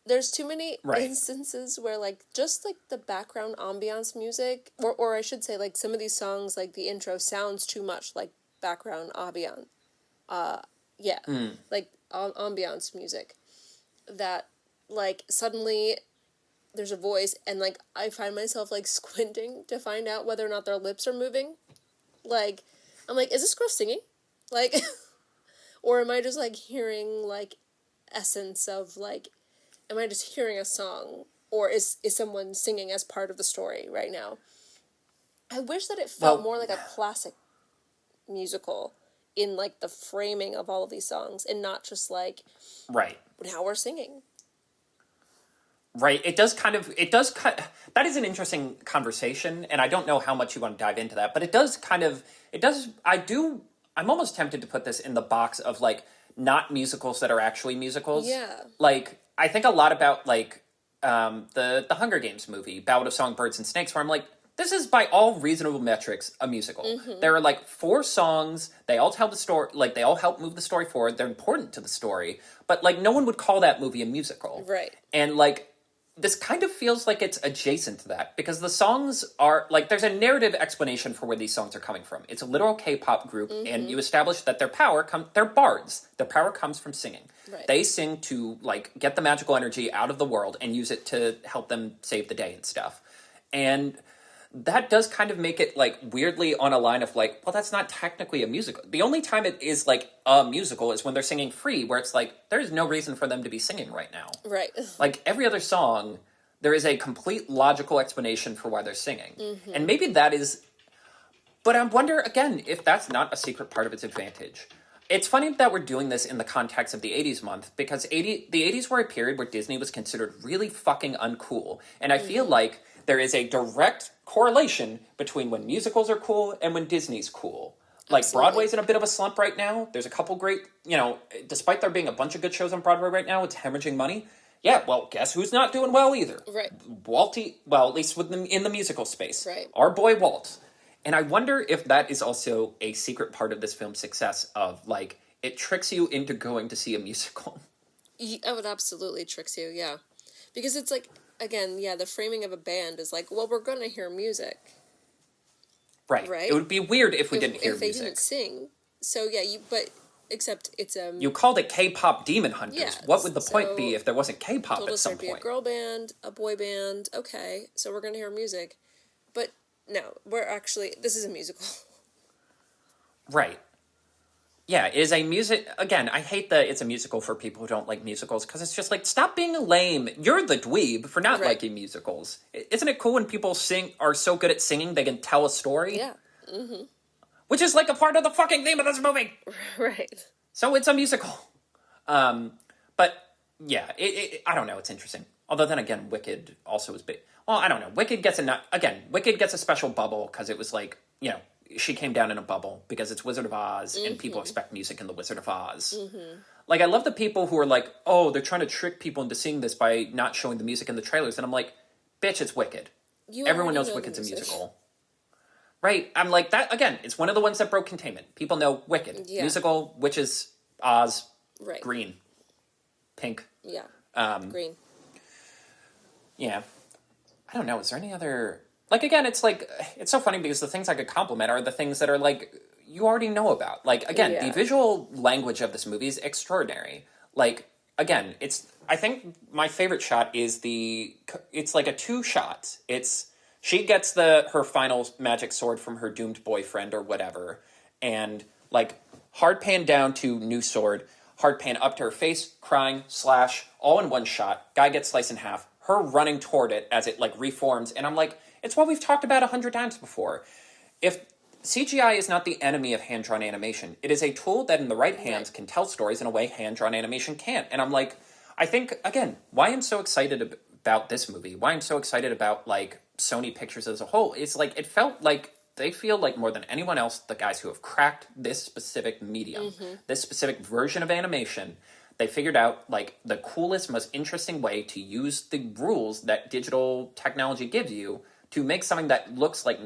there's too many Right. instances where like just like the background ambiance music or I should say like some of these songs like the intro sounds too much like background ambiance. Like ambiance music that like suddenly there's a voice and like I find myself like squinting to find out whether or not their lips are moving. Like I'm like, is this girl singing? Like or am I just like hearing like essence of like am I just hearing a song or is someone singing as part of the story right now? I wish that it felt Well- more like a classic musical in like the framing of all of these songs and not just like Right. now we're singing. Right. That is an interesting conversation, and I don't know how much you want to dive into that, but I'm almost tempted to put this in the box of like not musicals that are actually musicals. Yeah. Like, I think a lot about like the Hunger Games movie, Ballad of Songbirds and Snakes, where I'm like, this is by all reasonable metrics a musical. There are like 4 songs, they all tell the story, like they all help move the story forward, they're important to the story, but like no one would call that movie a musical. Right. And like this kind of feels like it's adjacent to that because the songs are like there's a narrative explanation for where these songs are coming from. It's a literal K-pop group, and you establish that they're bards. Their power comes from singing. Right. They sing to like get the magical energy out of the world and use it to help them save the day and stuff. And that does kind of make it like weirdly on a line of like, well, that's not technically a musical. The only time it is like a musical is when they're singing Free, where it's like there's no reason for them to be singing right now. Right. Like every other song, there is a complete logical explanation for why they're singing. And maybe that is, but I wonder again if that's not a secret part of its advantage. It's funny that we're doing this in the context of the 80s month because the 80s were a period where Disney was considered really fucking uncool. And I feel like there is a direct correlation between when musicals are cool and when Disney's cool. Like, Absolutely. Broadway's in a bit of a slump right now. There's a couple great, despite there being a bunch of good shows on Broadway right now, it's hemorrhaging money. Yeah, well, guess who's not doing well either? Right. At least in the musical space. Right. Our boy Walt. And I wonder if that is also a secret part of this film's success of, like, it tricks you into going to see a musical. I would absolutely tricks you, yeah. Because it's like, again, yeah, the framing of a band is like, well, we're going to hear music. Right. Right? It would be weird if we didn't hear if they music. didn't sing. So, yeah, except it's You called it K-pop Demon Hunters. Yeah, What would the point so be if there wasn't K-pop told at us some there'd be a point? girl band, a boy band, okay, so we're going to hear music. But no, this is a musical. Right. Yeah, it is a music. Again, I hate that it's a musical for people who don't like musicals because it's just like, stop being lame. You're the dweeb for not Right. liking musicals. Isn't it cool when people are so good at singing they can tell a story? Yeah. Which is like a part of the fucking theme of this movie. Right. So it's a musical. But yeah, I don't know. It's interesting. Although then again, Wicked also was big. Well, I don't know. Wicked gets a special bubble because it was like, she came down in a bubble because it's Wizard of Oz and people expect music in the Wizard of Oz. Like, I love the people who are like, oh, they're trying to trick people into seeing this by not showing the music in the trailers. And I'm like, bitch, it's Wicked. Everyone knows Wicked's a musical. Right? I'm like, that, again, it's one of the ones that broke containment. People know Wicked. Yeah. Musical, witches, Oz, Right. green, pink. Yeah. Green. Yeah. I don't know. Is there any other... Like, again, it's like... It's so funny because the things I could compliment are the things that are, like, you already know about. Like, again, Yeah. the visual language of this movie is extraordinary. Like, again, it's... I think my favorite shot is it's like a 2 shots. It's... She gets her final magic sword from her doomed boyfriend or whatever. And, like, hard pan down to new sword. Hard pan up to her face, crying, slash, all in one shot. Guy gets sliced in half. Her running toward it as it, like, reforms. And I'm like, it's what we've talked about 100 times before. If CGI is not the enemy of hand-drawn animation, it is a tool that in the right hands can tell stories in a way hand-drawn animation can't. And I'm like, I think, again, why I'm so excited about this movie, why I'm so excited about, like, Sony Pictures as a whole, is, like, it felt like they feel like more than anyone else, the guys who have cracked this specific medium, this specific version of animation, they figured out, like, the coolest, most interesting way to use the rules that digital technology gives you to make something that looks like,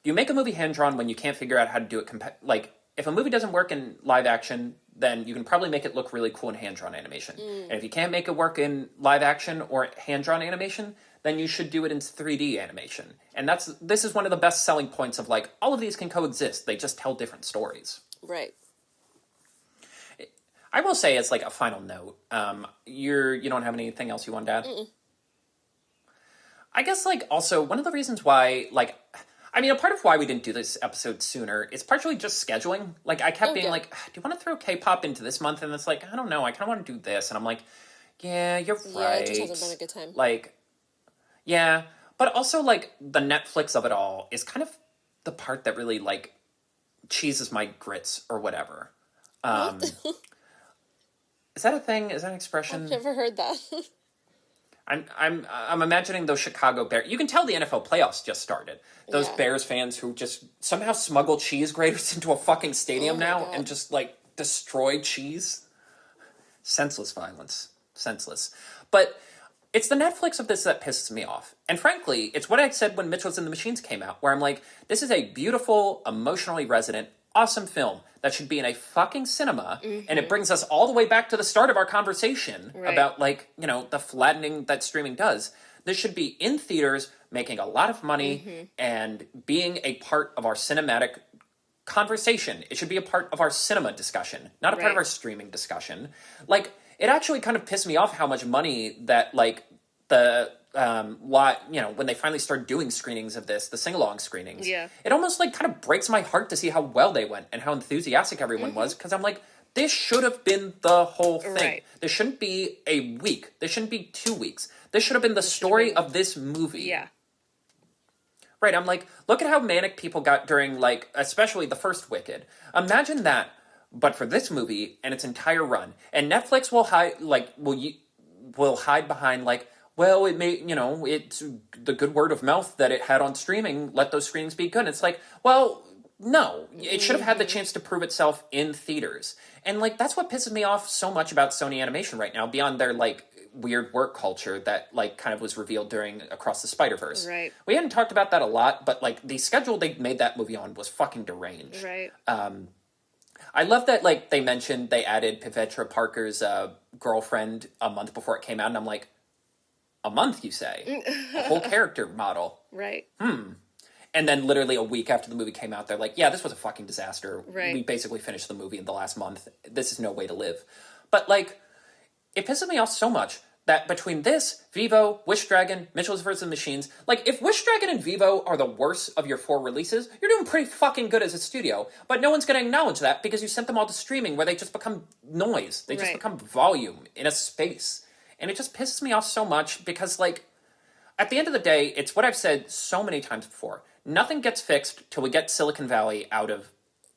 you make a movie hand-drawn when you can't figure out how to do it, like, if a movie doesn't work in live action, then you can probably make it look really cool in hand-drawn animation. And if you can't make it work in live action or hand-drawn animation, then you should do it in 3D animation. And this is one of the best selling points of, like, all of these can coexist. They just tell different stories. Right. I will say, as, like, a final note, you don't have anything else you want to add? I guess, like, also, one of the reasons why, like... I mean, a part of why we didn't do this episode sooner is partially just scheduling. Like, I kept being like, do you want to throw K-pop into this month? And it's like, I don't know, I kind of want to do this. And I'm like, yeah, you're right. Yeah, it just hasn't been a good time. Like, yeah. But also, like, the Netflix of it all is kind of the part that really, like, cheese is my grits or whatever. What? Is that a thing? Is that an expression? I've never heard that. I'm imagining those Chicago Bears. You can tell the NFL playoffs just started. Those Yeah. Bears fans who just somehow smuggle cheese graters into a fucking stadium Oh my now God. and just like destroy cheese. Senseless violence. Senseless. But it's the Netflix of this that pisses me off. And frankly, it's what I said when Mitchell's and the Machines came out, where I'm like, this is a beautiful, emotionally resonant, awesome film that should be in a fucking cinema. And it brings us all the way back to the start of our conversation Right. about, like, you know, the flattening that streaming does. This should be in theaters, making a lot of money, and being a part of our cinematic conversation. It should be a part of our cinema discussion, not a part of Right. our streaming discussion. Like, it actually kind of pissed me off how much money that, like, the you know, when they finally started doing screenings of this, the sing-along screenings, Yeah. it almost like kind of breaks my heart to see how well they went and how enthusiastic everyone was, because I'm like, this should have been the whole thing. Right. This shouldn't be a week. This shouldn't be 2 weeks. This should have been the story of this movie. Yeah. Right, I'm like, look at how manic people got during, like, especially the first Wicked. Imagine that, but for this movie and its entire run. And Netflix will hide, like, will hide behind, like, well, it may, you know, it's the good word of mouth that it had on streaming, let those screenings be good. And it's like, well, no, it should have had the chance to prove itself in theaters. And, like, that's what pisses me off so much about Sony Animation right now, beyond their, like, weird work culture that, like, kind of was revealed during Across the Spider-Verse. Right. We hadn't talked about that a lot, but, like, the schedule they made that movie on was fucking deranged. Right. I love that, like, they mentioned they added Petra Parker's girlfriend a month before it came out, and I'm like, a month, you say? A whole character model. Right. And then literally a week after the movie came out, they're like, yeah, this was a fucking disaster. Right. We basically finished the movie in the last month. This is no way to live. But, like, it pisses me off so much that between this, Vivo, Wish Dragon, Mitchell's vs. the Machines, like, if Wish Dragon and Vivo are the worst of your 4 releases, you're doing pretty fucking good as a studio. But no one's going to acknowledge that because you sent them all to streaming where they just become noise. They just Right. become volume in a space. And it just pisses me off so much because, like, at the end of the day, it's what I've said so many times before. Nothing gets fixed till we get Silicon Valley out of,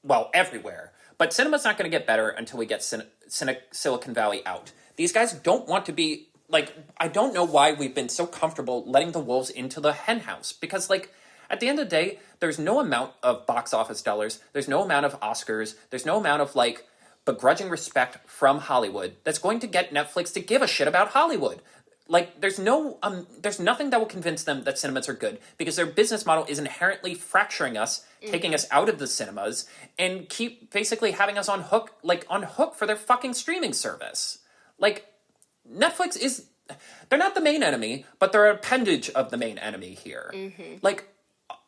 well, everywhere. But cinema's not going to get better until we get Silicon Valley out. These guys don't want to be, like, I don't know why we've been so comfortable letting the wolves into the henhouse. Because, like, at the end of the day, there's no amount of box office dollars, there's no amount of Oscars, there's no amount of, like, begrudging respect from Hollywood that's going to get Netflix to give a shit about Hollywood. Like, there's nothing that will convince them that cinemas are good, because their business model is inherently fracturing us, taking us out of the cinemas, and keep basically having us on hook for their fucking streaming service. Like, Netflix is, they're not the main enemy, but they're an appendage of the main enemy here. Like,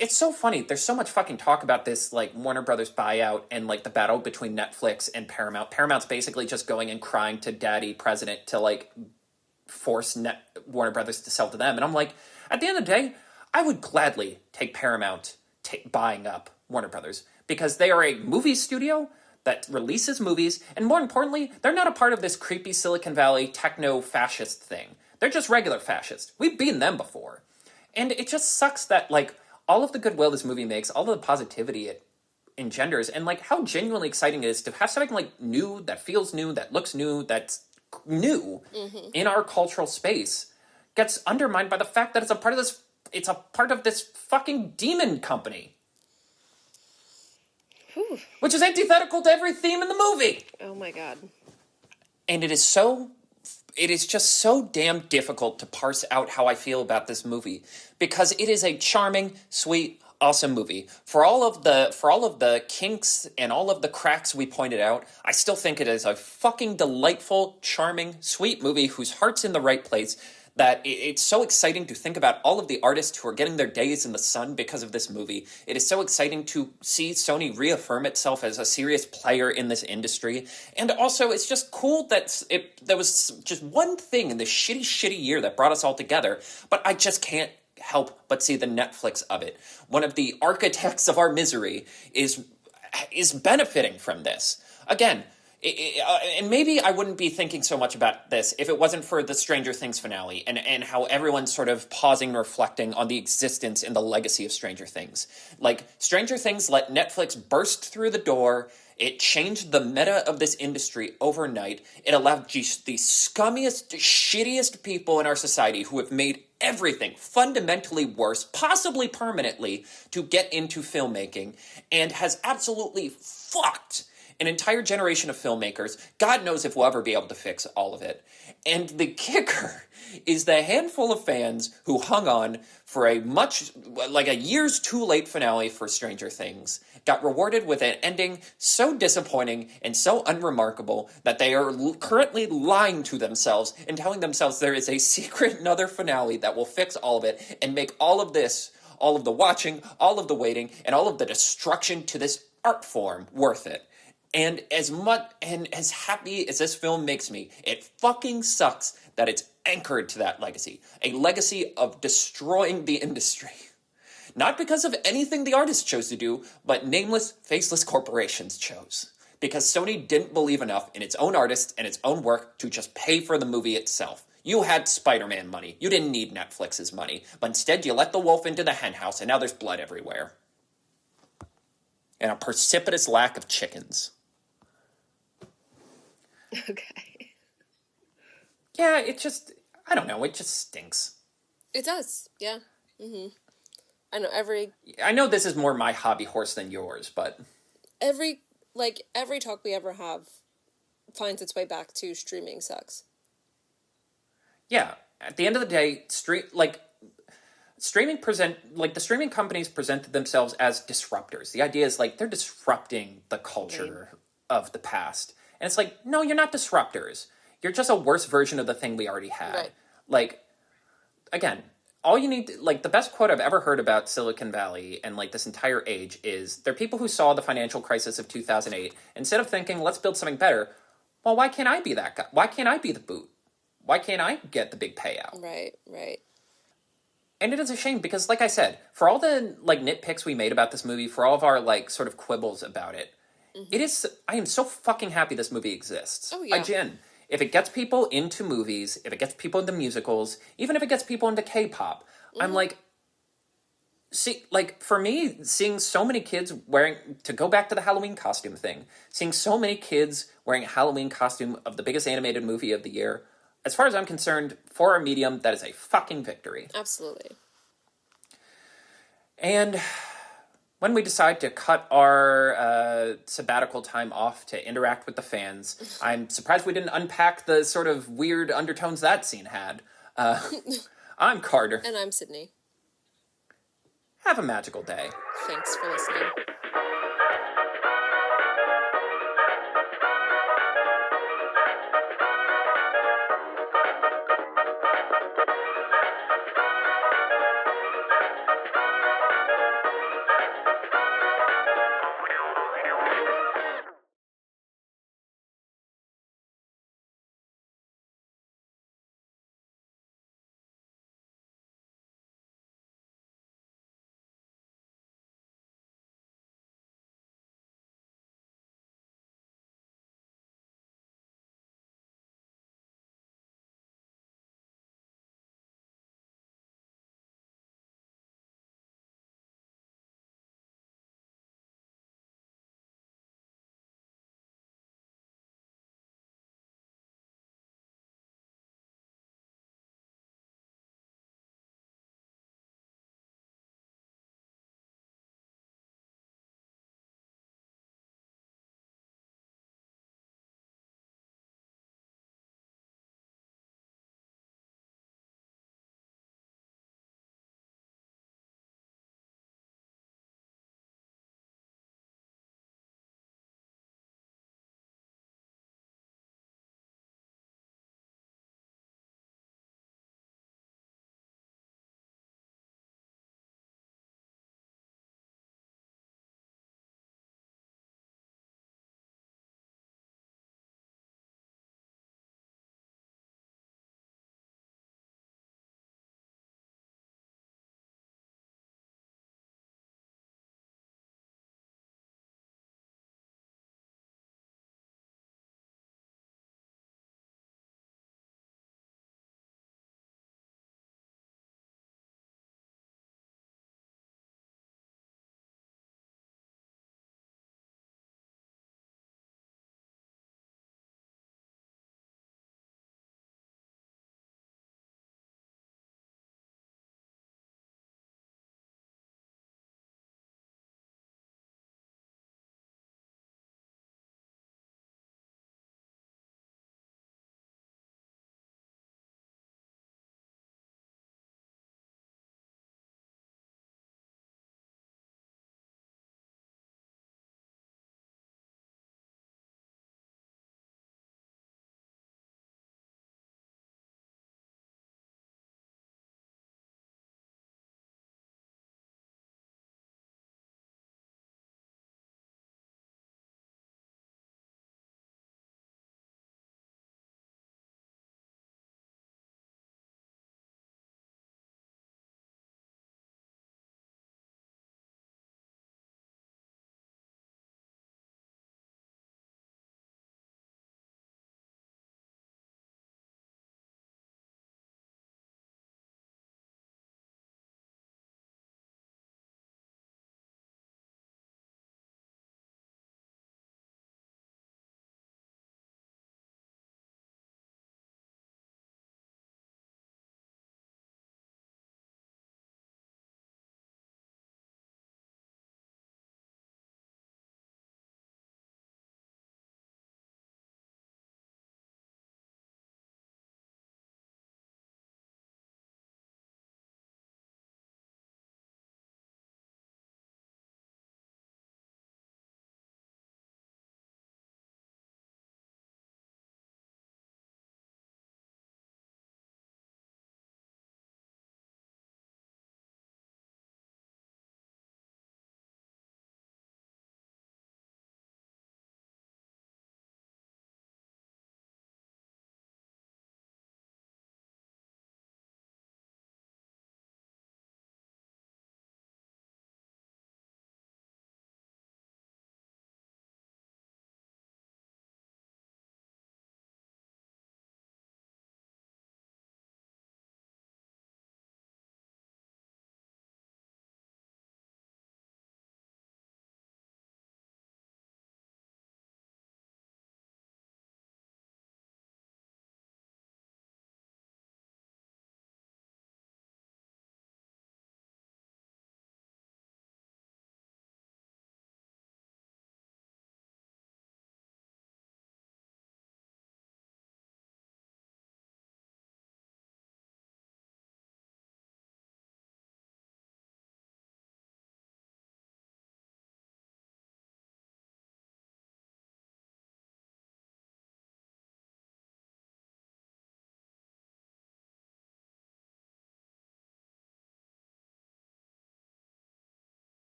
it's so funny. There's so much fucking talk about this, like, Warner Brothers buyout and, like, the battle between Netflix and Paramount. Paramount's basically just going and crying to daddy president to, like, force Warner Brothers to sell to them. And I'm like, at the end of the day, I would gladly take Paramount buying up Warner Brothers, because they are a movie studio that releases movies, and more importantly, they're not a part of this creepy Silicon Valley techno-fascist thing. They're just regular fascists. We've beaten them before. And it just sucks that, like, all of the goodwill this movie makes, all of the positivity it engenders, and, like, how genuinely exciting it is to have something, like, new, that feels new, that looks new, that's new in our cultural space, gets undermined by the fact that it's a part of this fucking demon company. Whew. Which is antithetical to every theme in the movie. Oh my God. And it is just so damn difficult to parse out how I feel about this movie, because it is a charming, sweet, awesome movie. For all of the kinks and all of the cracks we pointed out, I still think it is a fucking delightful, charming, sweet movie whose heart's in the right place. That it's so exciting to think about all of the artists who are getting their days in the sun because of this movie. It is so exciting to see Sony reaffirm itself as a serious player in this industry. And also, it's just cool that there was just one thing in this shitty year that brought us all together, but I just can't help but see the Netflix of it. One of the architects of our misery is benefiting from this. Again, and maybe I wouldn't be thinking so much about this if it wasn't for the Stranger Things finale and how everyone's sort of pausing and reflecting on the existence and the legacy of Stranger Things. Like, Stranger Things let Netflix burst through the door. It changed the meta of this industry overnight. It allowed the scummiest, shittiest people in our society who have made everything fundamentally worse, possibly permanently, to get into filmmaking, and has absolutely fucked an entire generation of filmmakers. God knows if we'll ever be able to fix all of it. And the kicker is the handful of fans who hung on for a year's too late finale for Stranger Things got rewarded with an ending so disappointing and so unremarkable that they are currently lying to themselves and telling themselves there is a secret another finale that will fix all of it and make all of this, all of the watching, all of the waiting, and all of the destruction to this art form worth it. And as happy as this film makes me, it fucking sucks that it's anchored to that legacy. A legacy of destroying the industry. Not because of anything the artist chose to do, but nameless, faceless corporations chose. Because Sony didn't believe enough in its own artists and its own work to just pay for the movie itself. You had Spider-Man money. You didn't need Netflix's money. But instead, you let the wolf into the henhouse, and now there's blood everywhere. And a precipitous lack of chickens. Okay. Yeah, I don't know, it just stinks. It does, yeah. Mm-hmm. I know this is more my hobby horse than yours, but... Every talk we ever have finds its way back to streaming sucks. Yeah, at the end of the day, the streaming companies presented themselves as disruptors. The idea is, they're disrupting the culture of the past. And it's like, no, you're not disruptors. You're just a worse version of the thing we already had. Right. Again, all you need, the best quote I've ever heard about Silicon Valley and, this entire age is, they're people who saw the financial crisis of 2008. Instead of thinking, let's build something better, well, why can't I be that guy? Why can't I be the boot? Why can't I get the big payout? Right. And it is a shame because, like I said, for all the, nitpicks we made about this movie, for all of our, sort of quibbles about it, I am so fucking happy this movie exists. Oh, yeah. Again, if it gets people into movies, if it gets people into musicals, even if it gets people into K-pop, I'm for me, seeing so many kids to go back to the Halloween costume thing, seeing so many kids wearing a Halloween costume of the biggest animated movie of the year, as far as I'm concerned, for our medium, that is a fucking victory. Absolutely. And when we decide to cut our sabbatical time off to interact with the fans, I'm surprised we didn't unpack the sort of weird undertones that scene had. I'm Carter. And I'm Sydney. Have a magical day. Thanks for listening.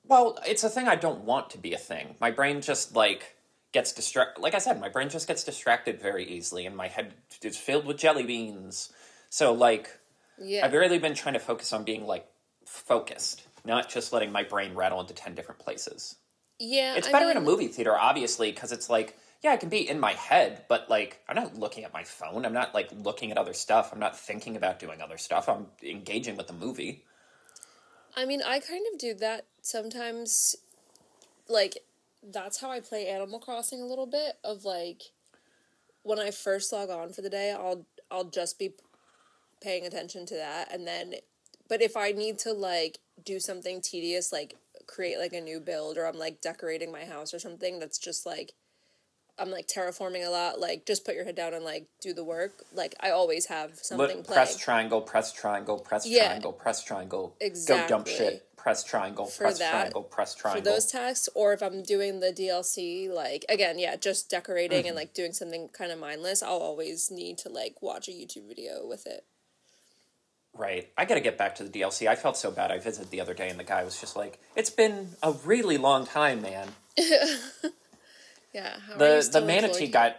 Well, it's a thing I don't want to be a thing. My brain just like gets distracted. Like I said, my brain just gets distracted very easily, and my head is filled with jelly beans. So like, Yeah. I've really been trying to focus on being like focused, not just letting my brain rattle into 10 different places. Yeah, It's I better in a mean, movie theater, obviously, because it's like, yeah, I can be in my head, but like, I'm not looking at my phone. I'm not like looking at other stuff. I'm not thinking about doing other stuff. I'm engaging with the movie. I kind of do that sometimes. Like, that's how I play Animal Crossing a little bit. Of like, when I first log on for the day, I'll just be paying attention to that, and then, but if I need to like do something tedious, like create like a new build, or I'm like decorating my house or something, that's just like I'm like terraforming a lot, like just put your head down and like do the work. Like I always have something Press playing. triangle, press triangle, press Yeah, triangle, press triangle. Go dump exactly. shit. Press triangle, For press that, triangle, press for those triangle. tasks, or if I'm doing the DLC, like again, yeah, just decorating and like doing something kind of mindless, I'll always need to like watch a YouTube video with it. Right. I gotta get back to the DLC. I felt so bad. I visited the other day and the guy was just like, it's been a really long time, man. Yeah, how are you The still manatee employed? got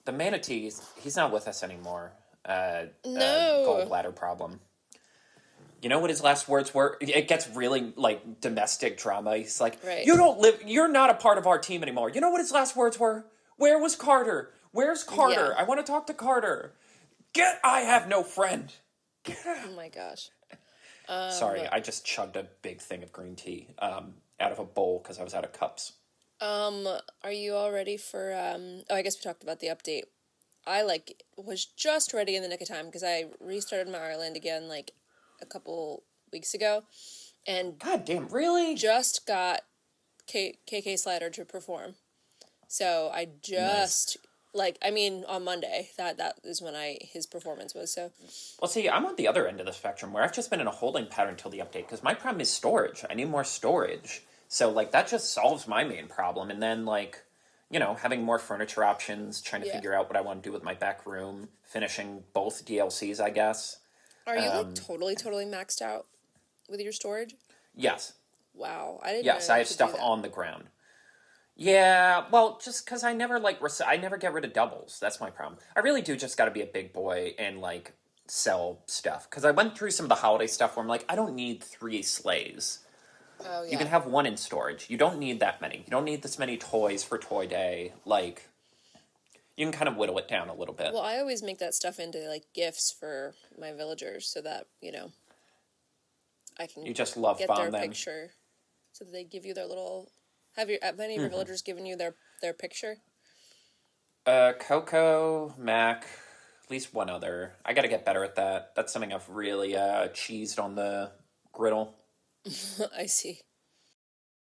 the manatee, he's not with us anymore. No. Gallbladder problem. You know what his last words were? It gets really like domestic drama. He's like, Right. "You don't live. You're not a part of our team anymore." You know what his last words were? Where was Carter? Where's Yeah. Carter? I want to talk to Carter. Get. I have no friend. Oh my gosh. Sorry, I just chugged a big thing of green tea out of a bowl because I was out of cups. Are you all ready for oh, I guess we talked about the update. I like was just ready in the nick of time because I restarted my Ireland again like a couple weeks ago and God damn, really? just got KK Slider to perform. So I Nice. just on Monday that is when I his performance was. So Well, see, I'm on the other end of the spectrum where I've just been in a holding pattern until the update because my problem is storage. I need more storage. So, like, that just solves my main problem. And then, like, having more furniture options, trying to yeah. figure out what I want to do with my back room, finishing both DLCs, I guess. Are you like totally maxed out with your storage? Yes. Wow, I didn't know Yes, I you have could do stuff that. on the ground. Yeah, well, just because I never, like, I never get rid of doubles. That's my problem. I really do just got to be a big boy and, like, sell stuff. Because I went through some of the holiday stuff where I'm like, I don't need 3 sleighs. Oh You can yeah. have one in storage. You don't need that many. You don't need this many toys for Toy Day. Like, you can kind of whittle it down a little bit. Well, I always make that stuff into like gifts for my villagers so that, I can You just love get their bomb them. picture so that they give you their little have any of your villagers given you their picture? Coco, Mac, at least one other. I gotta get better at that. That's something I've really cheesed on the griddle. I see.